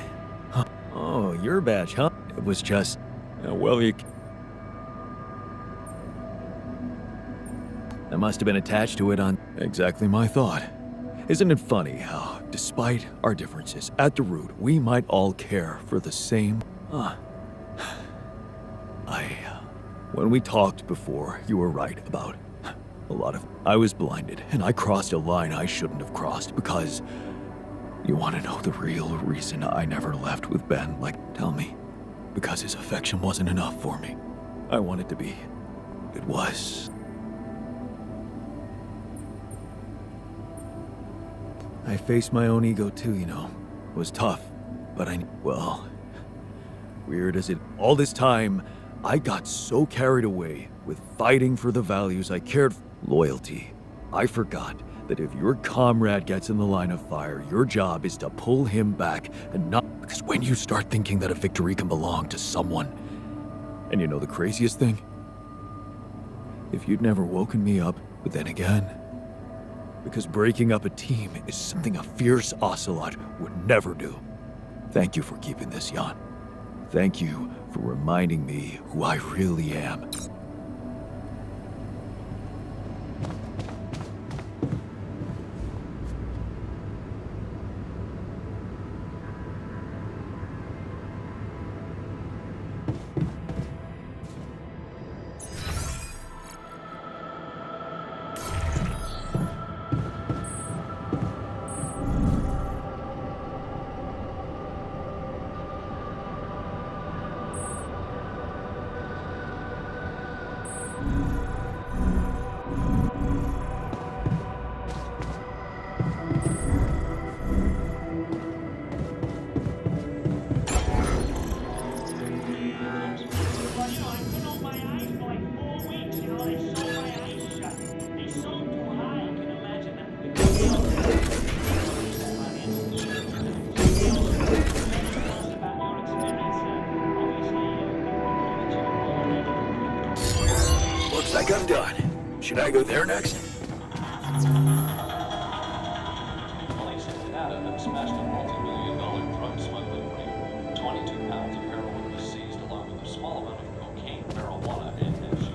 Huh. Oh, your badge, huh? It was just... well, you... I must have been attached to it on... Exactly my thought. Isn't it funny how, despite our differences, at the root, we might all care for the same... When we talked before, you were right about a lot of... I was blinded, and I crossed a line I shouldn't have crossed because... You want to know the real reason I never left with Ben? Like, tell me. Because his affection wasn't enough for me. I wanted to be. It was. I faced my own ego too, you know. It was tough, but well, weird as it... All this time, I got so carried away with fighting for the values I cared for. Loyalty. I forgot that if your comrade gets in the line of fire, your job is to pull him back and not... Because when you start thinking that a victory can belong to someone... And you know the craziest thing? If you'd never woken me up, but then again... Because breaking up a team is something a fierce ocelot would never do. Thank you for keeping this, Jan. Thank you for reminding me who I really am. Looks like I'm done. Should I go there next? Police in Nevada have smashed a multi-million-dollar drug smuggling ring. 22 pounds of heroin was seized along with a small amount of cocaine, marijuana, and hashish.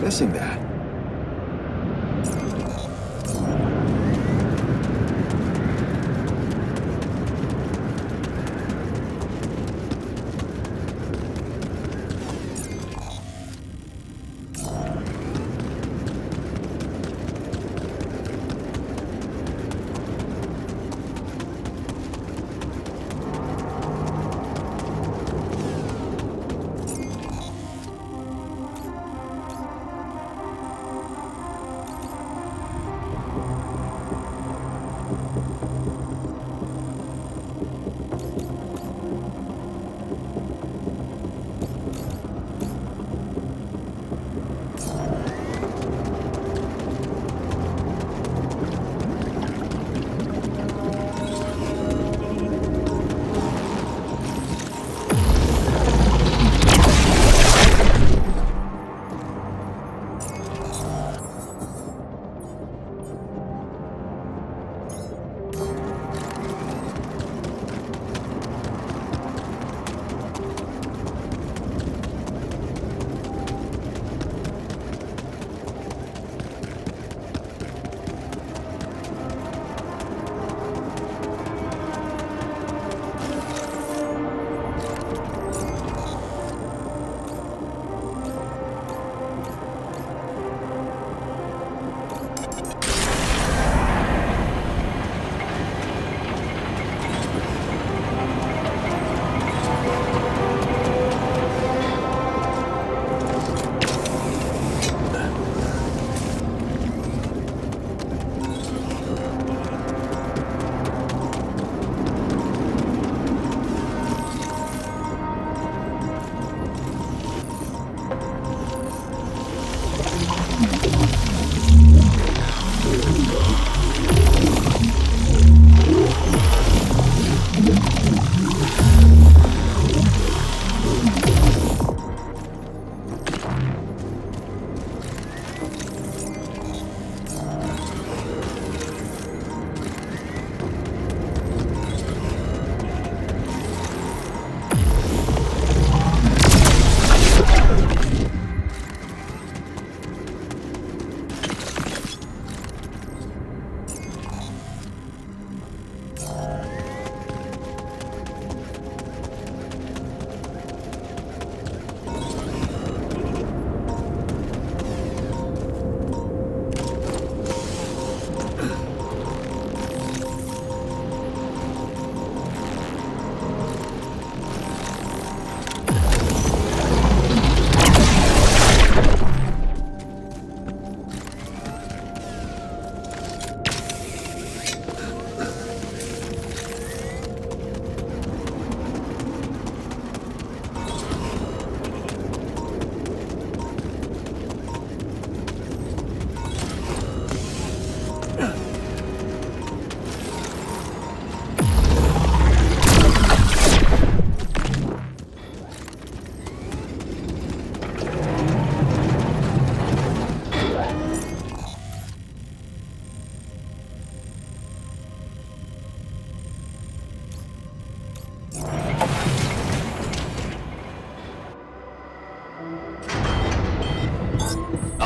Missing that.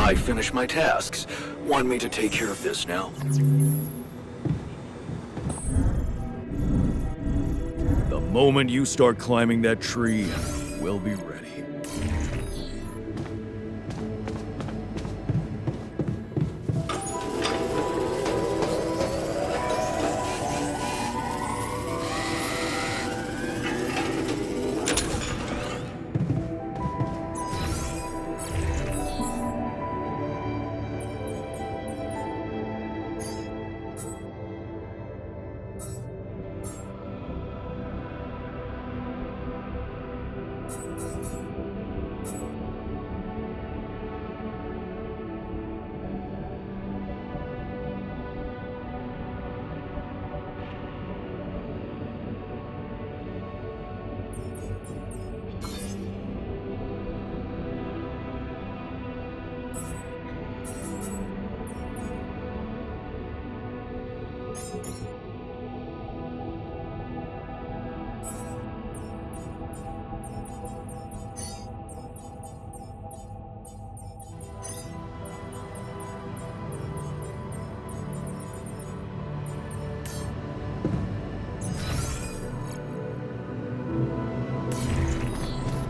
I finished my tasks. Want me to take care of this now? The moment you start climbing that tree, we'll be ready.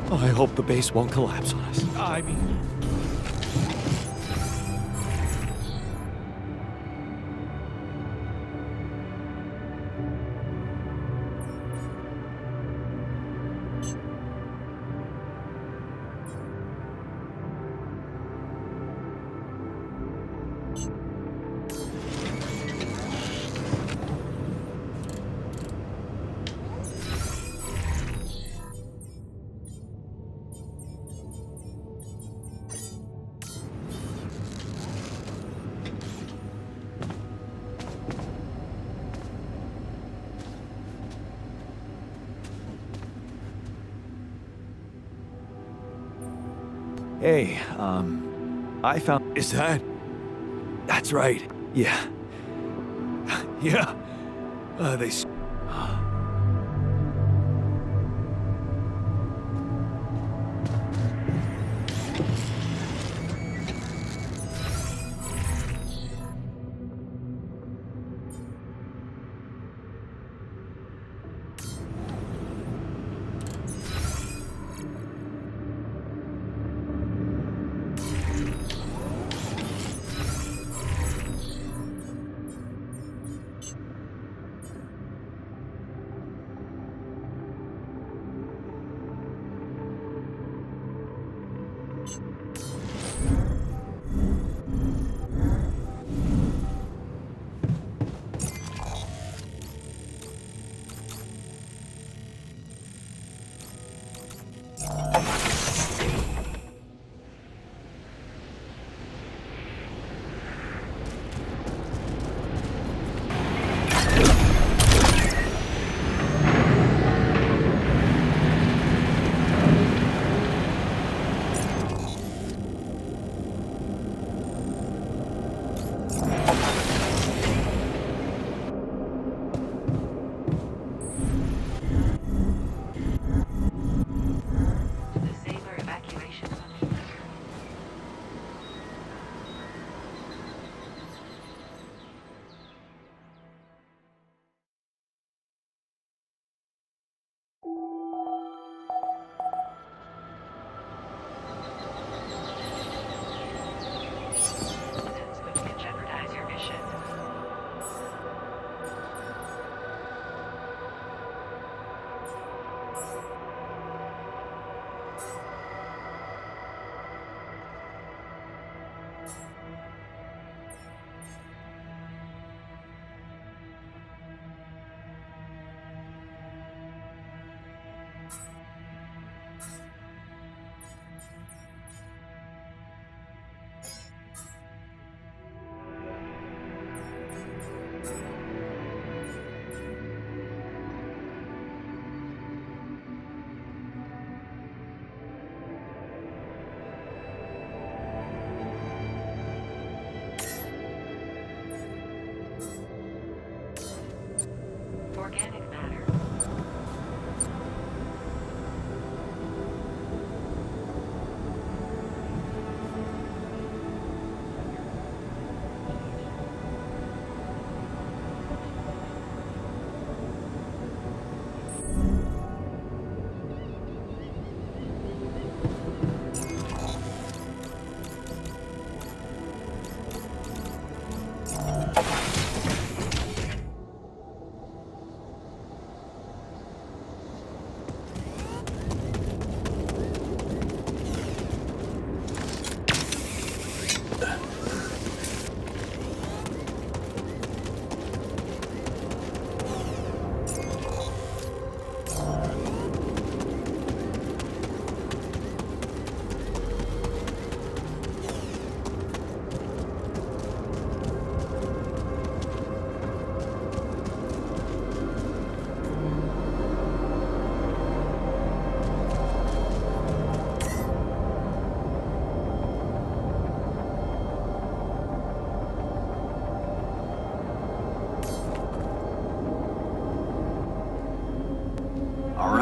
I hope the base won't collapse on us. I mean... Hey, I found... Is that... That's right. Yeah. Yeah. They...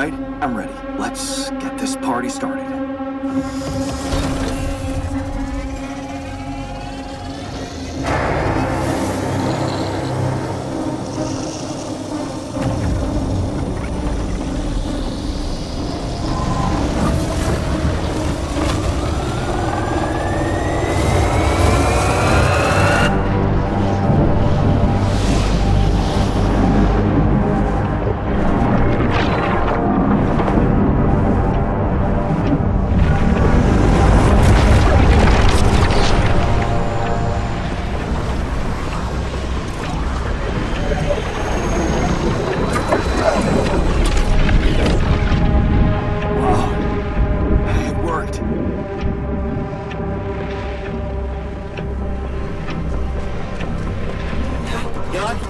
right, I'm ready. Let's get this party started.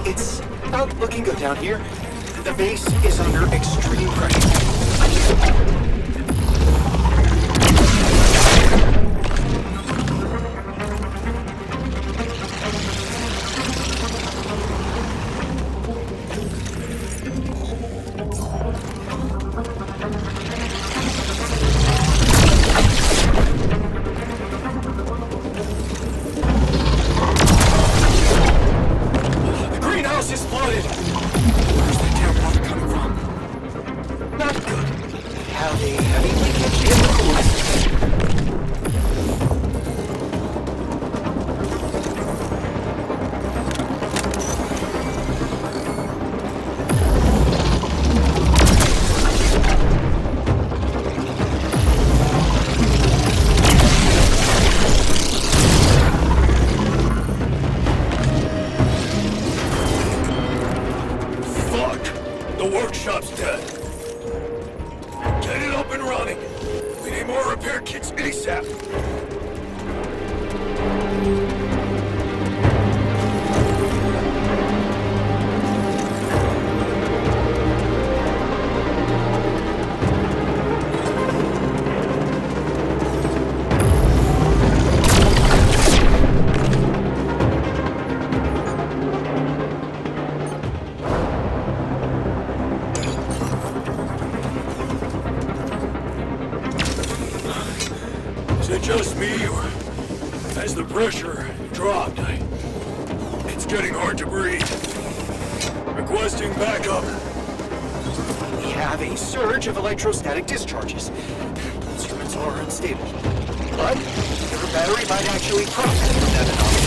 It's not looking good down here. The base is under extreme pressure. workshop's dead. Get it up and running. We need more repair kits ASAP. Is it just me, or has the pressure dropped? It's getting hard to breathe. Requesting backup. We have a surge of electrostatic discharges. Instruments are unstable. But your battery might actually profit from that anomaly.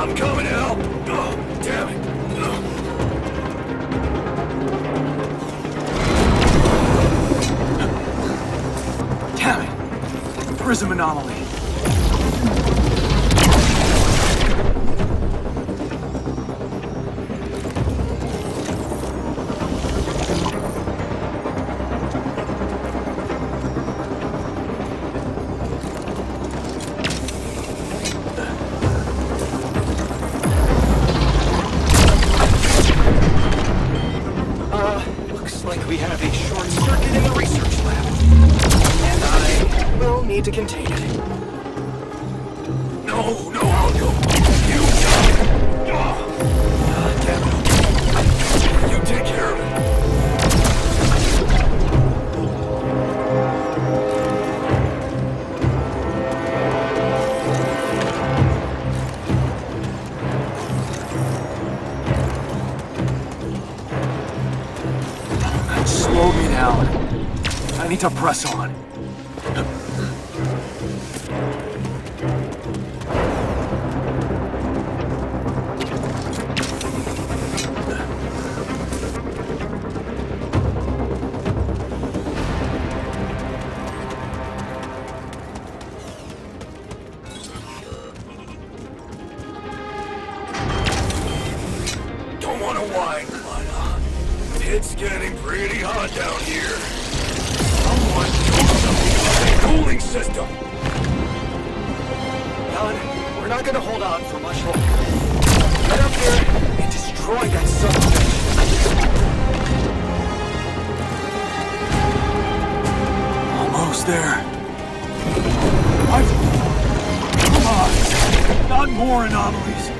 I'm coming to help! Oh, damn it! Damn it! Prism anomaly. Looks like we have a short circuit in the research lab. And I will need to contain it. No, I'll go. You got it! Damn it. You take care of it. Slow me down. I need to press on. Don't want to whine, but it's getting pretty hot down here. gonna hold on for much longer. Get up here and destroy that son of a bitch. Almost there. What? Come on. Not more anomalies.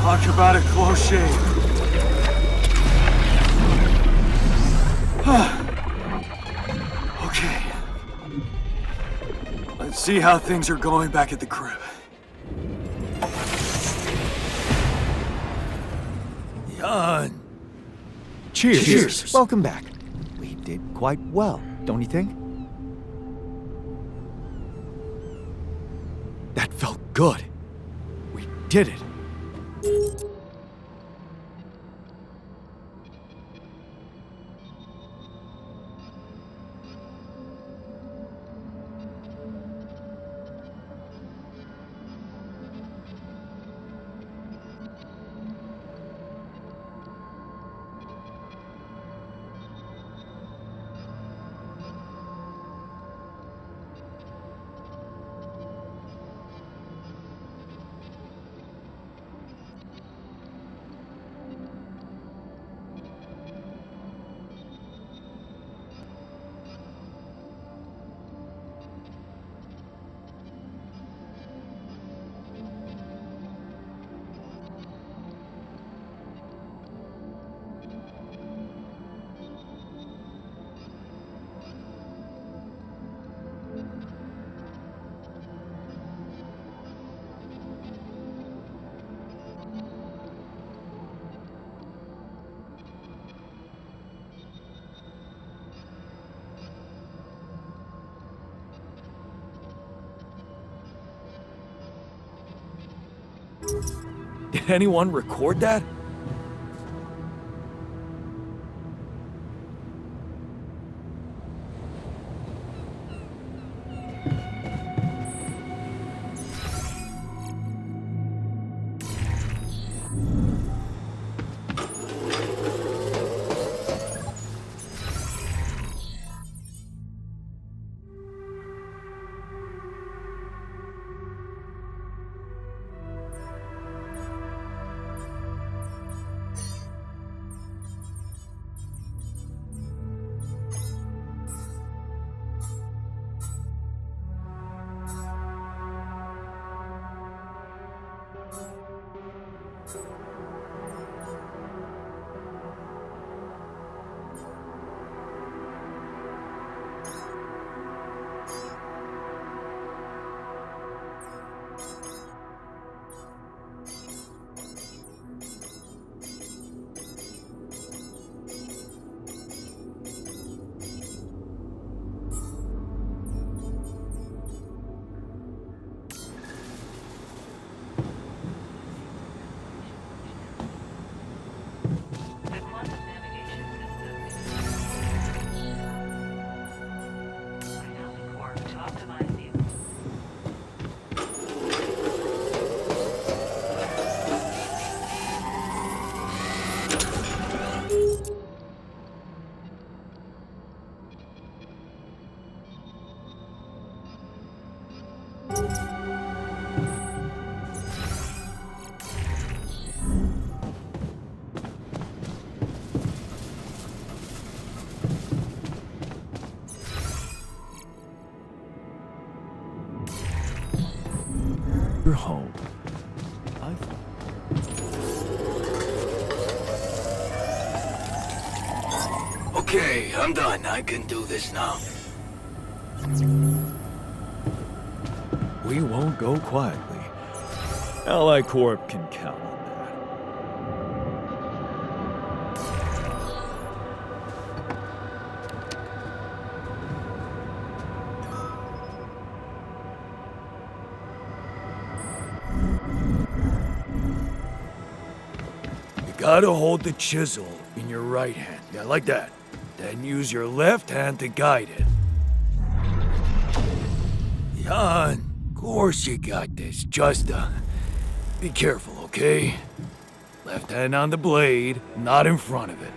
Talk about a close shave. Okay. Let's see how things are going back at the crib. Jan. Cheers. Cheers. Welcome back. We did quite well, don't you think? That felt good. We did it. Did anyone record that? You're home. Okay, I'm done. I can do this now. We won't go quietly. Ally Corp can count on that. You gotta hold the chisel in your right hand. Yeah, like that. Then use your left hand to guide it. Jan, of course you got this. Just, be careful, okay? Left hand on the blade, not in front of it.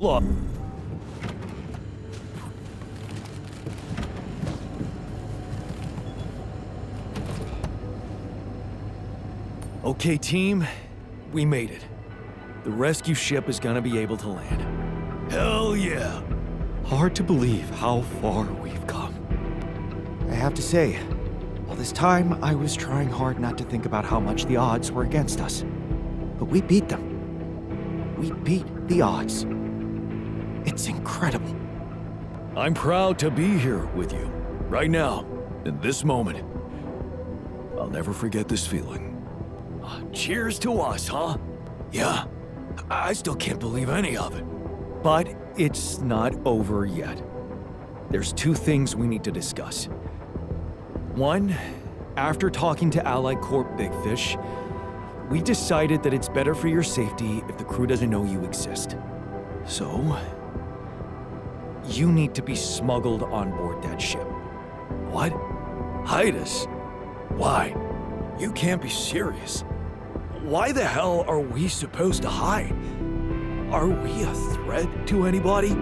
Look. Okay, team. We made it. The rescue ship is gonna be able to land. Hell yeah. Hard to believe how far we've come. I have to say, all this time I was trying hard not to think about how much the odds were against us. But we beat them. We beat the odds. It's incredible. I'm proud to be here with you, right now, in this moment. I'll never forget this feeling. Cheers to us, huh? Yeah, I still can't believe any of it. But it's not over yet. There's two things we need to discuss. One, after talking to Allied Corp Big Fish, we decided that it's better for your safety if the crew doesn't know you exist. So, you need to be smuggled on board that ship. What? Hide us? Why? You can't be serious. Why the hell are we supposed to hide? Are we a threat to anybody?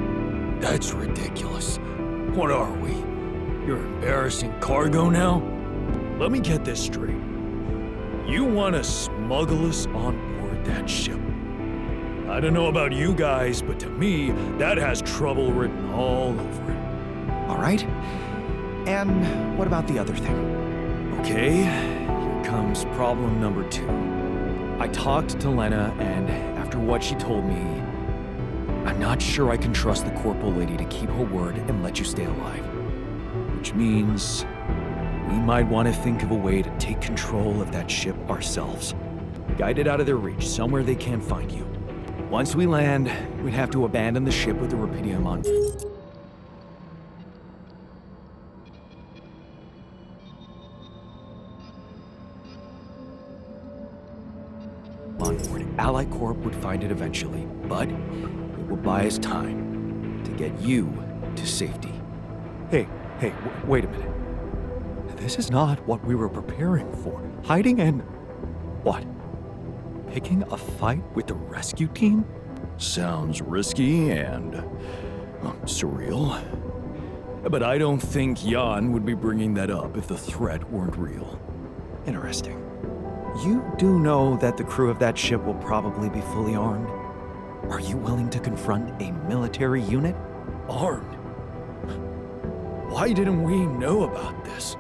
That's ridiculous. What are we? Your embarrassing cargo now? Let me get this straight. You want to smuggle us on board that ship? I don't know about you guys, but to me, that has trouble written all over it. All right. And what about the other thing? Okay, here comes problem number 2. I talked to Lena, and after what she told me, I'm not sure I can trust the corporal lady to keep her word and let you stay alive. Which means we might want to think of a way to take control of that ship ourselves. Guide it out of their reach, somewhere they can't find you. Once we land, we'd have to abandon the ship with the Rapidium on board. Allied Corp would find it eventually, but it will buy us time to get you to safety. Hey, wait a minute. This is not what we were preparing for. Hiding and... what? Picking a fight with the rescue team? Sounds risky and surreal. But I don't think Jan would be bringing that up if the threat weren't real. Interesting. You do know that the crew of that ship will probably be fully armed. Are you willing to confront a military unit? Armed? Why didn't we know about this?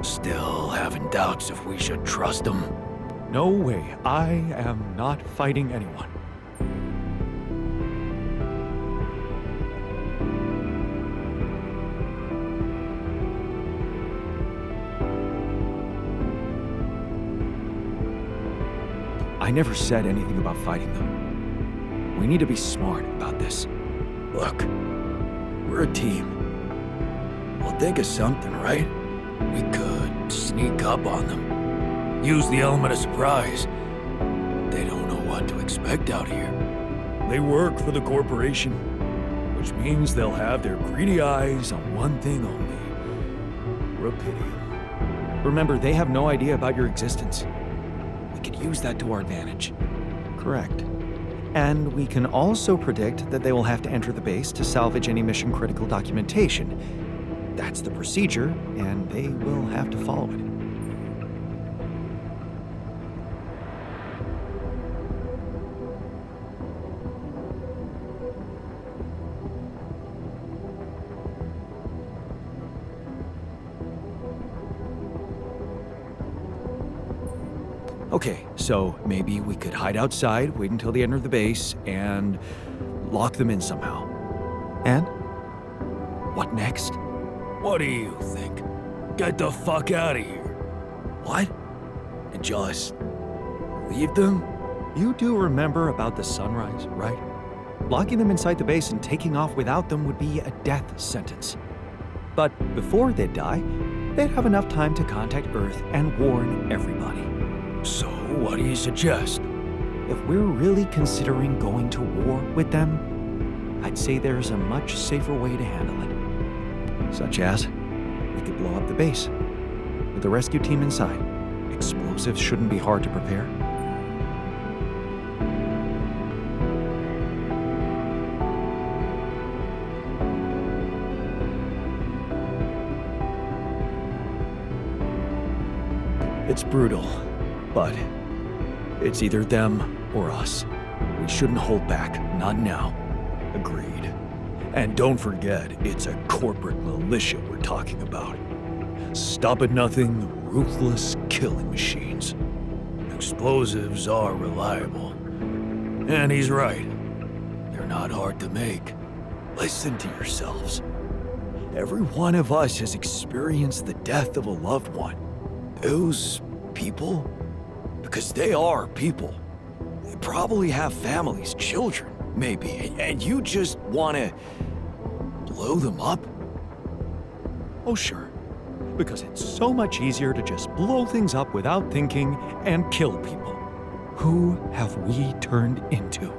Still having doubts if we should trust them. No way. I am not fighting anyone. I never said anything about fighting them. We need to be smart about this. Look, we're a team. We'll think of something, right? We could sneak up on them. Use the element of surprise. They don't know what to expect out here. They work for the corporation, which means they'll have their greedy eyes on one thing only. Rapidium. Remember, they have no idea about your existence. We could use that to our advantage. Correct. And we can also predict that they will have to enter the base to salvage any mission-critical documentation. That's the procedure, and they will have to follow it. Okay, so maybe we could hide outside, wait until they enter the base, and lock them in somehow. And? What next? What do you think? Get the fuck out of here. What? And just leave them? You do remember about the sunrise, right? Locking them inside the base and taking off without them would be a death sentence. But before they'd die, they'd have enough time to contact Earth and warn everybody. So, what do you suggest? If we're really considering going to war with them, I'd say there's a much safer way to handle it. Such as, we could blow up the base, with the rescue team inside. Explosives shouldn't be hard to prepare. It's brutal, but it's either them or us. We shouldn't hold back, not now. Agreed. And don't forget, it's a corporate militia we're talking about. Stop-at-nothing, ruthless killing machines. Explosives are reliable. And he's right. They're not hard to make. Listen to yourselves. Every one of us has experienced the death of a loved one. Those people, because they are people, they probably have families, children, maybe, and you just want to blow them up? Oh, sure. Because it's so much easier to just blow things up without thinking and kill people. Who have we turned into?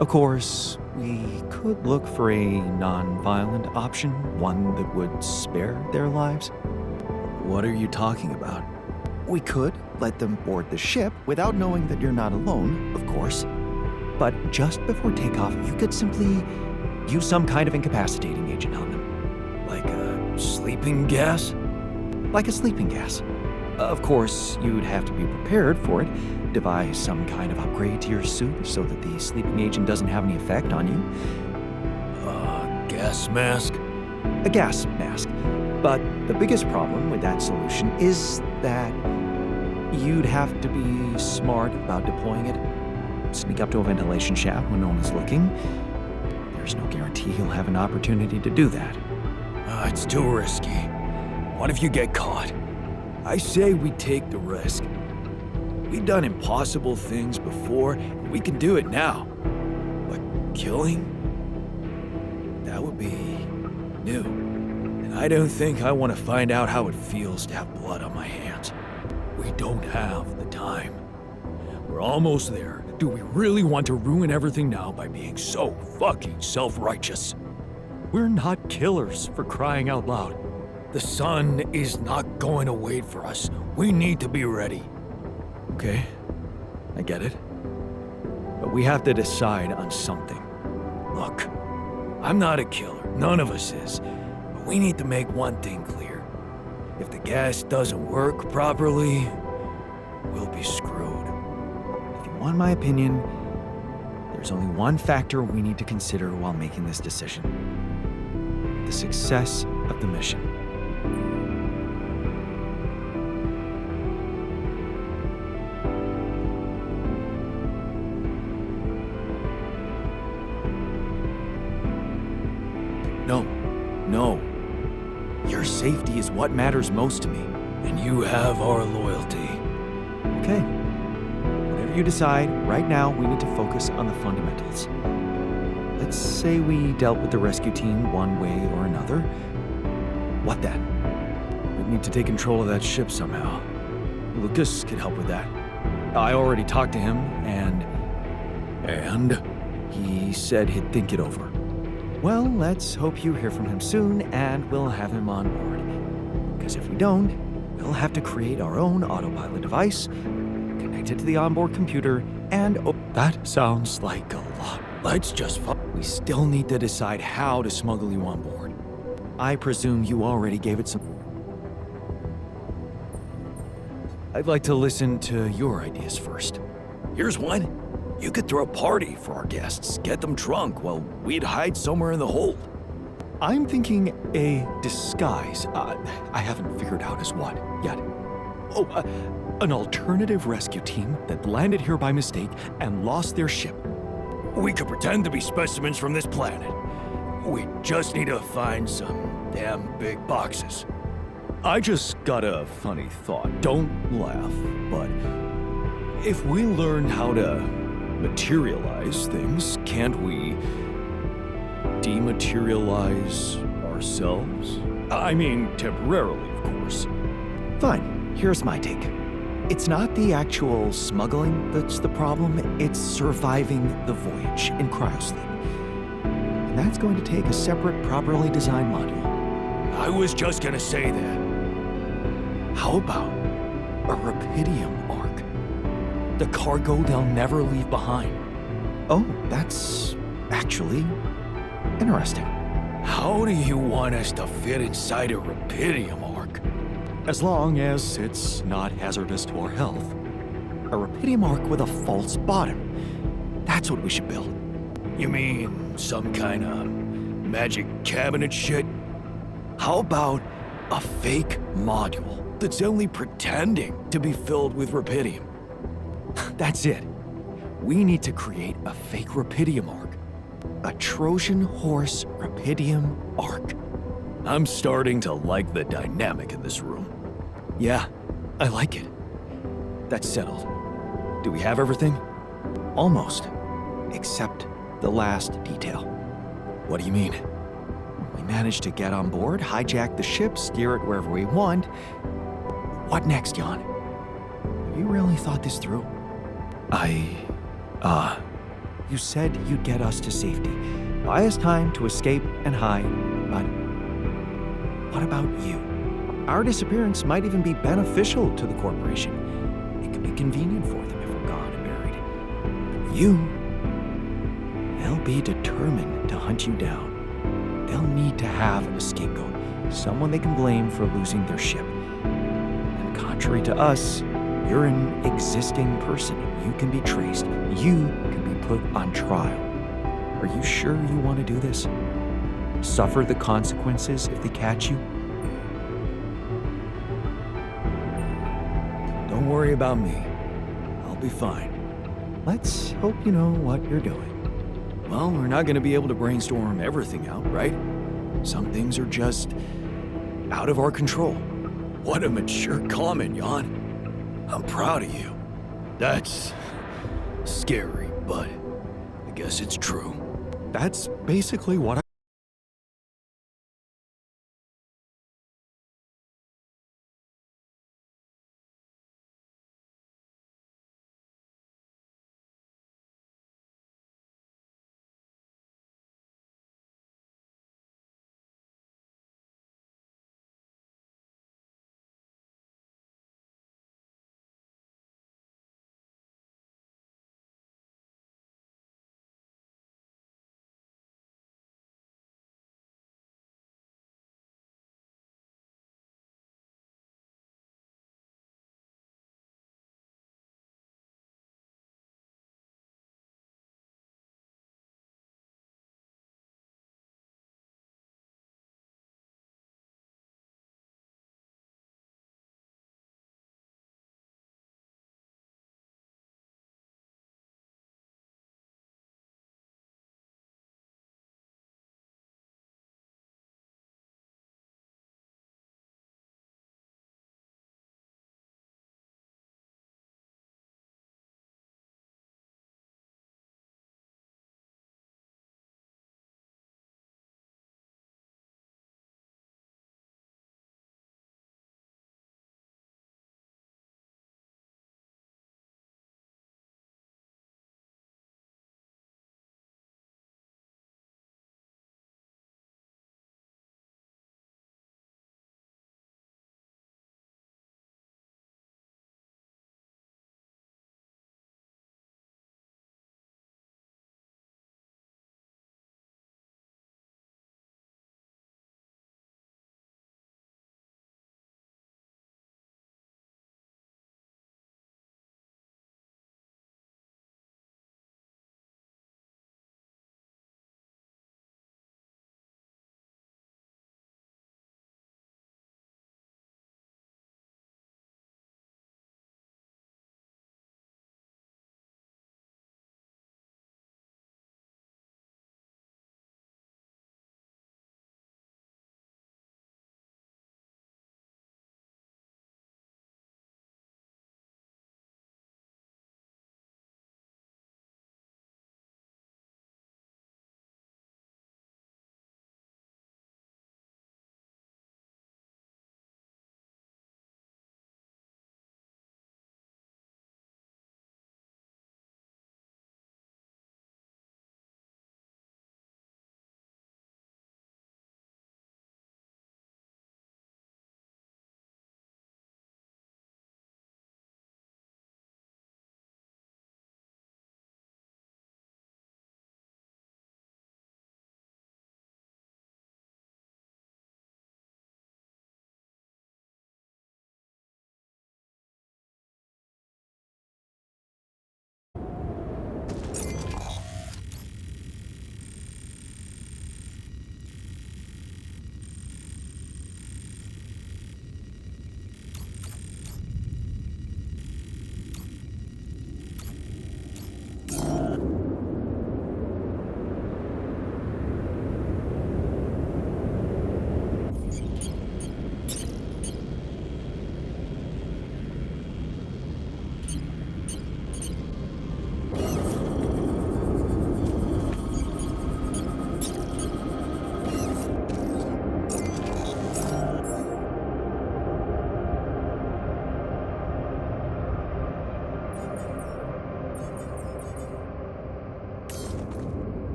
Of course, we could look for a non-violent option, one that would spare their lives. What are you talking about? We could let them board the ship without knowing that you're not alone, of course. But just before takeoff, you could simply use some kind of incapacitating agent on them. Like a sleeping gas? Like a sleeping gas. Of course, you'd have to be prepared for it. Devise some kind of upgrade to your suit so that the sleeping agent doesn't have any effect on you. Gas mask? A gas mask. But the biggest problem with that solution is that you'd have to be smart about deploying it. Sneak up to a ventilation shaft when no one is looking. There's no guarantee you'll have an opportunity to do that. It's too risky. What if you get caught? I say we take the risk. We've done impossible things before, and we can do it now. But killing? That would be new. And I don't think I want to find out how it feels to have blood on my hands. We don't have the time. We're almost there. Do we really want to ruin everything now by being so fucking self-righteous? We're not killers, for crying out loud. The sun is not going to wait for us. We need to be ready. Okay, I get it. But we have to decide on something. Look, I'm not a killer. None of us is. But we need to make one thing clear. If the gas doesn't work properly, we'll be screwed. If you want my opinion, there's only one factor we need to consider while making this decision. The success of the mission. No. Your safety is what matters most to me. And you have our loyalty. Okay. Whatever you decide, right now we need to focus on the fundamentals. Let's say we dealt with the rescue team one way or another. What then? We need to take control of that ship somehow. Lucas could help with that. I already talked to him, and he said he'd think it over. Well, let's hope you hear from him soon, and we'll have him on board. Because if we don't, we'll have to create our own autopilot device, connect it to the onboard computer, and that sounds like a lot. Let's just We still need to decide how to smuggle you on board. I presume you already gave it some... I'd like to listen to your ideas first. Here's one. You could throw a party for our guests, get them drunk while we'd hide somewhere in the hold. I'm thinking a disguise. I haven't figured out as what yet. An alternative rescue team that landed here by mistake and lost their ship. We could pretend to be specimens from this planet. We just need to find some damn big boxes. I just got a funny thought. Don't laugh, but if we learn how to materialize things, can't we dematerialize ourselves? I mean, temporarily, of course. Fine, here's my take. It's not the actual smuggling that's the problem, it's surviving the voyage in cryosleep. And that's going to take a separate, properly designed module. I was just gonna say that. How about a Rapidium arc? The cargo they'll never leave behind. Oh, that's actually interesting. How do you want us to fit inside a Rapidium arc? As long as it's not hazardous to our health. A Rapidium arc with a false bottom. That's what we should build. You mean some kind of magic cabinet shit? How about a fake module that's only pretending to be filled with Rapidium? That's it. We need to create a fake Rapidium arc. A Trojan horse Rapidium arc. I'm starting to like the dynamic in this room. Yeah, I like it. That's settled. Do we have everything? Almost. Except the last detail. What do you mean? We managed to get on board, hijack the ship, steer it wherever we want. What next, Jan? Have you really thought this through? You said you'd get us to safety, buy us time to escape and hide, but what about you? Our disappearance might even be beneficial to the corporation. It could be convenient for them if we're gone and buried. But they'll be determined to hunt you down. They'll need to have a scapegoat, someone they can blame for losing their ship. And contrary to us, you're an existing person. You can be traced. You can be put on trial. Are you sure you want to do this? Suffer the consequences if they catch you? Don't worry about me. I'll be fine. Let's hope you know what you're doing. Well, we're not going to be able to brainstorm everything out, right? Some things are just out of our control. What a mature comment, Jan. I'm proud of you. That's scary, but I guess it's true. That's basically what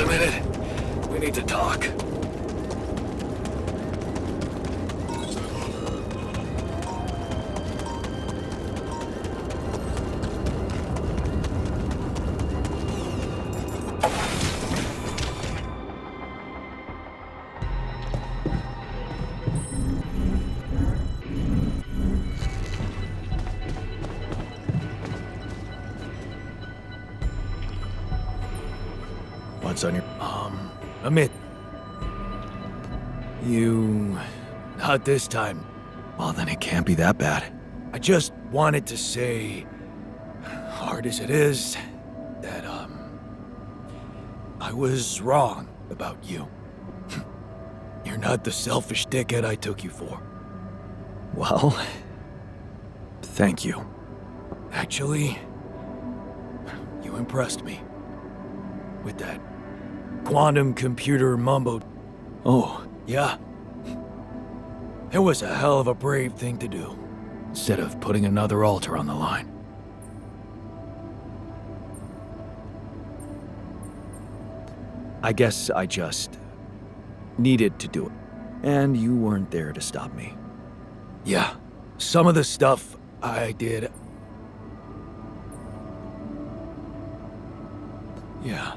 a minute. We need to talk. What's on your... Amit. You... Not this time. Well, then it can't be that bad. I just wanted to say, hard as it is, that, I was wrong about you. You're not the selfish dickhead I took you for. Well, thank you. Actually, you impressed me. With that quantum computer mumbo. Oh, yeah. It was a hell of a brave thing to do, instead of putting another altar on the line. I guess I just needed to do it, and you weren't there to stop me. Yeah, some of the stuff I did... Yeah.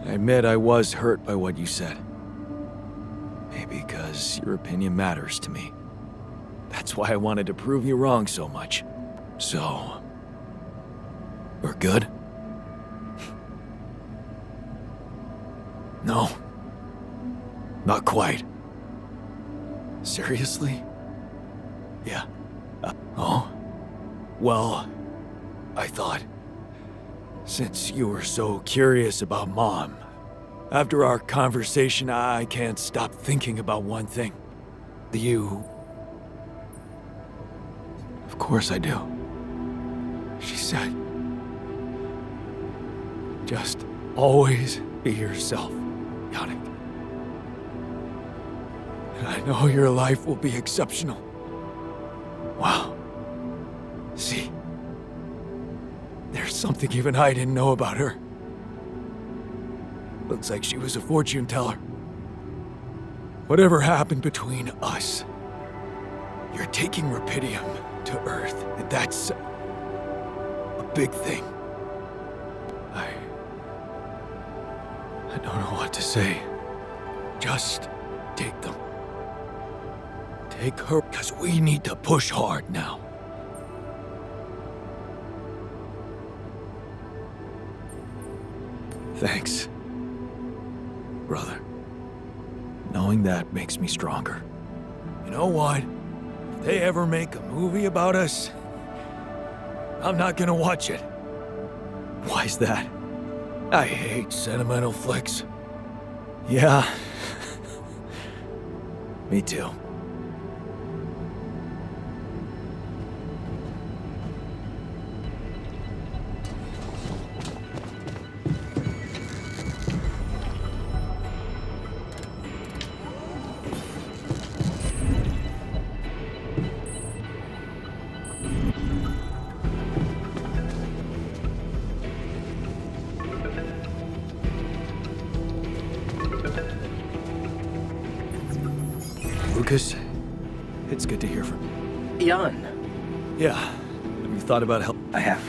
I admit I was hurt by what you said. Maybe because your opinion matters to me. That's why I wanted to prove you wrong so much. So... we're good? No. Not quite. Seriously? Yeah. Oh? Well, I thought... Since you were so curious about Mom, after our conversation, I can't stop thinking about one thing. You... Of course I do. She said... Just always be yourself, Yannick. And I know your life will be exceptional. Wow. See? There's something even I didn't know about her. Looks like she was a fortune teller. Whatever happened between us, you're taking Rapidium to Earth, and that's a big thing. I don't know what to say. Just take them. Take her, because we need to push hard now. Thanks, brother. Knowing that makes me stronger. You know what? If they ever make a movie about us, I'm not gonna watch it. Why's that? I hate sentimental flicks. Yeah. Me too. Lucas, it's good to hear from you. Jan. Yeah. Have you thought about help? I have.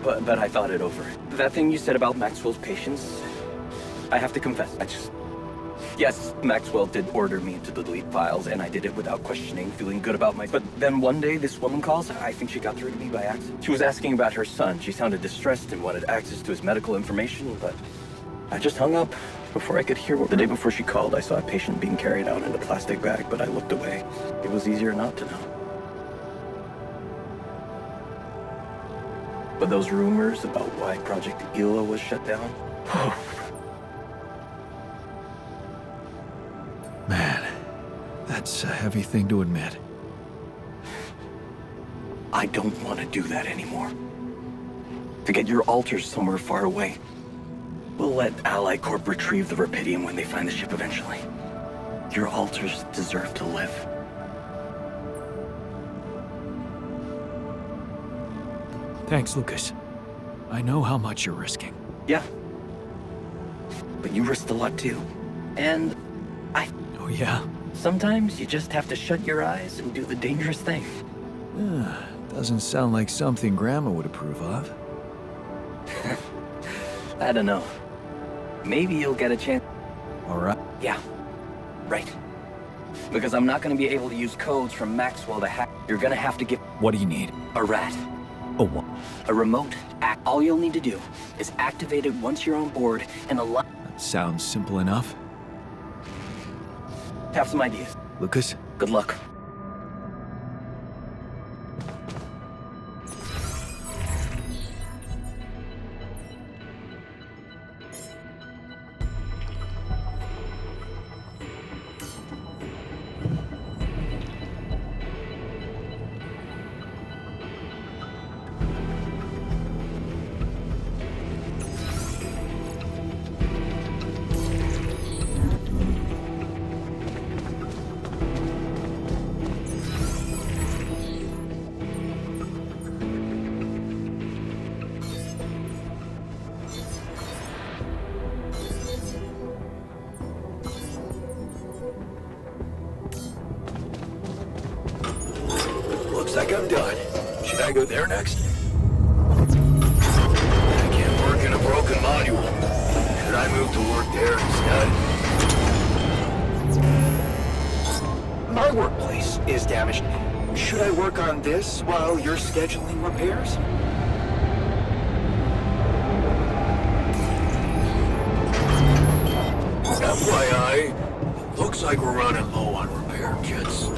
But I thought it over. That thing you said about Maxwell's patients, I have to confess, Yes, Maxwell did order me to delete files, and I did it without questioning, feeling good about But then one day, this woman calls. I think she got through to me by accident. She was asking about her son. She sounded distressed and wanted access to his medical information, but I just hung up before I could hear what. The day before she called, I saw a patient being carried out in a plastic bag, but I looked away. It was easier not to know. But those rumors about why Project Ela was shut down? Man, that's a heavy thing to admit. I don't want to do that anymore. To get your altars somewhere far away. We'll let Ally Corp retrieve the Rapidium when they find the ship eventually. Your altars deserve to live. Thanks, Lucas. I know how much you're risking. Yeah. but you risked a lot too. And Oh, yeah? sometimes you just have to shut your eyes and do the dangerous thing. Doesn't sound like something Grandma would approve of. I don't know. Maybe you'll get a chance. All right. Yeah, right. Because I'm not gonna be able to use codes from Maxwell to hack. You're gonna have to get What do you need? a rat. A what? A remote. All you'll need to do is activate it once you're on board and That sounds simple enough. have some ideas. Lucas? Good luck. Looks like I'm done. Should I go there next? I can't work in a broken module. Should I move to work there instead? My workplace is damaged. Should I work on this while you're scheduling repairs? FYI, looks like we're running low on repair kits.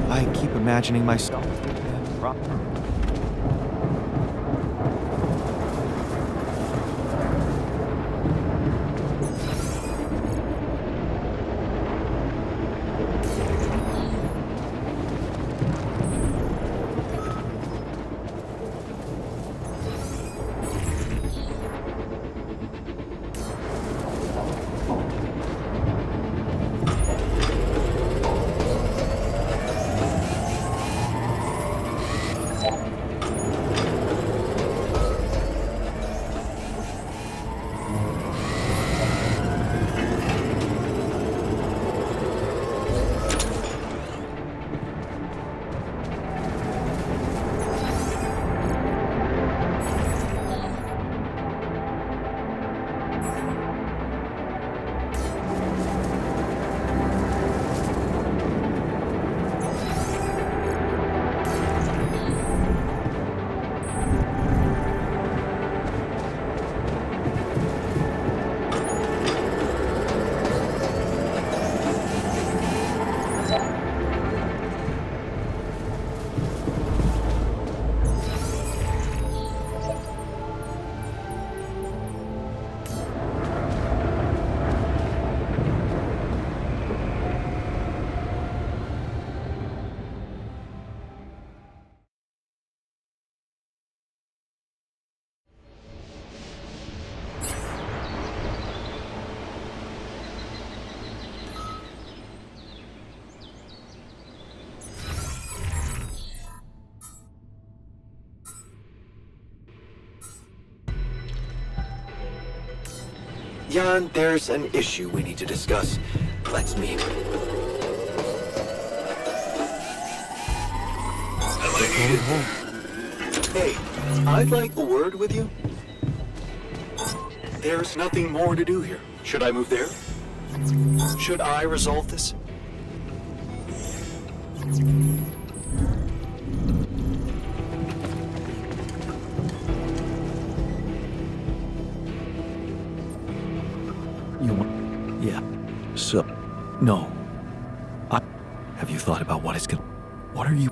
I keep imagining myself. Jan, there's an issue we need to discuss. Let's meet. Hey, I'd like a word with you. There's nothing more to do here. Should I move there? Should I resolve this? Yeah. So, no. Have you thought about what it's gonna... What are you...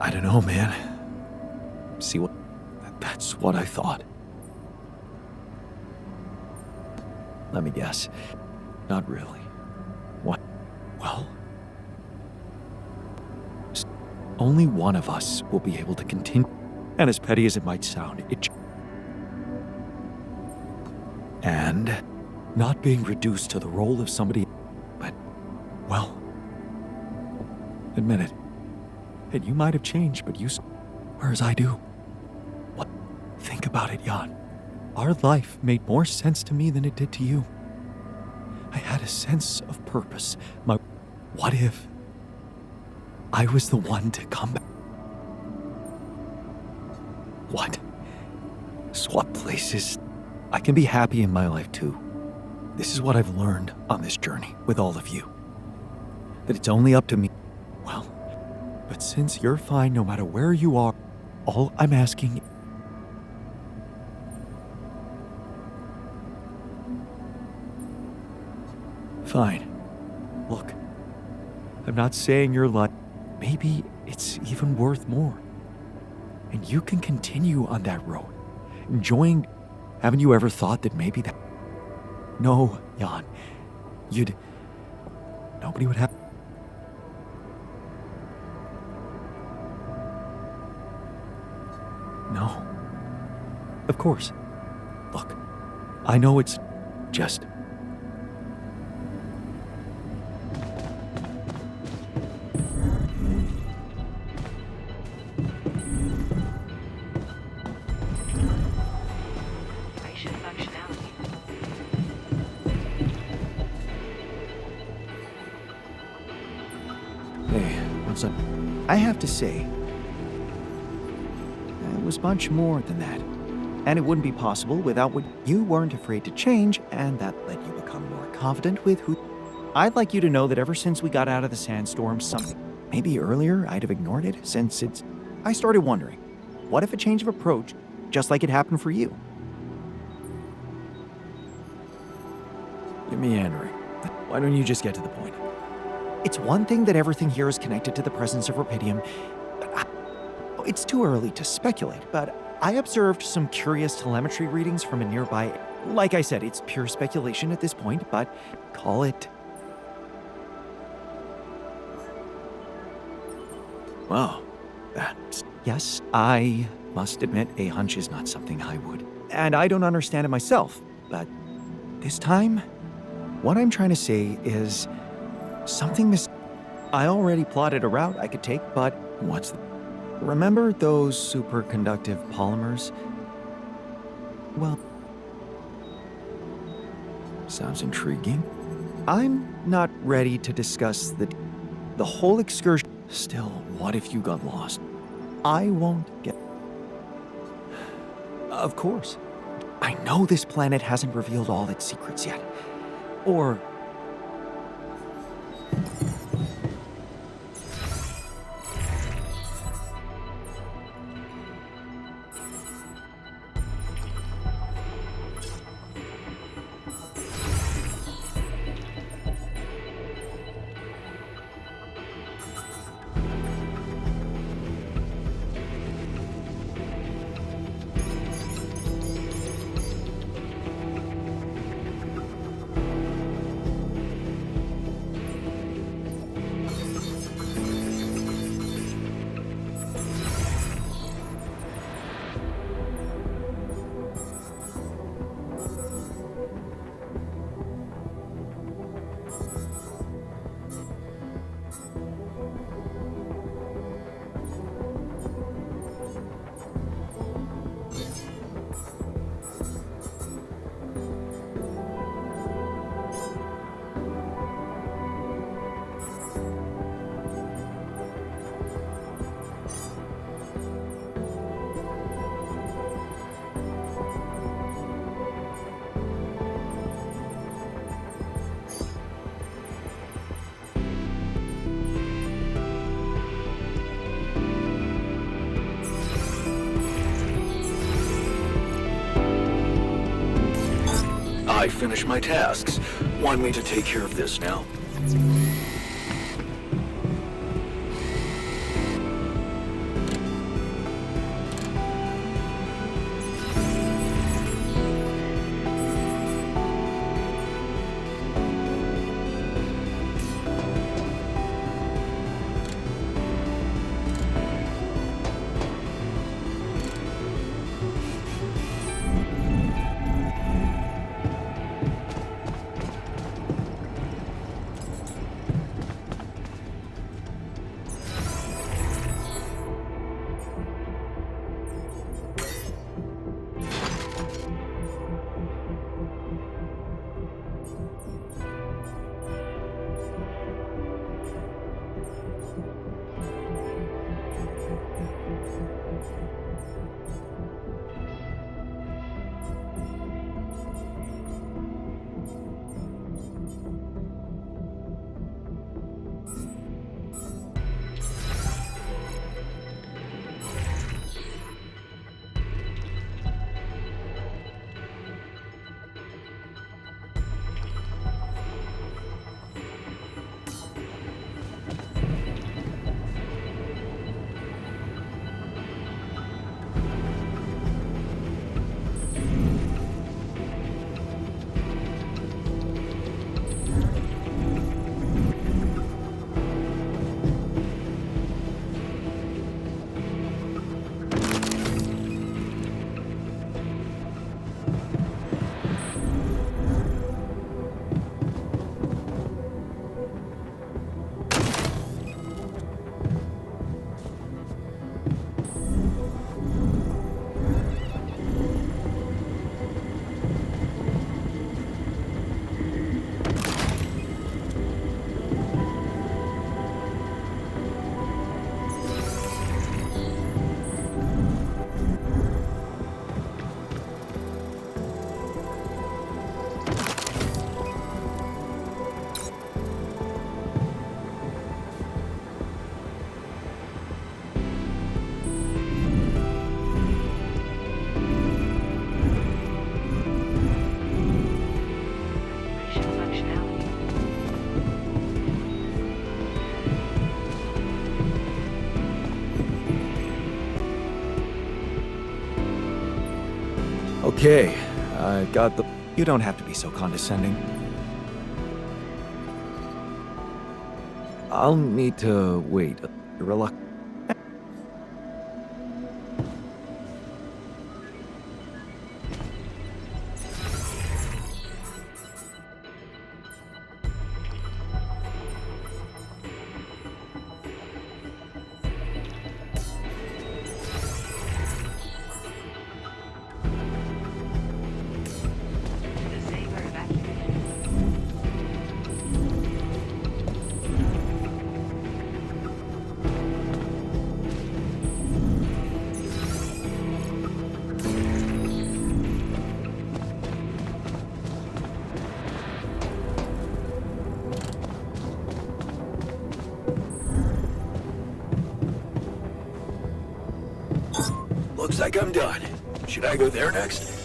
I don't know, man. See what? That's what I thought. Let me guess. Not really. What? Well, only one of us will be able to continue. And as petty as it might sound, and not being reduced to the role of somebody, but, well, admit it. And you might have changed, but whereas I do. What? Think about it, Jan. Our life made more sense to me than it did to you. I had a sense of purpose. What if I was the one to come back? What? Swap places. I can be happy in my life too. This is what I've learned on this journey with all of you. That it's only up to me. Well, but since you're fine no matter where you are, all I'm asking. Fine. Look, I'm not saying your life. Maybe it's even worth more. And you can continue on that road, enjoying. Haven't you ever thought that maybe that? No, Jan. Nobody would have. No. Of course. Look, I know it's just. I have to say, it was much more than that. And it wouldn't be possible without what you weren't afraid to change, and that let you become more confident with who. I'd like you to know that ever since we got out of the sandstorm, maybe earlier I'd have ignored it, since I started wondering, what if a change of approach, just like it happened for you? You're meandering. Why don't you just get to the point? It's one thing that everything here is connected to the presence of Rapidium. It's too early to speculate, but I observed some curious telemetry readings from a nearby. Like I said, it's pure speculation at this point, but call it. Wow. Yes, I must admit a hunch is not something I would. And I don't understand it myself, but this time, what I'm trying to say is. Something I already plotted a route I could take, but what's the... Remember those superconductive polymers? Well... Sounds intriguing. I'm not ready to discuss the whole excursion. Still, what if you got lost? I won't get... Of course. I know this planet hasn't revealed all its secrets yet. Or... I finished my tasks. Want me to take care of this now? Okay, I got the... You don't have to be so condescending. I'll need to wait. You're reluctant. Looks like I'm done. Should I go there next?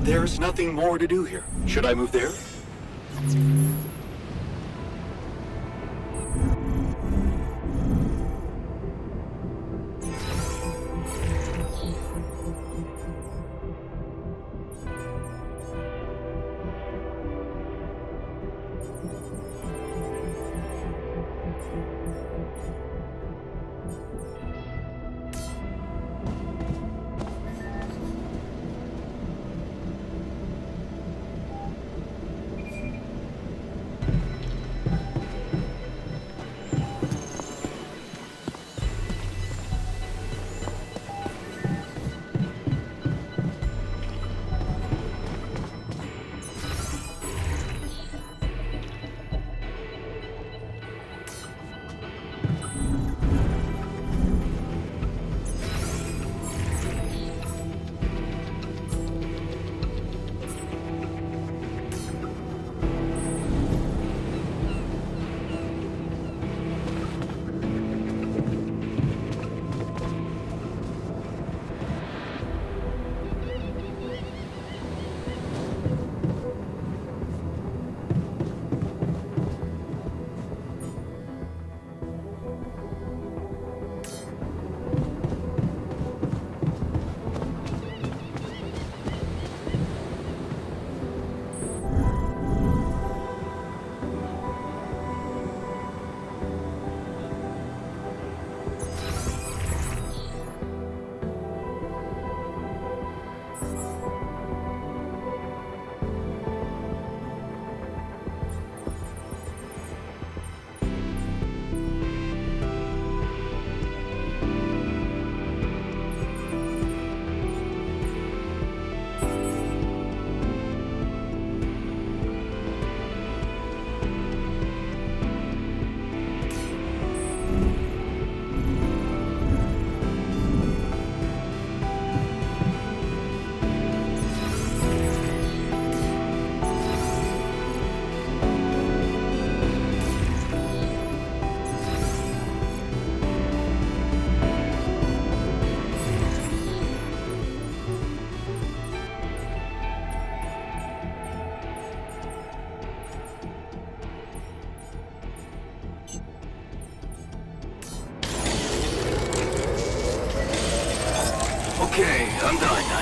There's nothing more to do here. Should I move there?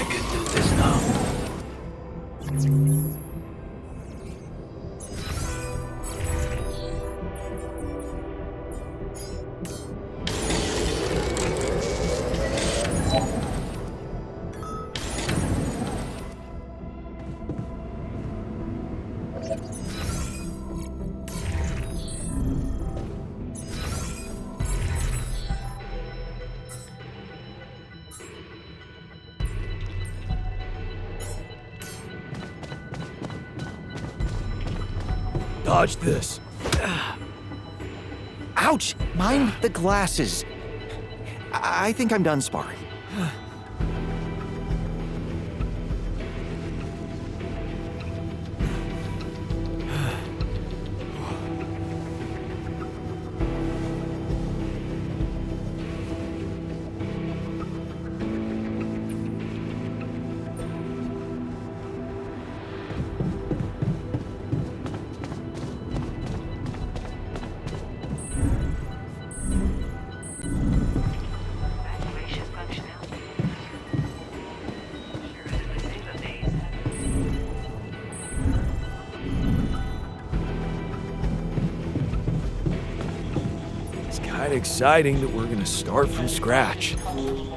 I could do this now. Dodge this. Ouch! Mind the glasses. I think I'm done sparring. Kinda exciting that we're gonna start from scratch.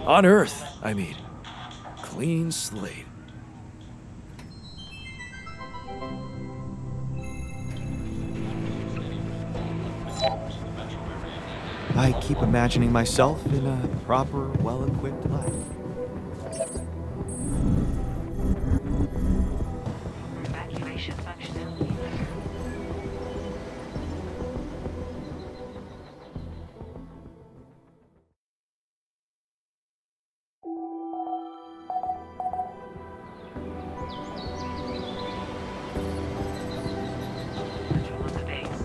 On Earth, I mean. Clean slate. I keep imagining myself in a proper, well-equipped lab. Evacuation functionality. Control of the base.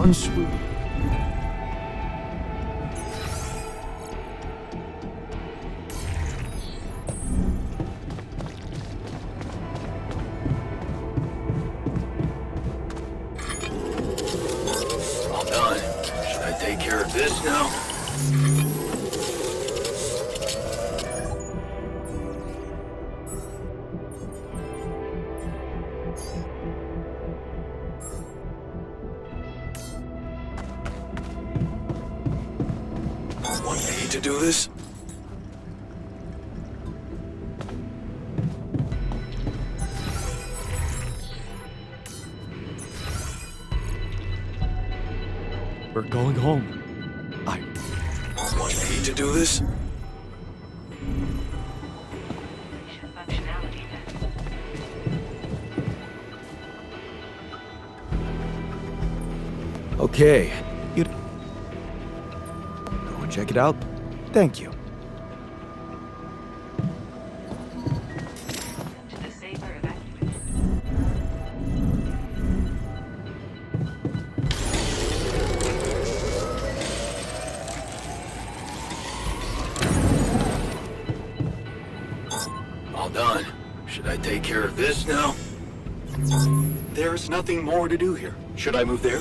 One swoop. All done. Should I take care of this now? Want me to do this? We're going home. Want me to do this? Functionality. Okay. You go and check it out. Thank you. To the safer evacuation. All done. Should I take care of this now? There's nothing more to do here. Should I move there?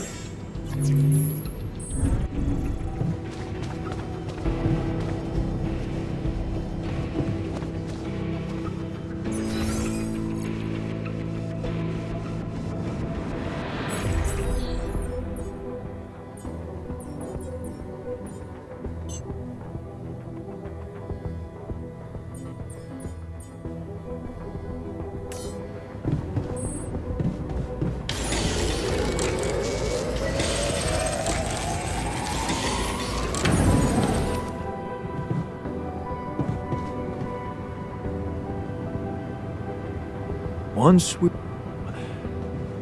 Once we...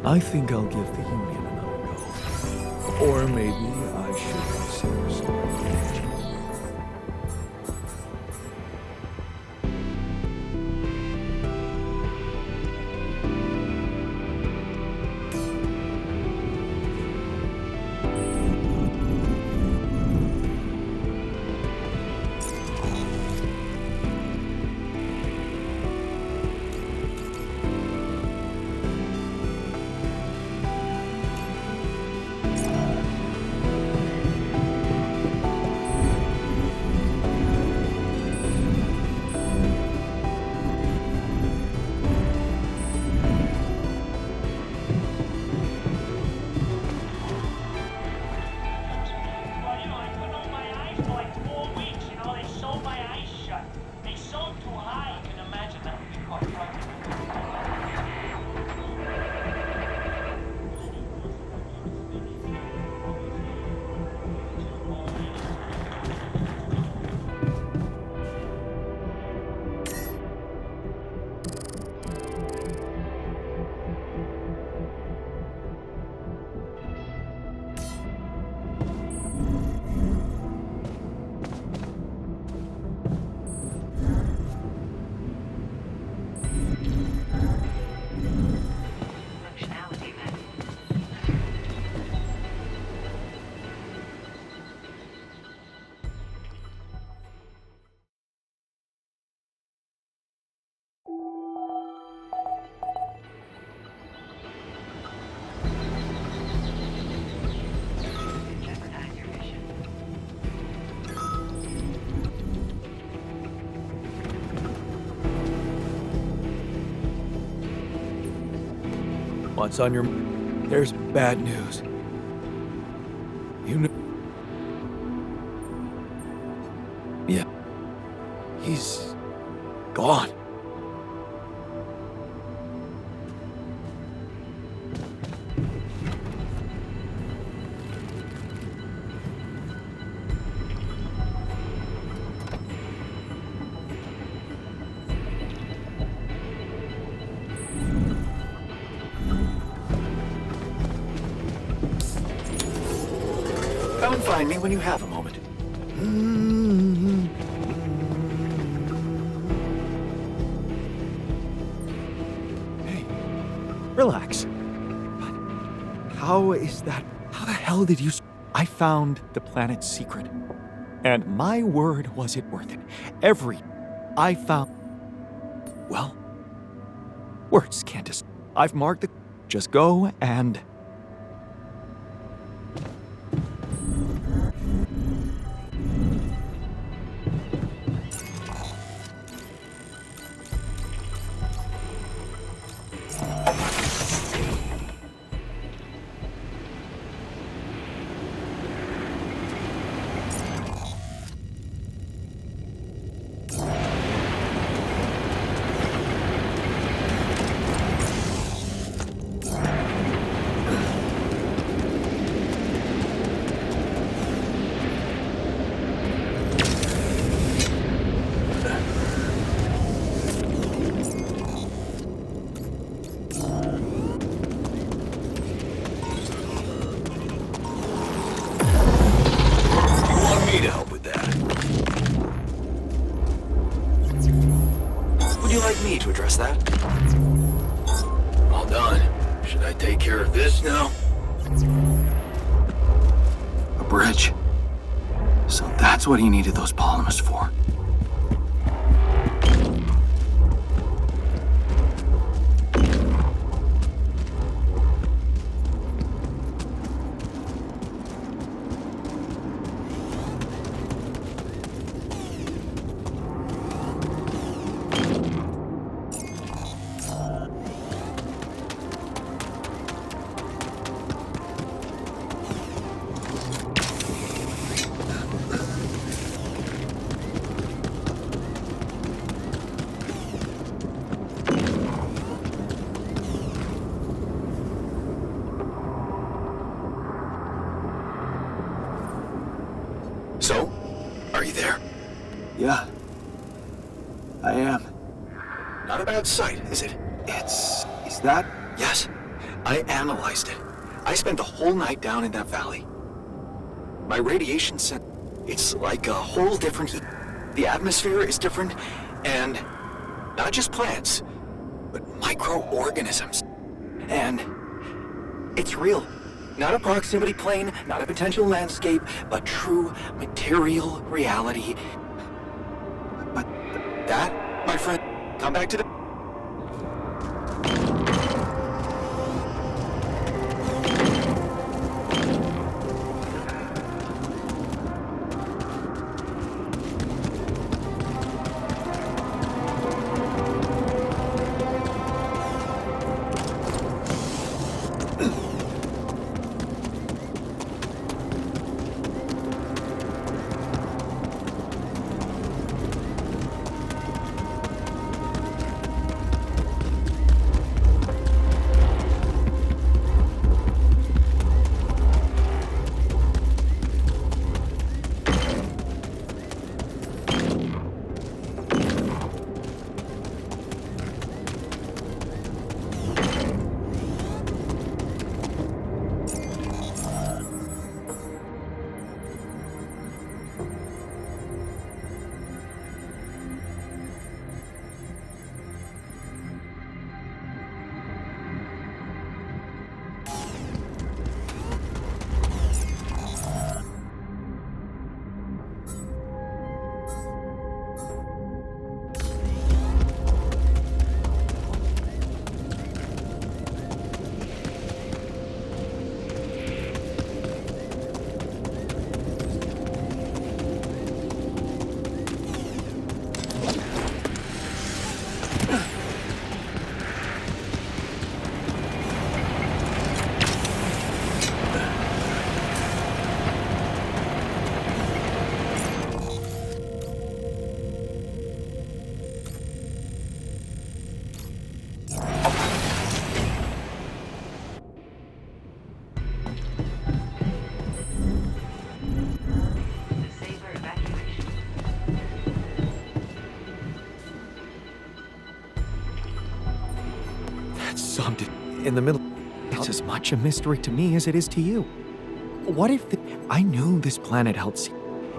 I think I'll give the Union another go. Or maybe I should consider starting. Well, you know, I couldn't open my eyes for like 4 weeks, you know, they sewed my eyes shut. They sewed too high. You can imagine that would be quite frightening. Functionality met. Jeopardize your mission. What's on your... There's bad news. You know... Yeah. He's... gone. Come and find me when you have a moment. Hey, relax. But how is that? How the hell did you... I found the planet's secret. And my word, was it worth it. I found... Well, words can't just... I've marked the... Just go and... Me to help with that. Would you like me to address that? All done. Should I take care of this now? A bridge. So that's what he needed those polymers for. So, are you there? Yeah. I am. Not a bad sight, is it? It's Is that... Yes, I analyzed it. I spent the whole night down in that valley. My radiation set, it's like a whole different heat. The atmosphere is different, and not just plants, but microorganisms. And it's real. Not a proximity plane, not a potential landscape, but true material reality. But that, my friend, come back to the... Disable evacuation. That's something in the middle. It's as much a mystery to me as it is to you. What if I knew this planet held sea?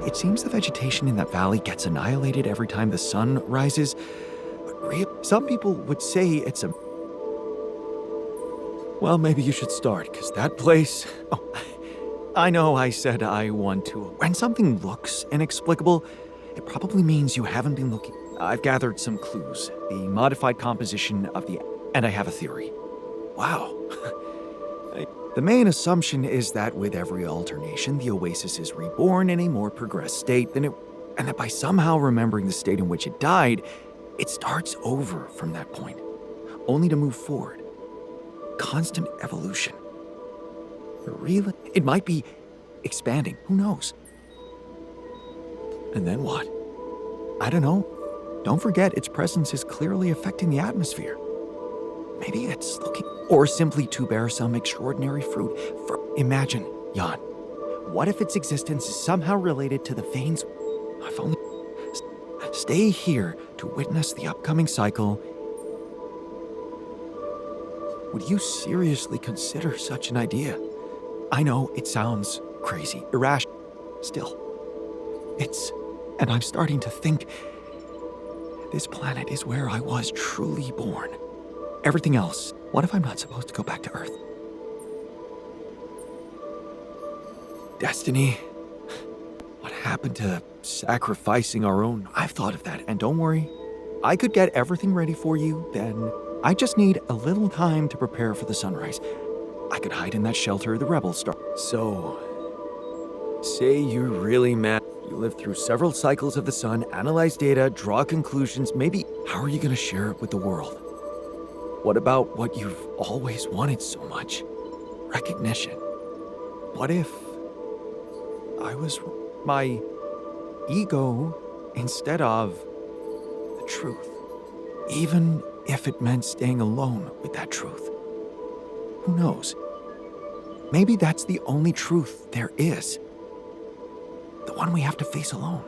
It seems the vegetation in that valley gets annihilated every time the sun rises. But some people would say it's a... Well, maybe you should start, because that place... Oh, I know I said I want to. When something looks inexplicable, it probably means you haven't been looking. I've gathered some clues. The modified composition of the... And I have a theory. Wow. The main assumption is that with every alternation, the Oasis is reborn in a more progressed state than it... And that by somehow remembering the state in which it died, it starts over from that point, only to move forward. Constant evolution. Really? It might be expanding. Who knows? And then what? I don't know. Don't forget, its presence is clearly affecting the atmosphere. Maybe it's looking... Or simply to bear some extraordinary fruit. Imagine, Jan, what if its existence is somehow related to the veins? If only... Stay here to witness the upcoming cycle. Would you seriously consider such an idea? I know it sounds crazy, irrational. Still, it's... And I'm starting to think this planet is where I was truly born. Everything else, what if I'm not supposed to go back to Earth? Destiny? What happened to sacrificing our own? I've thought of that, and don't worry. I could get everything ready for you, then I just need a little time to prepare for the sunrise. I could hide in that shelter the rebels start. So, say you're really mad. You lived through several cycles of the sun, analyze data, draw conclusions. Maybe, how are you going to share it with the world? What about what you've always wanted so much? Recognition. What if I was my ego instead of the truth? Even if it meant staying alone with that truth. Who knows? Maybe that's the only truth there is. The one we have to face alone.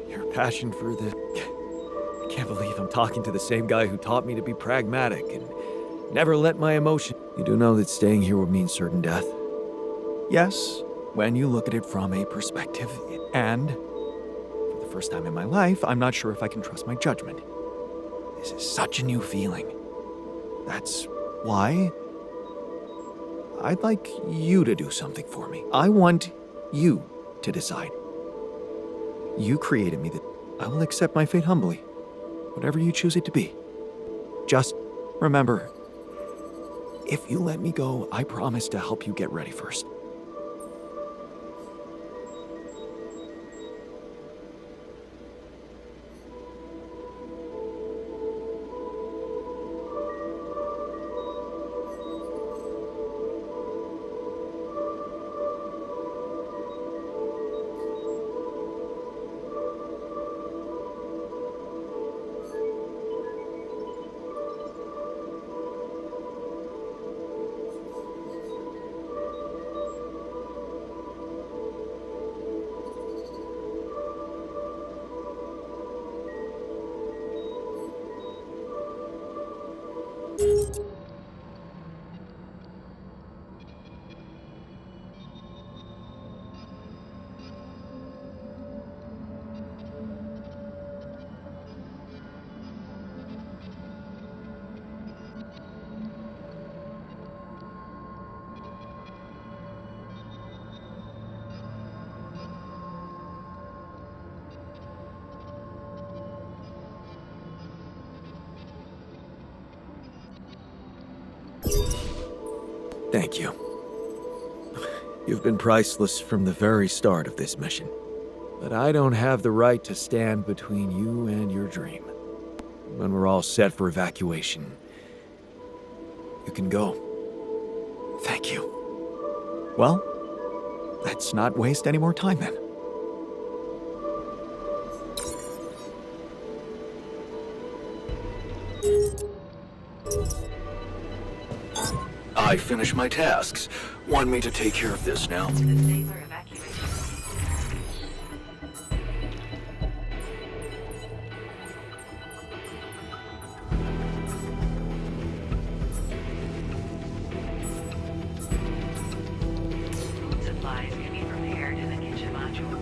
You're passion for the... I can't believe I'm talking to the same guy who taught me to be pragmatic and never let my emotion... You do know that staying here would mean certain death? Yes, when you look at it from a perspective. And, for the first time in my life, I'm not sure if I can trust my judgment. This is such a new feeling. That's why I'd like you to do something for me. I want you to decide. You created me, that I will accept my fate humbly, whatever you choose it to be. Just remember, if you let me go, I promise to help you get ready first. Thank you. You've been priceless from the very start of this mission. But I don't have the right to stand between you and your dream. When we're all set for evacuation, you can go. Thank you. Well, let's not waste any more time then. I finished my tasks. Want me to take care of this now? The Saber evacuation. Food supplies can be prepared in the kitchen module.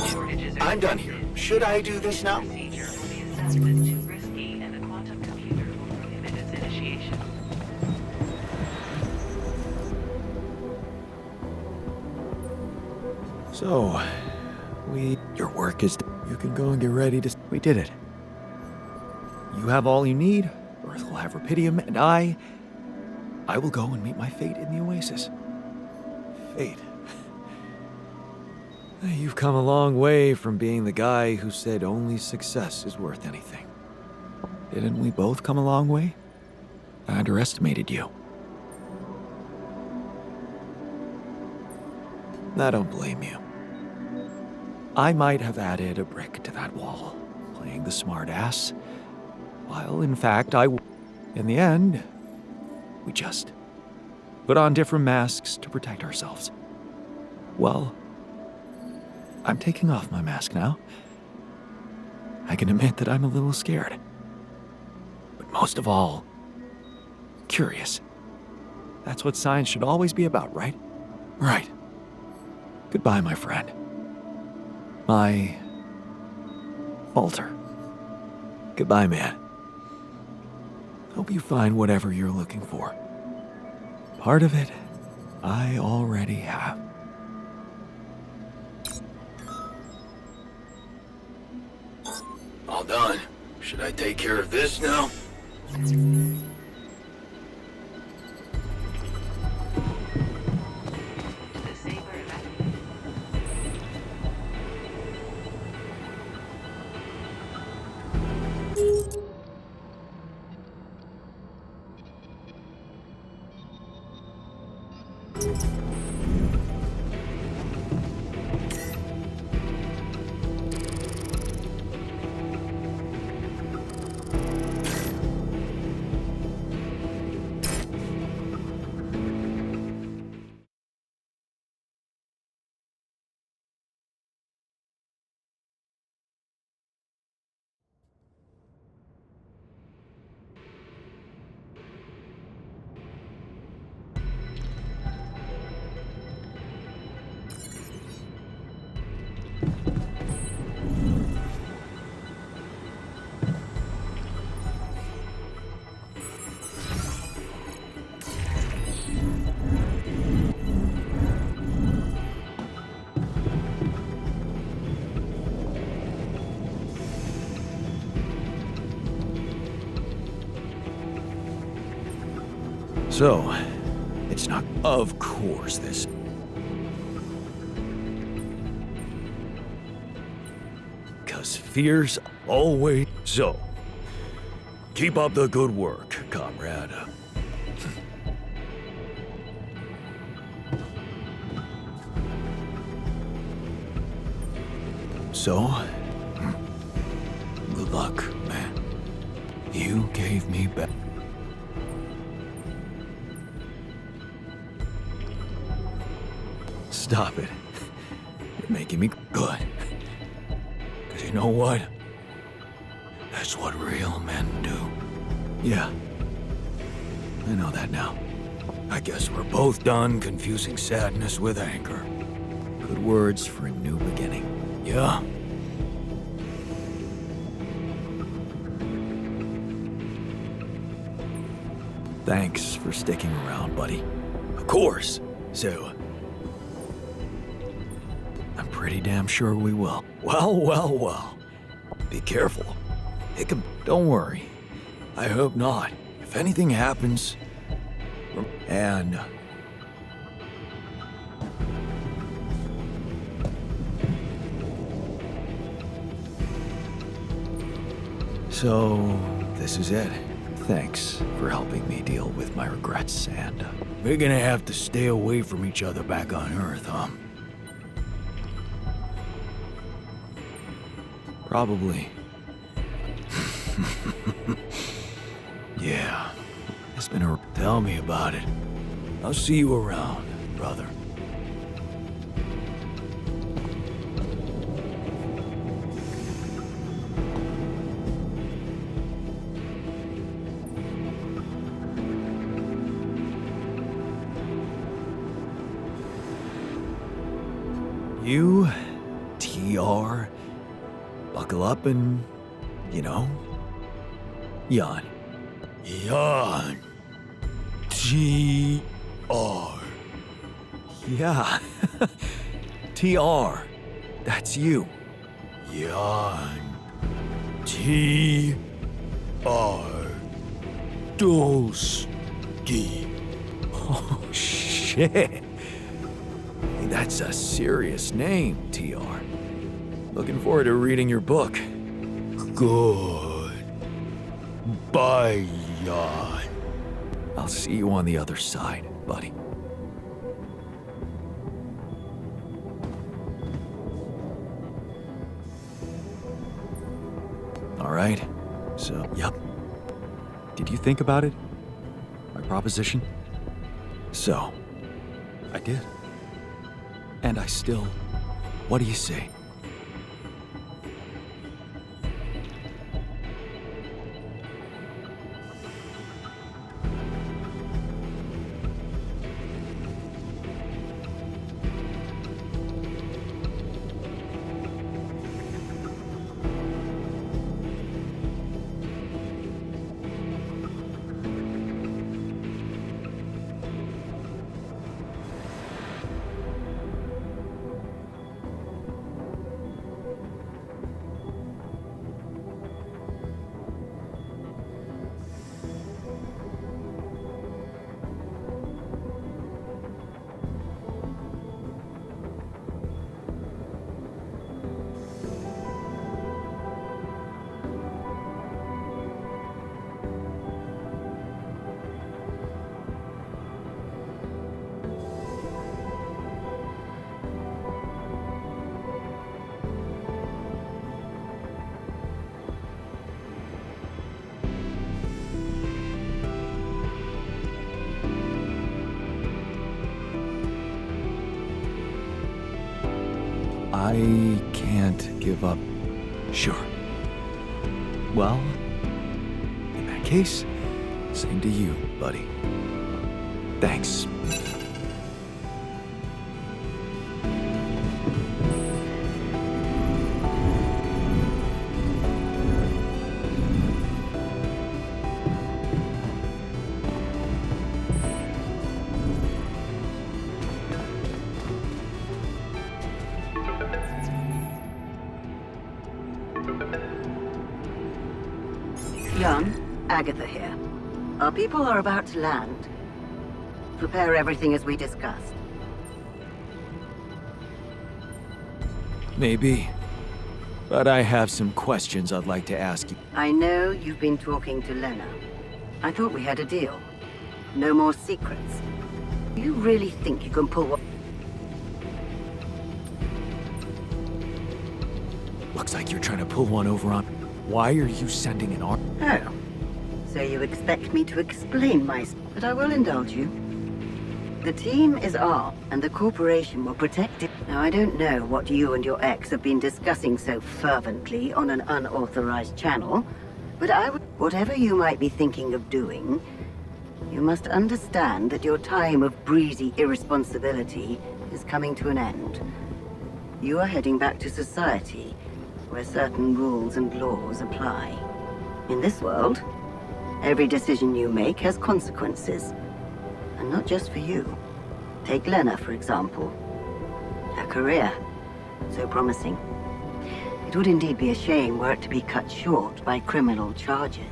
If shortages are I'm done here. Should I do this now? procedure will be assessed as too risky, and the quantum computer will prohibit its initiation. So, your work is... You can go and get ready to... We did it. You have all you need, Earth will have Rapidium, and I will go and meet my fate in the Oasis. Fate. You've come a long way from being the guy who said only success is worth anything. Didn't we both come a long way? I underestimated you. I don't blame you. I might have added a brick to that wall, playing the smart ass, while in fact in the end, we just put on different masks to protect ourselves. Well, I'm taking off my mask now. I can admit that I'm a little scared. But most of all, curious. That's what science should always be about, right? Right. Goodbye, my friend. My... Walter. Goodbye, man. Hope you find whatever you're looking for. Part of it, I already have. All done. Should I take care of this now? The Saber evacuation. So, it's not. Of course, this. Because fear's always. So, keep up the good work, comrade. So, good luck, man. You gave me back. Stop it. You're making me good. Because you know what? That's what real men do. Yeah. I know that now. I guess we're both done confusing sadness with anger. Good words for a new beginning. Yeah? Thanks for sticking around, buddy. Of course. So, I'm pretty damn sure we will. Well. Be careful. It can... Don't worry. I hope not. If anything happens... And... So, this is it. Thanks for helping me deal with my regrets, and we're gonna have to stay away from each other back on Earth, huh? Probably. Yeah. It's been a... Tell me about it. I'll see you around, brother. You, TR, buckle up and, Jan. Jan. TR. Yeah. TR. That's you. Jan. TR. Dolsky. Oh, shit. That's a serious name, TR. Looking forward to reading your book. Good. Bye, Jan. I'll see you on the other side, buddy. All right. So, yep. Did you think about it? My proposition? So, I did. And I still... What do you say? I can't give up. Sure. Well, in that case, same to you, buddy. Thanks. Jan, Agatha here. Our people are about to land. prepare everything as we discussed. Maybe. But I have some questions I'd like to ask you. I know you've been talking to Lena. I thought we had a deal. No more secrets. You really think you can pull what? Looks like you're trying to pull one over on... Why are you sending an arm? Oh. So you expect me to explain myself, but I will indulge you. The team is armed, and the corporation will protect it. Now, I don't know what you and your ex have been discussing so fervently on an unauthorized channel, but whatever you might be thinking of doing, you must understand that your time of breezy irresponsibility is coming to an end. You are heading back to society, where certain rules and laws apply. In this world, every decision you make has consequences. And not just for you. Take Lena, for example. Her career, so promising. It would indeed be a shame were it to be cut short by criminal charges.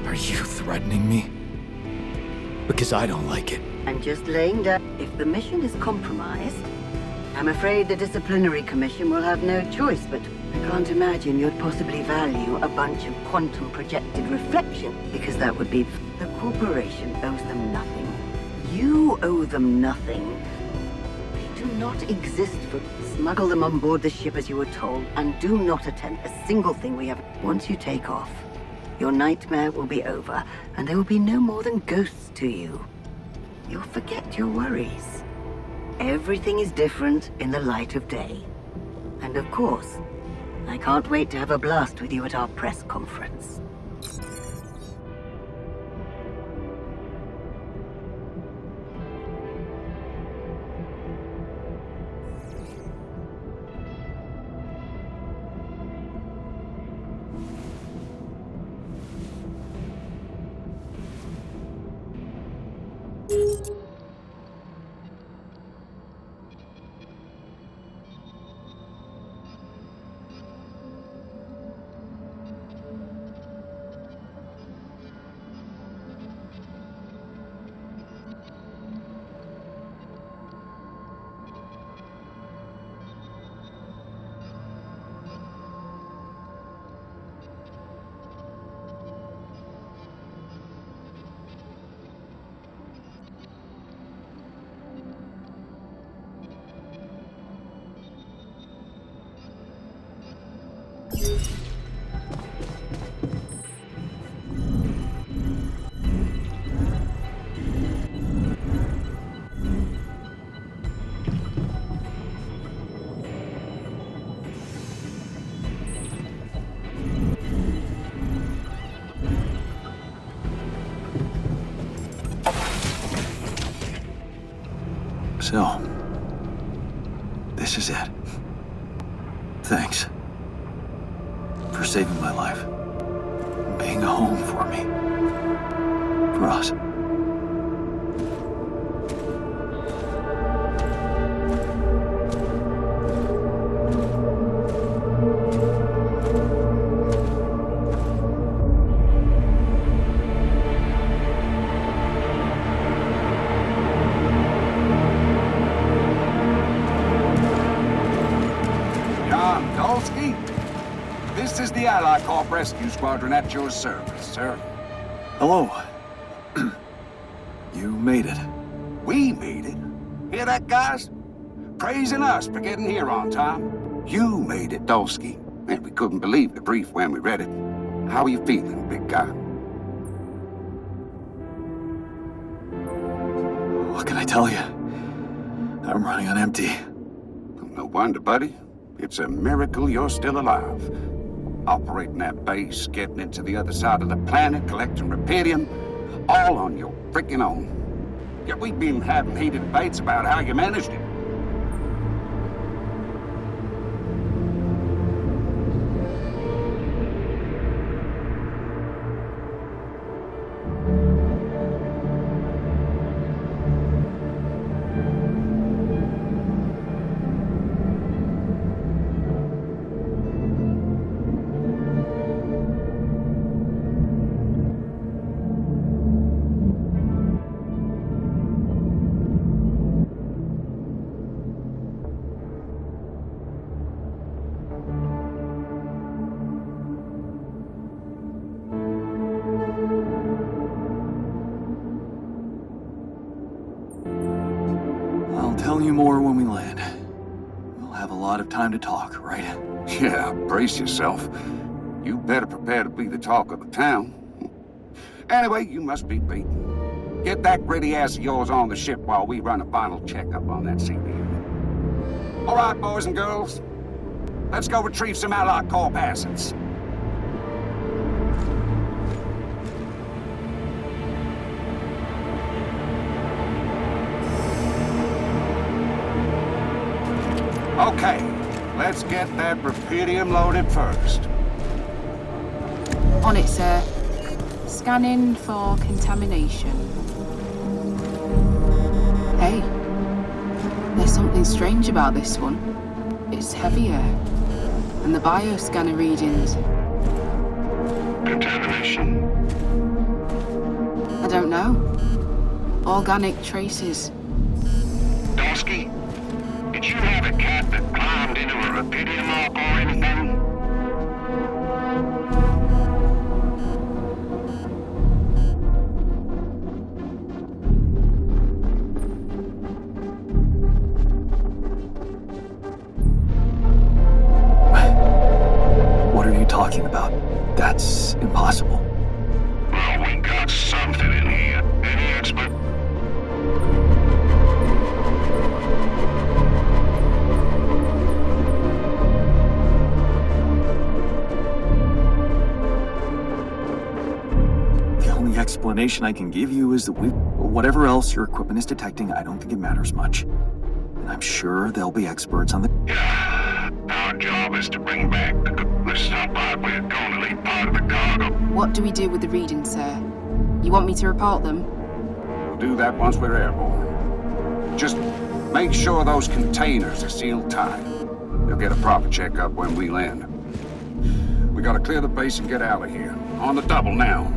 Are you threatening me? Because I don't like it. I'm just laying down. If the mission is compromised, I'm afraid the disciplinary commission will have no choice, but I can't imagine you'd possibly value a bunch of quantum projected reflection, because that would be... The corporation owes them nothing. You owe them nothing. They do not exist for... Smuggle them on board the ship as you were told, and do not attempt a single thing we have... Once you take off, your nightmare will be over, and there will be no more than ghosts to you. You'll forget your worries. Everything is different in the light of day. And of course, I can't wait to have a blast with you at our press conference. So, this is it. Thanks for saving my life, being a home for me, for us. This is the Allied Corp Rescue Squadron at your service, sir. Hello. You made it. We made it. Hear that, guys? Praising us for getting here on time. You made it, Dolsky. And we couldn't believe the brief when we read it. How are you feeling, big guy? What can I tell you? I'm running on empty. No wonder, buddy. It's a miracle you're still alive. Operating that base, getting into the other side of the planet, collecting Repedium, all on your freaking own. Yet we've been having heated debates about how you managed it. more when we land. We'll have a lot of time to talk, right? Yeah, brace yourself. You better prepare to be the talk of the town. Anyway, you must be beaten. Get that gritty ass of yours on the ship while we run a final checkup on that CV unit. All right, boys and girls. Let's go retrieve some Allied Corps assets. Okay, let's get that rupidium loaded first. On it, sir. Scanning for contamination. Hey, there's something strange about this one. It's heavier. And the bioscanner readings. Contamination? I don't know. Organic traces. Dosky, did you have a cat that climbed into a rupidium lock or anything? What are you talking about? That's impossible. Well, we got something in here. Any expert? The only explanation I can give you is that whatever else your equipment is detecting, I don't think it matters much. And I'm sure there'll be experts on the... Yeah, our job is to bring back the stuff like we're going to leave part of the cargo. What do we do with the readings, sir? You want me to report them? We'll do that once we're airborne. Just make sure those containers are sealed tight. You'll get a proper checkup when we land. We gotta clear the base and get out of here. On the double now.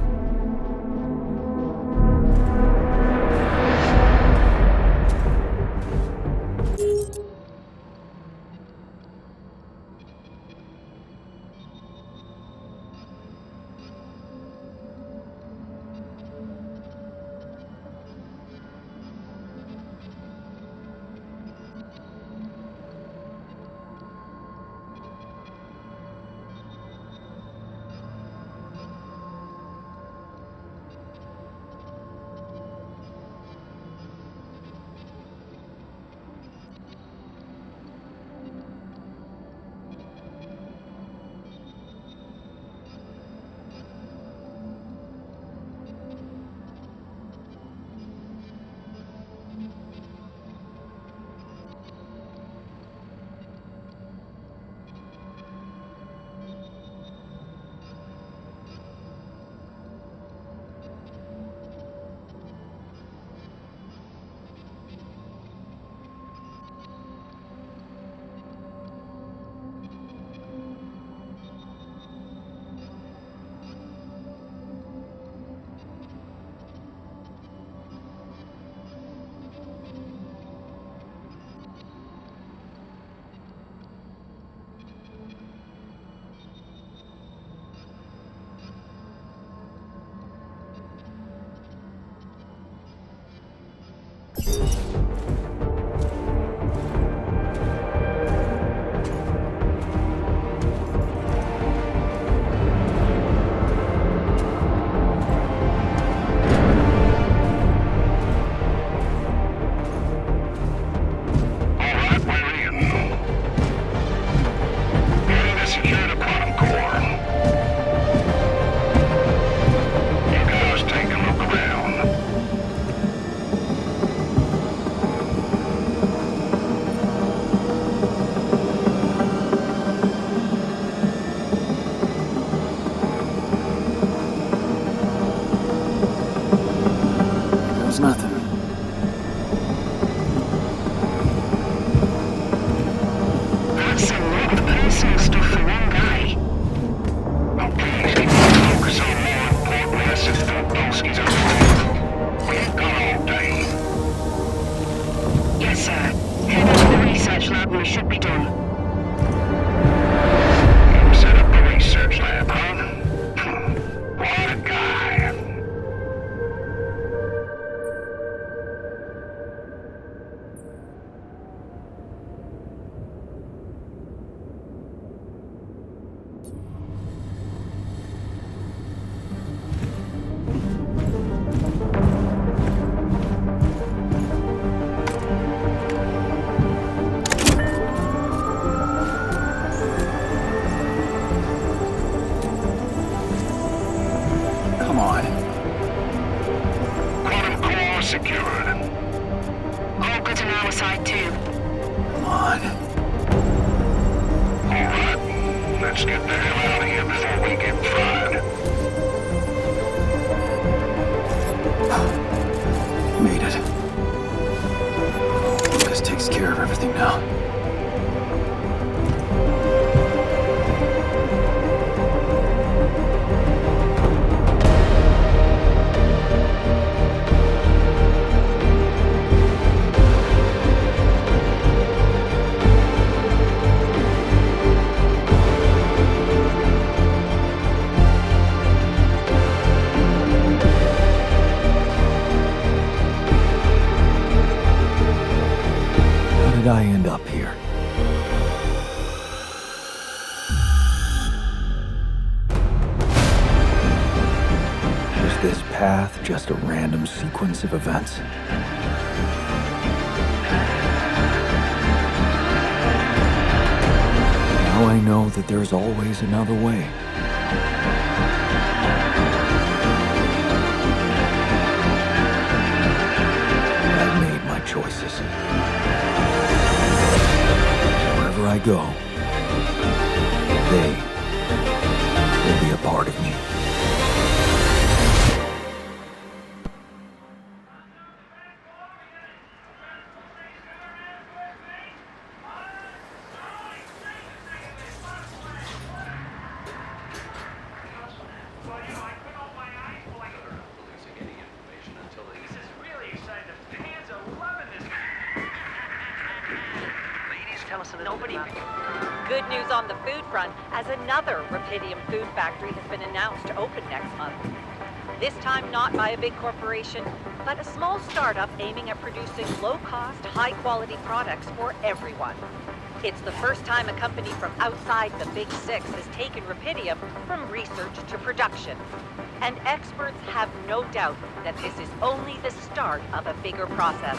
this path just a random sequence of events? Now I know that there's always another way. I've made my choices. Wherever I go, they will be a part of me. Good news on the food front, as another Rapidium food factory has been announced to open next month. This time not by a big corporation, but a small startup aiming at producing low-cost, high-quality products for everyone. It's the first time a company from outside the Big Six has taken Rapidium from research to production. And experts have no doubt that this is only the start of a bigger process.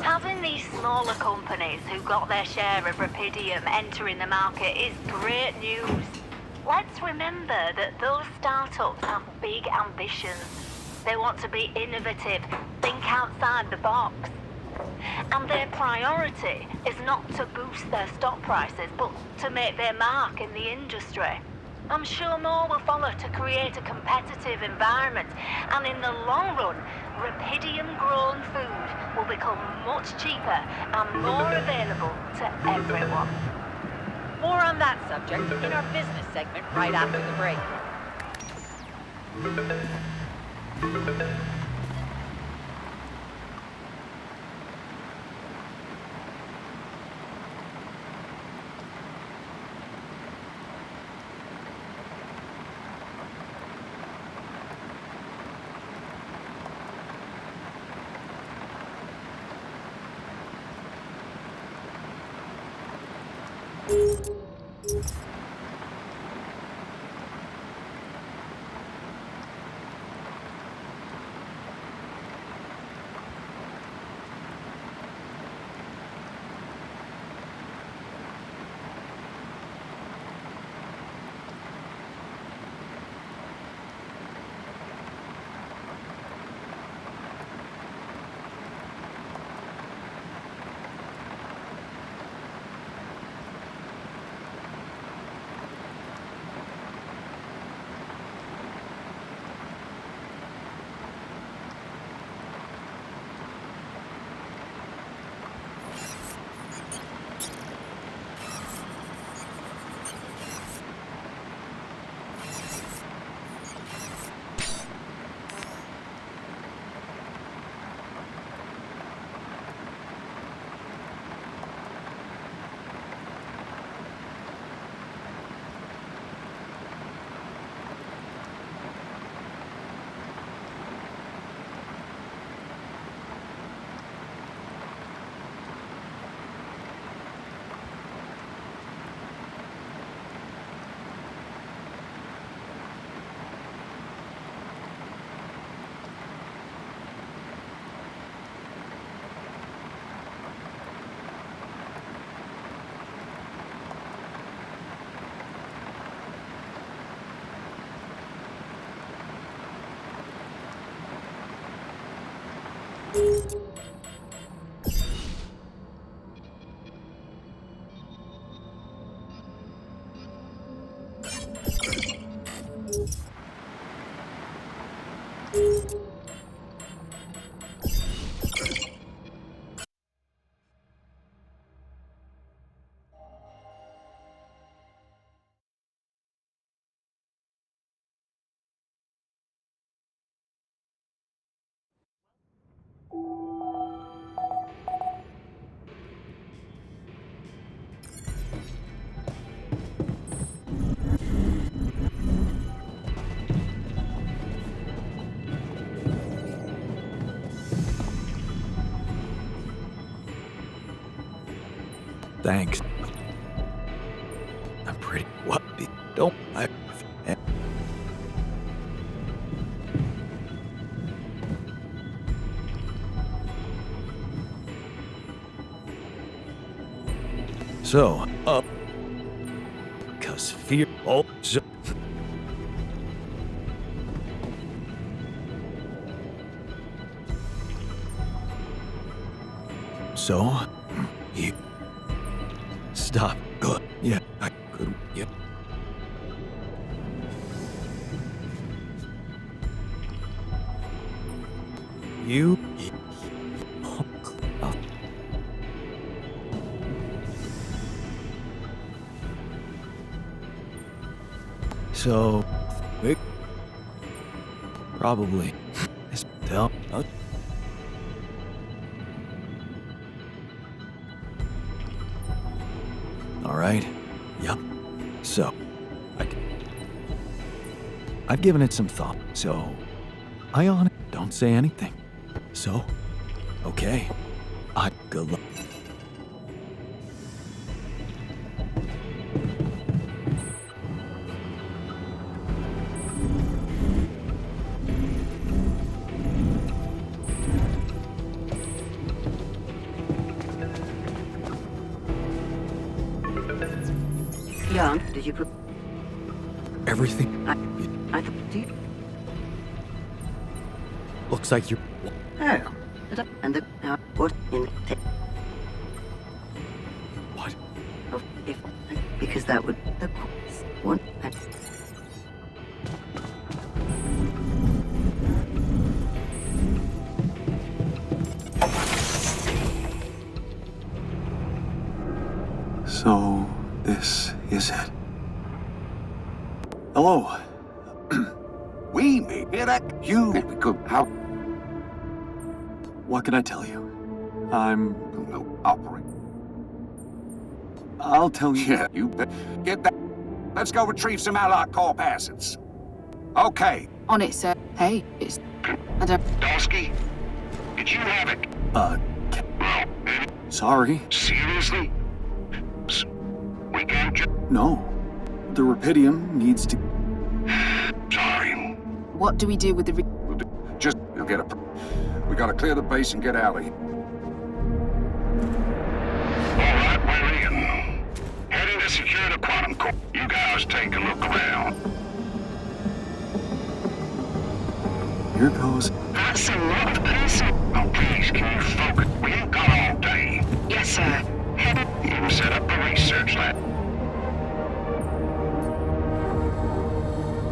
Having these smaller companies who got their share of Rapidium entering the market is great news. Let's remember that those startups have big ambitions. They want to be innovative, think outside the box. And their priority is not to boost their stock prices, but to make their mark in the industry. I'm sure more will follow to create a competitive environment, and in the long run, Rapidium-grown food will become much cheaper and more available to everyone. More on that subject in our business segment right after the break. Thanks. I'm pretty... What? Don't... So, up. Cause fear. Oh, so, you stop. Good. Yeah, I could. Yeah. You. So, we probably tell. All right. Yep. So, I've given it some thought. So, I on it. Don't say anything. So, okay. Good luck. Young, did you put Everything I thought you. looks like you're. Oh. And the what in the What? Oh, if because that would the one. So, this is it. Hello. We may hear that. You we could how What can I tell you? I'm. no operate. I'll tell you. Yeah, you bet. Get that. Let's go retrieve some Allied Corp assets. Okay. On it, sir. Hey, it's... I don't... Dosky, did you have it? Sorry. Seriously? We can't just... No. The Rapidium needs to. Sorry. What do we do with the... Just, you'll get a... We gotta clear the base and get out of here. Alright, we're in. Heading to secure the Quantum Core. You guys take a look around. Here goes. That's a lot of person. Oh, please, can you focus? We ain't got all day. Yes, sir. You set up a research lab.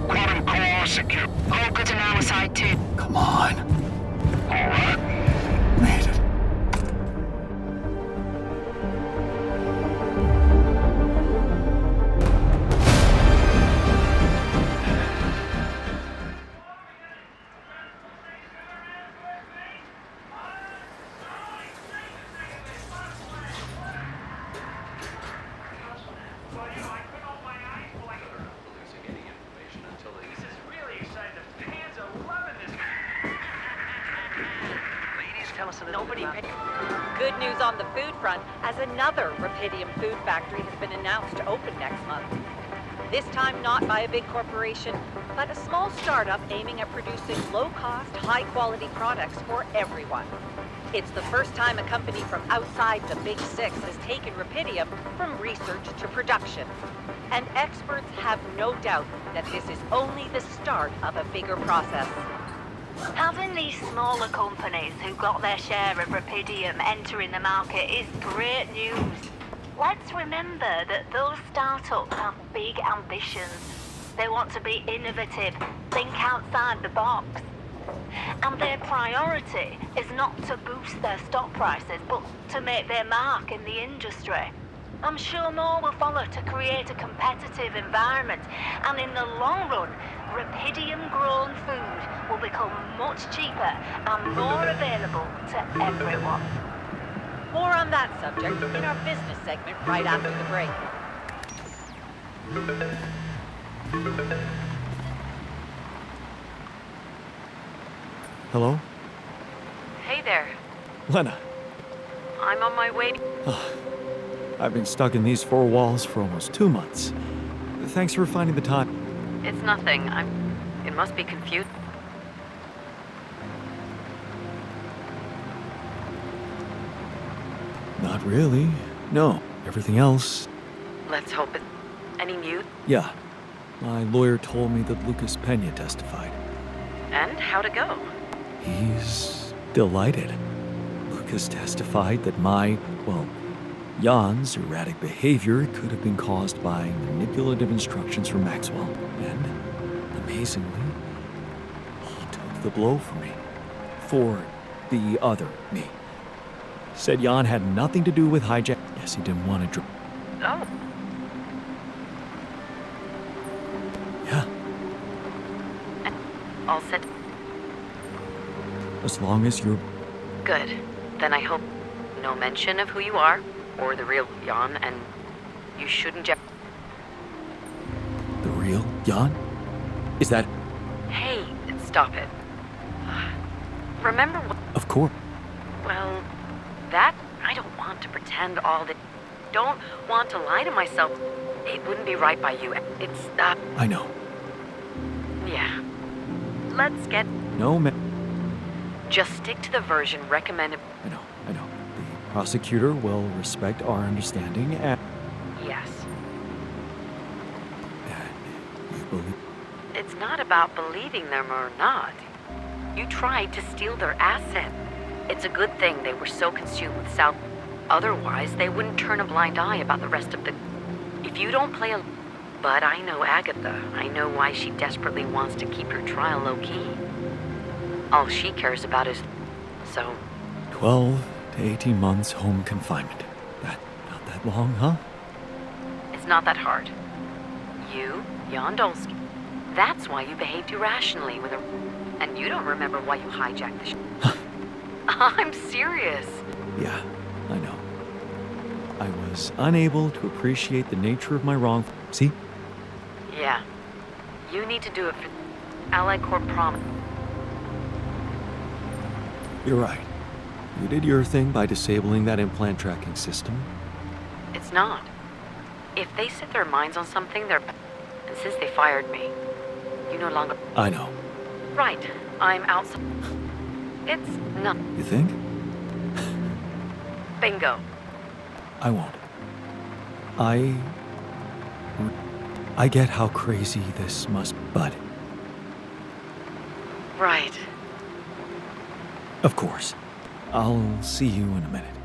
Quantum Core secure. All good on our side, too. Come on. All right. Made it. Nobody. Good news on the food front, as another Rapidium food factory has been announced to open next month. This time not by a big corporation, but a small startup aiming at producing low-cost, high-quality products for everyone. It's the first time a company from outside the Big Six has taken Rapidium from research to production. And experts have no doubt that this is only the start of a bigger process. Having these smaller companies who got their share of Rapidium entering the market is great news. Let's remember that those startups have big ambitions. They want to be innovative, think outside the box. And their priority is not to boost their stock prices, but to make their mark in the industry. I'm sure more will follow to create a competitive environment, and in the long run, Rapidium-grown food will become much cheaper and more available to everyone. More on that subject in our business segment right after the break. Hello? Hey there. Lena. I'm on my way. I've been stuck in these four walls for almost 2 months. Thanks for finding the time. It's nothing. It must be confused. Not really. No. Everything else, Let's hope it. Any news? yeah. My lawyer told me that Lucas Pena testified. And how'd it go? He's delighted. Lucas testified that Jan's erratic behavior could have been caused by manipulative instructions from Maxwell. And, amazingly, he took the blow for me. For the other me. Said Jan had nothing to do with hijack. Yes, he didn't want to Oh. Yeah, All set. as long as you're... Good. Then I hope no mention of who you are, or the real Jan, and you shouldn't The real Jan? Is that... Hey, stop it. Remember what... Of course. Well, that... I don't want to pretend all that... Don't want to lie to myself. It wouldn't be right by you. It's, I know. Yeah. Let's get... No, Just stick to the version recommended... I know. The prosecutor will respect our understanding and... Yes. You believe... It's not about believing them or not. You tried to steal their asset. It's a good thing they were so consumed with South. Otherwise, they wouldn't turn a blind eye about the rest of the... If you don't play a... But I know Agatha. I know why she desperately wants to keep her trial low-key. All she cares about is... So... 12 to 18 months home confinement. Not that long, huh? It's not that hard. You, Jan Dolsky. That's why you behaved irrationally with a... And you don't remember why you hijacked the I'm serious. Yeah, I know. I was unable to appreciate the nature of my wrong... See? Yeah. You need to do it for Allied Corp Prom. You're right. You did your thing by disabling that implant tracking system. It's not. If they set their minds on something, they're... And since they fired me, you no longer... I know. Right. I'm outside. It's not... You think? Bingo. I won't. I get how crazy this must... But... Right. Of course. I'll see you in a minute.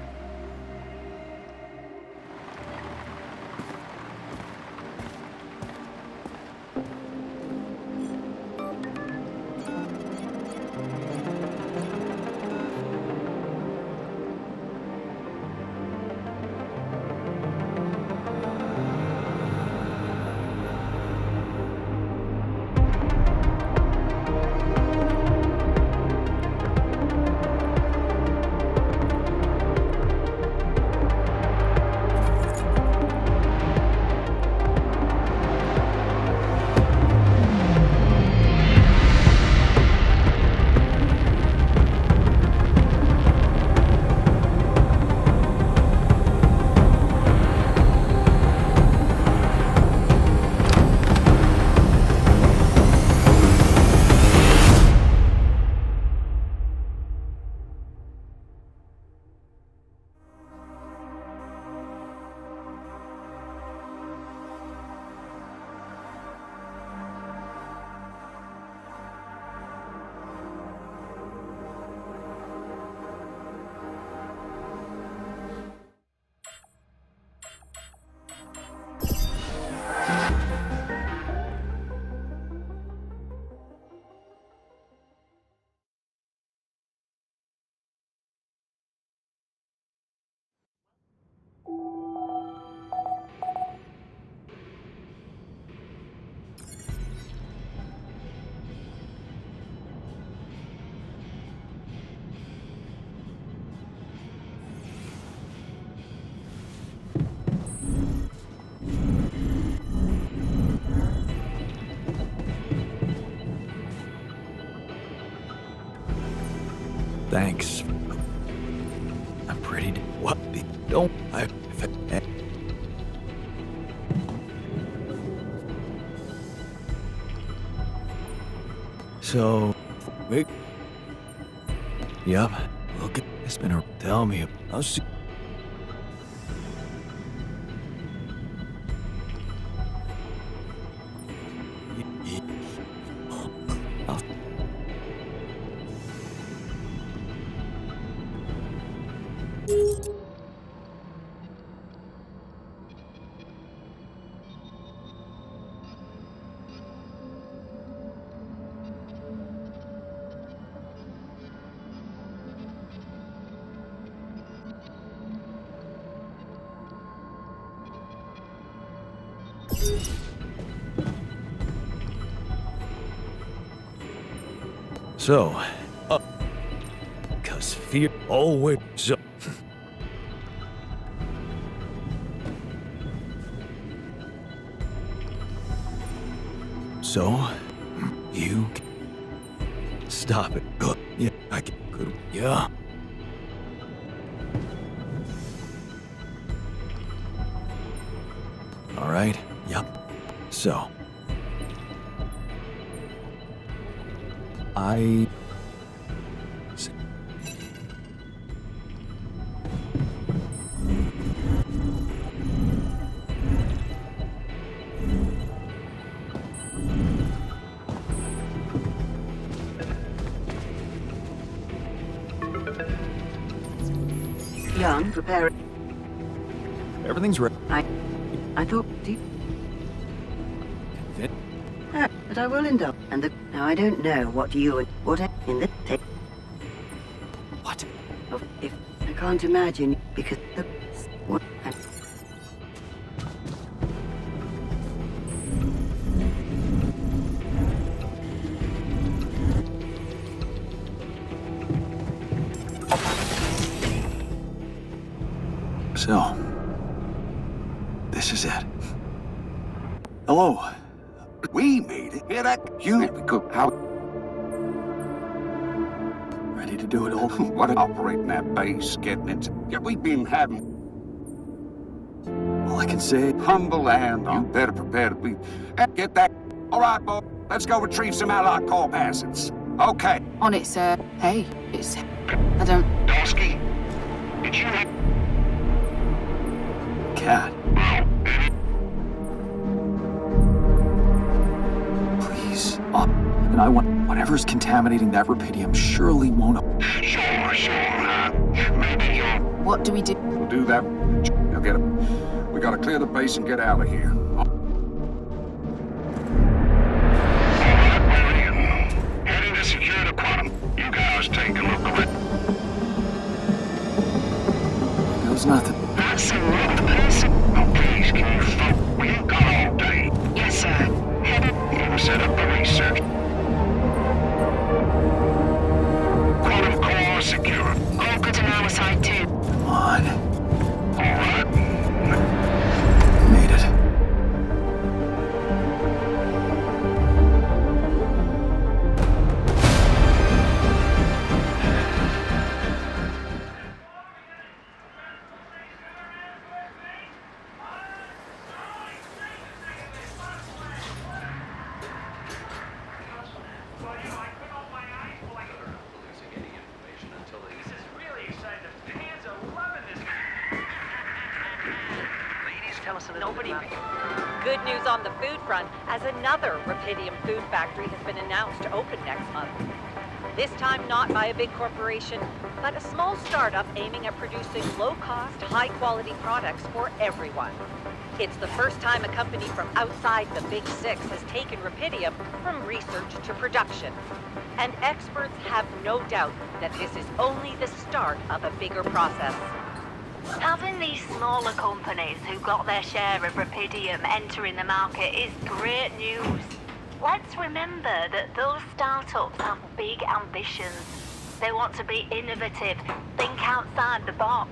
Thanks. I'm pretty... What? Don't... I... So... Wait. Yep. Look at... It's been a... Tell me... I'll see... So, cause fear always so. So, you stop it. Good. Yeah, I can. Good. Yeah. All right. Yep. So, I. Young, prepare. Everything's ready. I thought. But I will indulge. And now I don't know what you would. What in the take. What? If I can't imagine because the what. So, this is it. Hello. We made it. Hear that? You cook how? Ready to do it all? What operating that base, getting into? Yeah, we've been having. All I can say. Humble and you better prepare to be. Get that. All right, boy. Let's go retrieve some allied call passes. Okay. On it, sir. Hey, it's. I don't. Dosky, did you? Cat. Please. And I want whatever's contaminating that rupidium surely won't. Sure. Maybe you'll. What do we do? We'll do that. You'll get it. We gotta clear the base and get out of here. Heading to secure the quantum. You guys take a look quick. There's nothing. That's a rough person. Oh, please, can you fuck? We ain't got all day. Yes, sir. Headed. We'll set up the research. Quantum core secure. All good on our side, too. Come on. All right. Made it. Good news on the food front, as another Rapidium food factory has been announced to open next month. This time not by a big corporation, but a small startup aiming at producing low-cost, high-quality products for everyone. It's the first time a company from outside the Big Six has taken Rapidium from research to production. And experts have no doubt that this is only the start of a bigger process. Having these smaller companies who got their share of Rapidium entering the market is great news. Let's remember that those startups have big ambitions. They want to be innovative, think outside the box.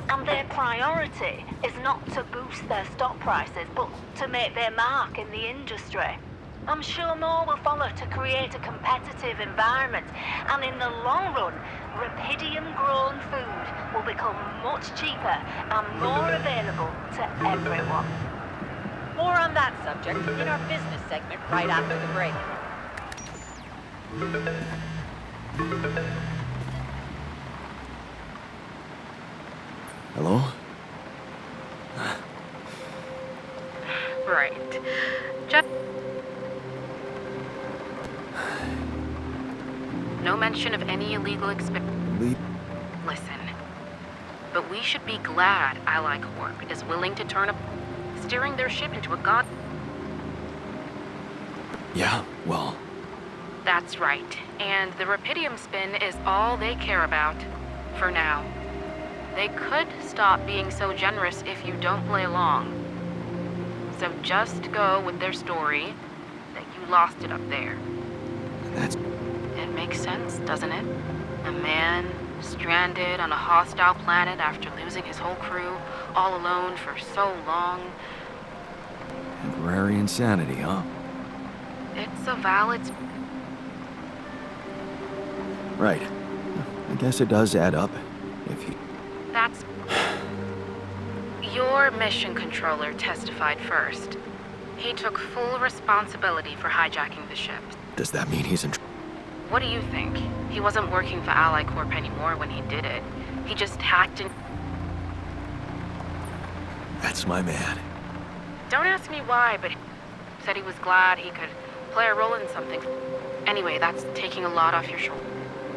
And their priority is not to boost their stock prices, but to make their mark in the industry. I'm sure more will follow to create a competitive environment, and in the long run, Rapidium-grown food will become much cheaper and more available to everyone. More on that subject in our business segment right after the break. Hello? Right. Just... No mention of any illegal Listen. But we should be glad Ally Corp is willing to turn up, steering their ship into a god... Yeah, well... That's right. And the Rapidium spin is all they care about. For now. They could stop being so generous if you don't play along. So just go with their story that you lost it up there. That's... It makes sense, doesn't it? A man stranded on a hostile planet after losing his whole crew, all alone for so long. Temporary insanity, huh? It's a valid... Right. I guess it does add up, if you... That's... Your mission controller testified first. He took full responsibility for hijacking the ship. Does that mean he's in... What do you think? He wasn't working for Ally Corp anymore when he did it. He just hacked in... That's my man. Don't ask me why, but he said he was glad he could play a role in something. Anyway, that's taking a lot off your shoulders.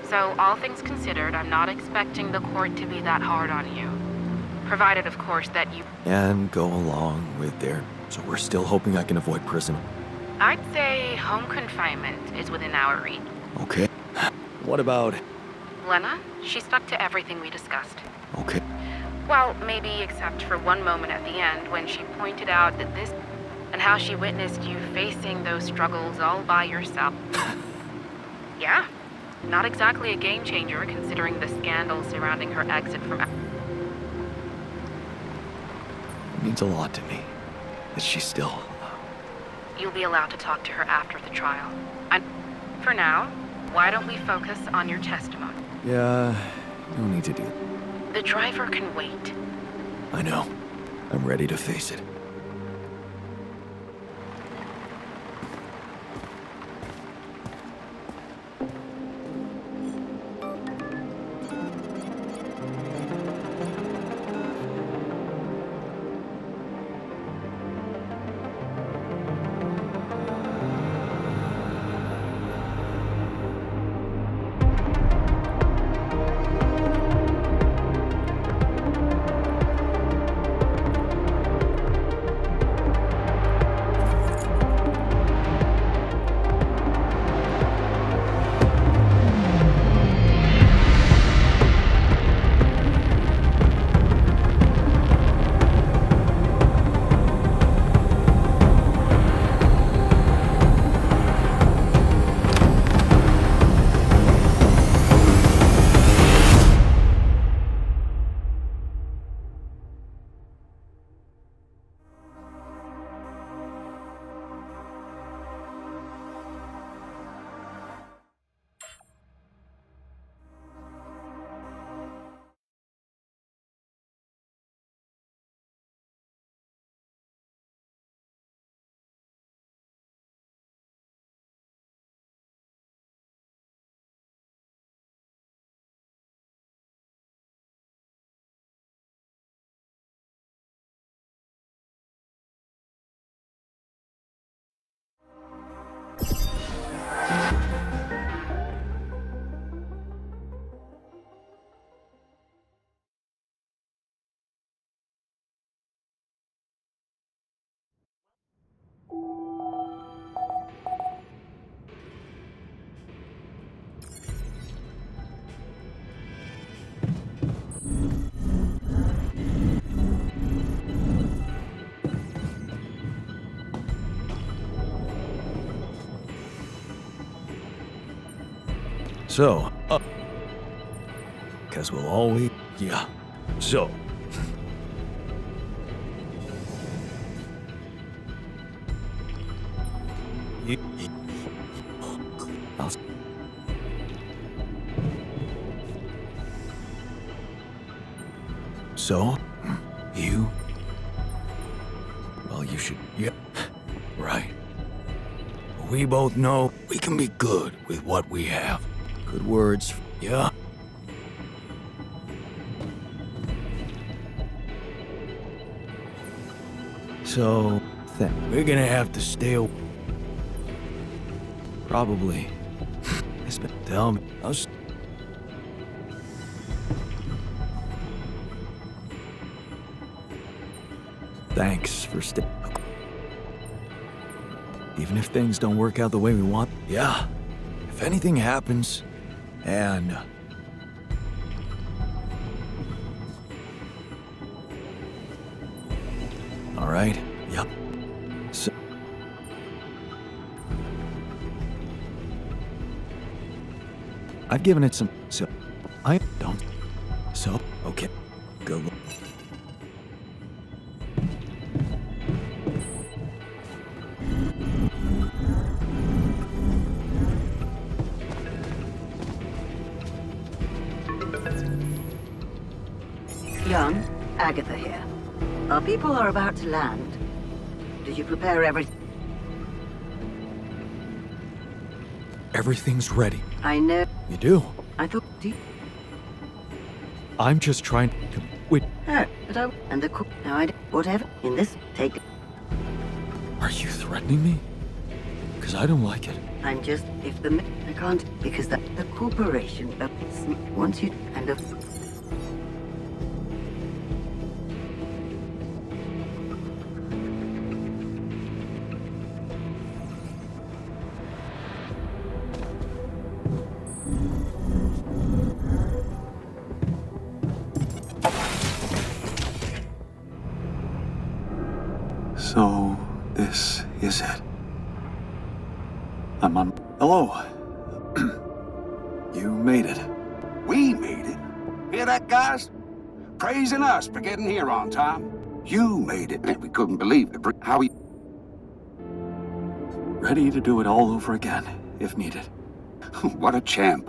So, all things considered, I'm not expecting the court to be that hard on you. Provided, of course, that you... And go along with their... So we're still hoping I can avoid prison. I'd say home confinement is within our reach. Okay. What about... Lena, she stuck to everything we discussed. Okay. Well, maybe except for one moment at the end when she pointed out that this... and how she witnessed you facing those struggles all by yourself. Yeah. Not exactly a game changer considering the scandal surrounding her exit from... It means a lot to me that she's still... You'll be allowed to talk to her after the trial. And for now, why don't we focus on your testimony? Yeah, no need to do... The driver can wait. I know. I'm ready to face it. So, 'cause we'll always... Yeah. So... I'll... So? You? Well, you should... Yeah. Right. We both know we can be good with what we have. Good words, yeah. So, we're gonna have to stay away. Probably. Tell me. Thanks for staying. Even if things don't work out the way we want. Yeah. If anything happens, and... All right. Yep. I've given it some, so I don't. So, okay. Go. Young, Agatha here. Our people are about to land. Did you prepare everything? Everything's ready. I know. You do? I thought... I'm just trying to... Wait, But I... And the cook... Now I... Whatever. In this... Take... are you threatening me? Because I don't like it. I'm just... If the... I can't... Because the corporation... wants you... And the... So, this is it. I'm on... Hello. You made it. We made it. Hear that, guys? Praising us for getting here on time. You made it, and we couldn't believe it. How we... Ready to do it all over again, if needed. What a champ.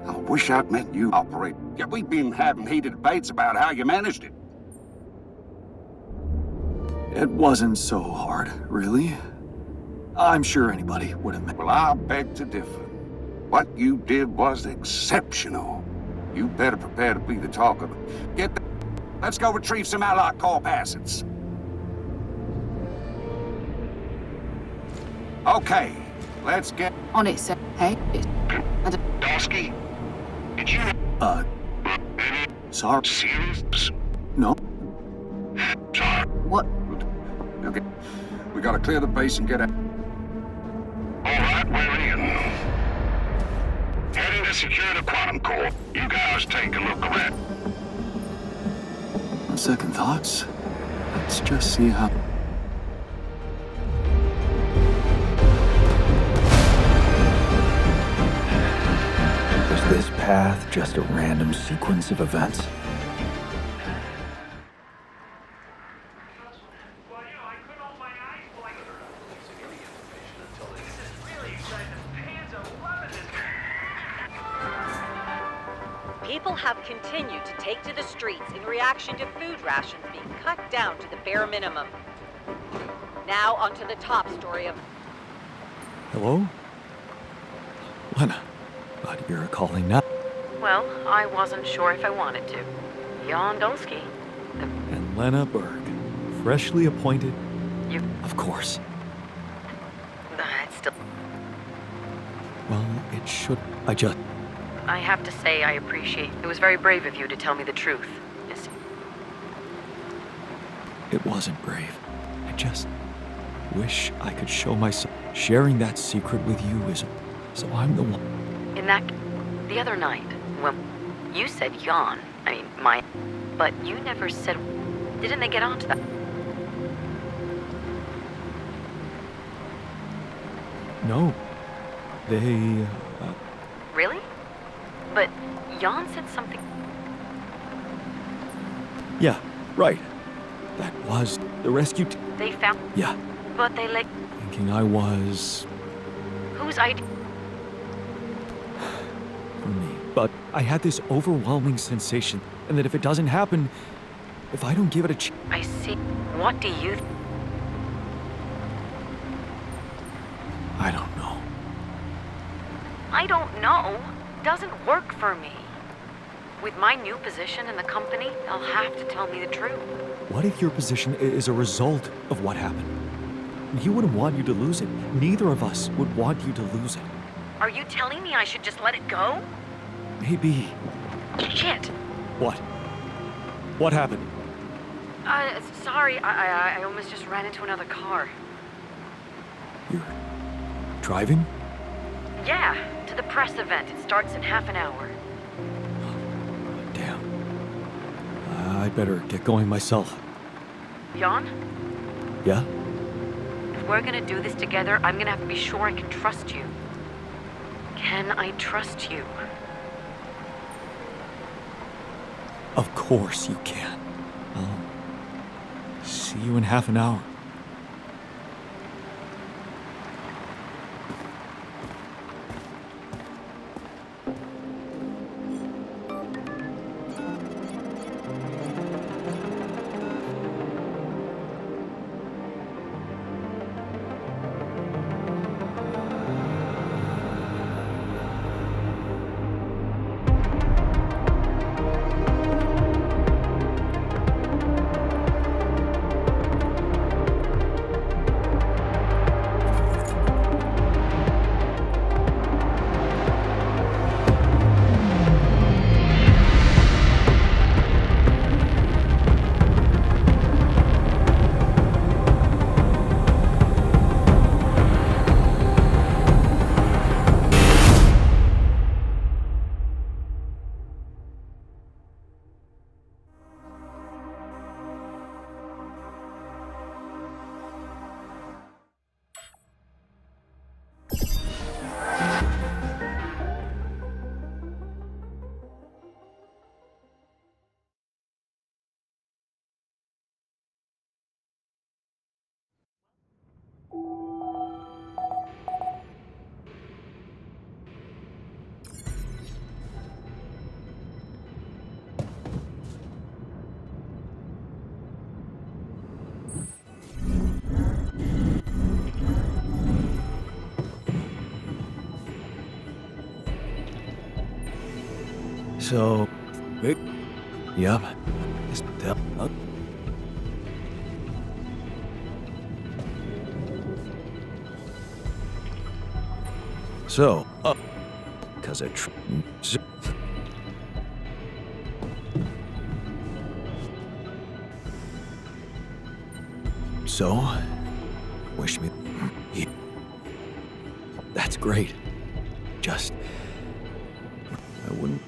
I wish I'd met you operate. Yeah, we've been having heated debates about how you managed it. It wasn't so hard, really. I'm sure anybody would have met. Well, I beg to differ. What you did was exceptional. You better prepare to be the talk of it. Get the... Let's go retrieve some Allied corp assets. Okay, let's get... On it, sir. Hey, it's... Dosky, did you... Sorry. Serious? No. Sorry. What? Okay, we gotta clear the base and get out. All right, we're in. Heading to secure the quantum core. You guys take a look around. On second thoughts, let's just see how... Was this path just a random sequence of events? People have continued to take to the streets in reaction to food rations being cut down to the bare minimum. Now onto the top story of... Hello? Lena, but you're calling now. Well, I wasn't sure if I wanted to. Jan Dolsky. And Lena Berg, freshly appointed. You... Of course. It's still... Well, it should... I have to say I appreciate... It was very brave of you to tell me the truth. Yes. It wasn't brave. I just wish I could show myself. Sharing that secret with you is... So I'm the one. In that... The other night, when you said Jan, I mean, my... But you never said... Didn't they get onto that? No. They... Really? But Jan said something... Yeah, right. That was the rescue They found... Yeah. But they let... Thinking I was... Whose idea? For me. But I had this overwhelming sensation, and that if it doesn't happen, if I don't give it a chance... I see. What do you... I don't know. I don't know. Doesn't work for me. With my new position in the company, they'll have to tell me the truth. What if your position is a result of what happened? He wouldn't want you to lose it. Neither of us would want you to lose it. Are you telling me I should just let it go? Maybe. Shit. What? What happened? Sorry, I almost just ran into another car. You're driving? Yeah, to the press event. It starts in half an hour. Damn. I'd better get going myself. Jan? Yeah? If we're gonna do this together, I'm gonna have to be sure I can trust you. Can I trust you? Of course you can. I'll see you in half an hour. So, wait. Yep. Just tell. So, cause it. So, wish me. That's great. Just, I wouldn't.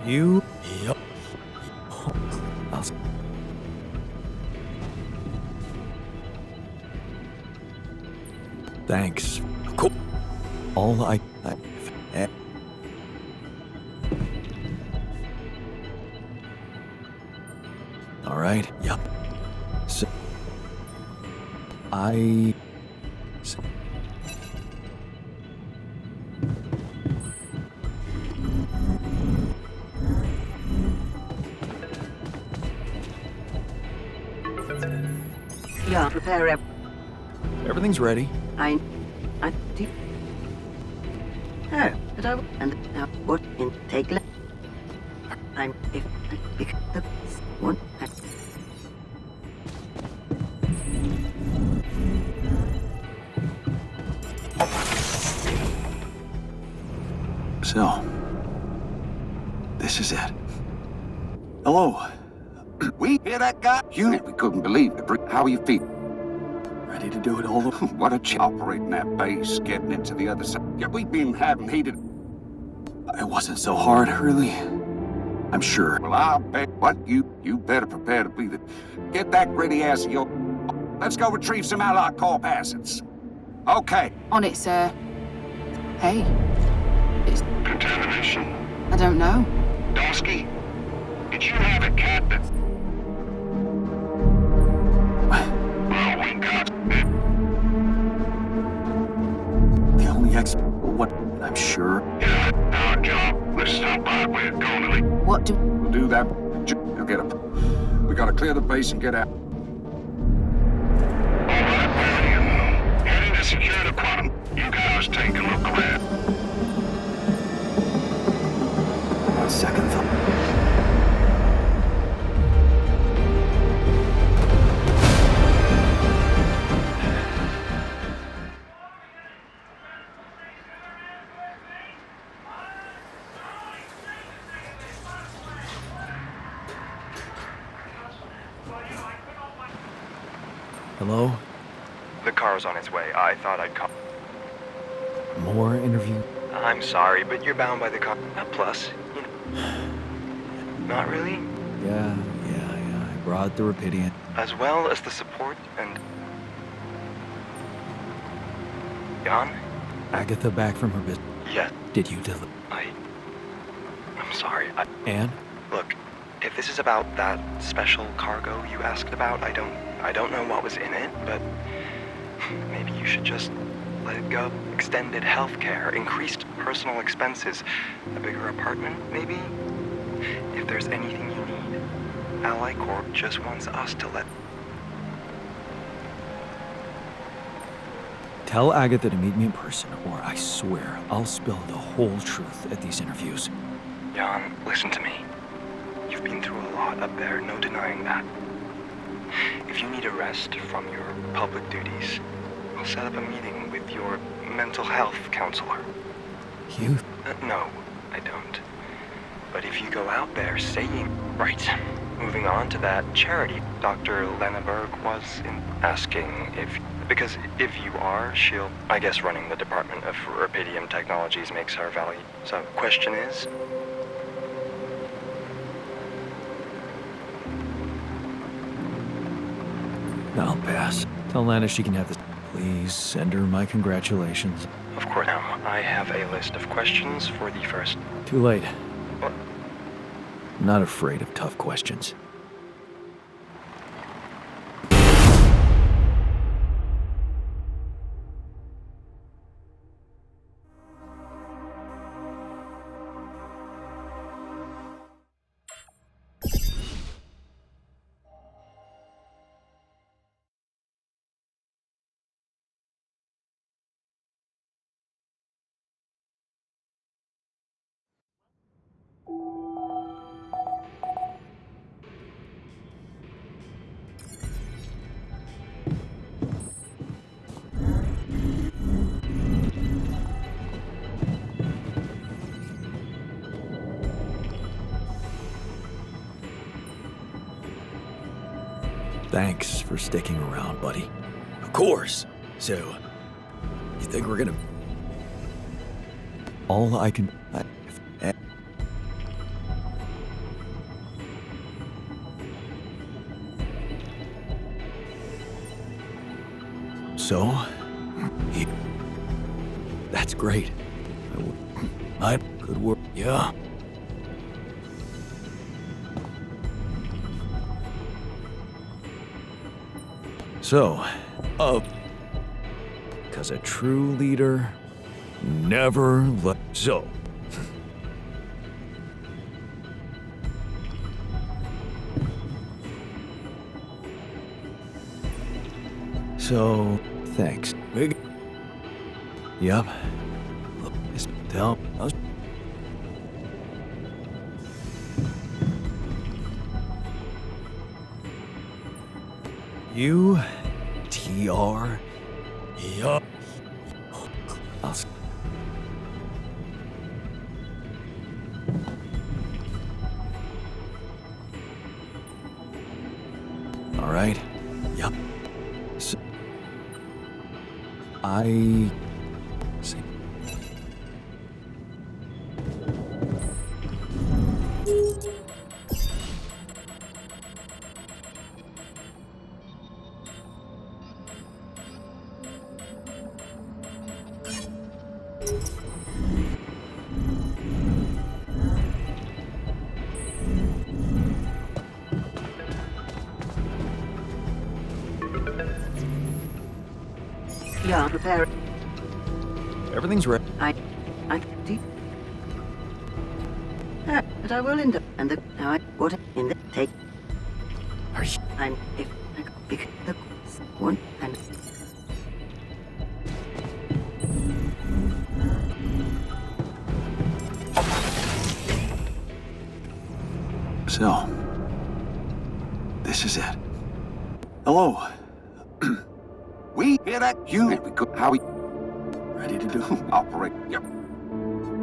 You? Yep. Thanks. Cool. All I all right. Yep. So Yeah, prepare everything's ready. I do. Oh, but I and now what in take less. I'm if because the one. So, this is it. Hello. We hear that guy? We couldn't believe it. How are you feeling? Ready to do it all over? What a operating that base, getting into the other side. Yeah, we've been having heated. It wasn't so hard, really. I'm sure. Well, I'll bet. What? You better prepare to be the... Get that gritty ass of your... Let's go retrieve some Allied corp assets. Okay. On it, sir. Hey. It's... Contamination. I don't know. Dosky, did you have it, Captain? Well, we got it. The only what I'm sure. Yeah, our job. Let's stop by where it's going to lead. What do... We'll do that. You'll get up. We gotta clear the base and get out. All right, William. Heading to secure the quantum. You guys take a look around. On second thought. Hello? The car's on its way. I thought I'd come. More interview? I'm sorry, but you're bound by the car. Plus, you know. Not really? Yeah. I brought the Rapidian. As well as the support and... Jan? Agatha back from her business. Yeah. Did you deliver? I'm sorry. Anne? Look, if this is about that special cargo you asked about, I don't know what was in it, but maybe you should just let it go. Extended health care, increased personal expenses, a bigger apartment, maybe? If there's anything you need, Ally Corp just wants us to let... Tell Agatha to meet me in person, or I swear I'll spill the whole truth at these interviews. Jan, listen to me. You've been through a lot up there, no denying that. If you need a rest from your public duties, I'll set up a meeting with your mental health counselor. You? No, I don't. But if you go out there saying... Right. Moving on to that charity Dr. Lenneberg was asking if... Because if you are, she'll... I guess running the Department of Rapidium Technologies makes her value. So, question is... I'll pass. Tell Lana she can have this. Please send her my congratulations. Of course. Now, I have a list of questions for the first... Too late. What? I'm not afraid of tough questions. Thanks for sticking around, buddy. Of course. So, you think we're gonna... All I can... So? That's great. I could work. Yeah. So, because a true leader never let... So. So, thanks. Big. Yep. Tell us. You, TR. Yup. All right. Yep. So, I see. Yeah, prepare. Everything's ready. I do. But I will end up and the now I what in the take. Are you? I'm if I pick the one and. So, this is it. Hello. We hear that? You how we Ready to do? operate? Yep.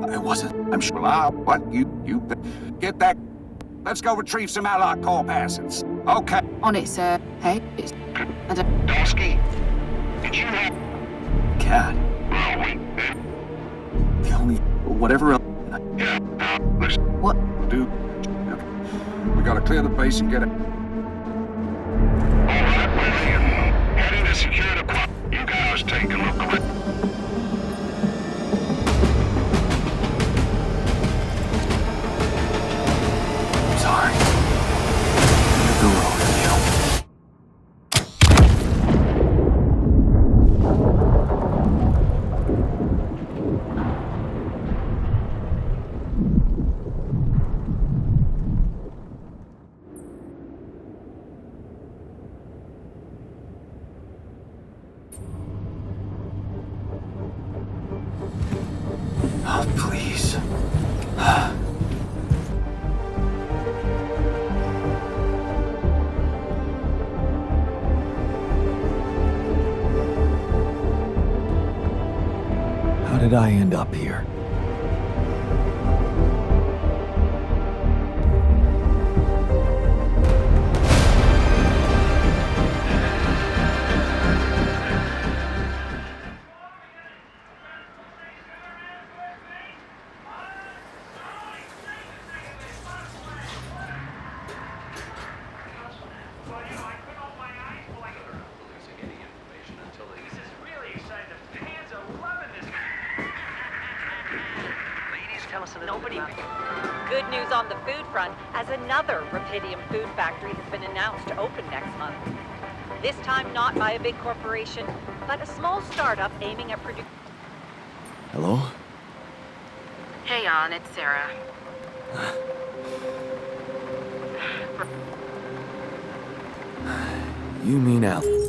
I wasn't. I'm sure. Well, what you get that? Let's go retrieve some Allied Corp assets. Okay. On it, sir. Hey, it's... Donsky, did you have... Cat. The only... Whatever else... Yeah, listen. What? Dude, we gotta clear the base and get it. All right, we're in. Heading to secure the... You guys take a look around. Please. How did I end up here? Good news on the food front, as another Rapidium food factory has been announced to open next month. This time not by a big corporation, but a small startup aiming at producing... Hello? Hey, Jan, it's Sarah. You mean Al?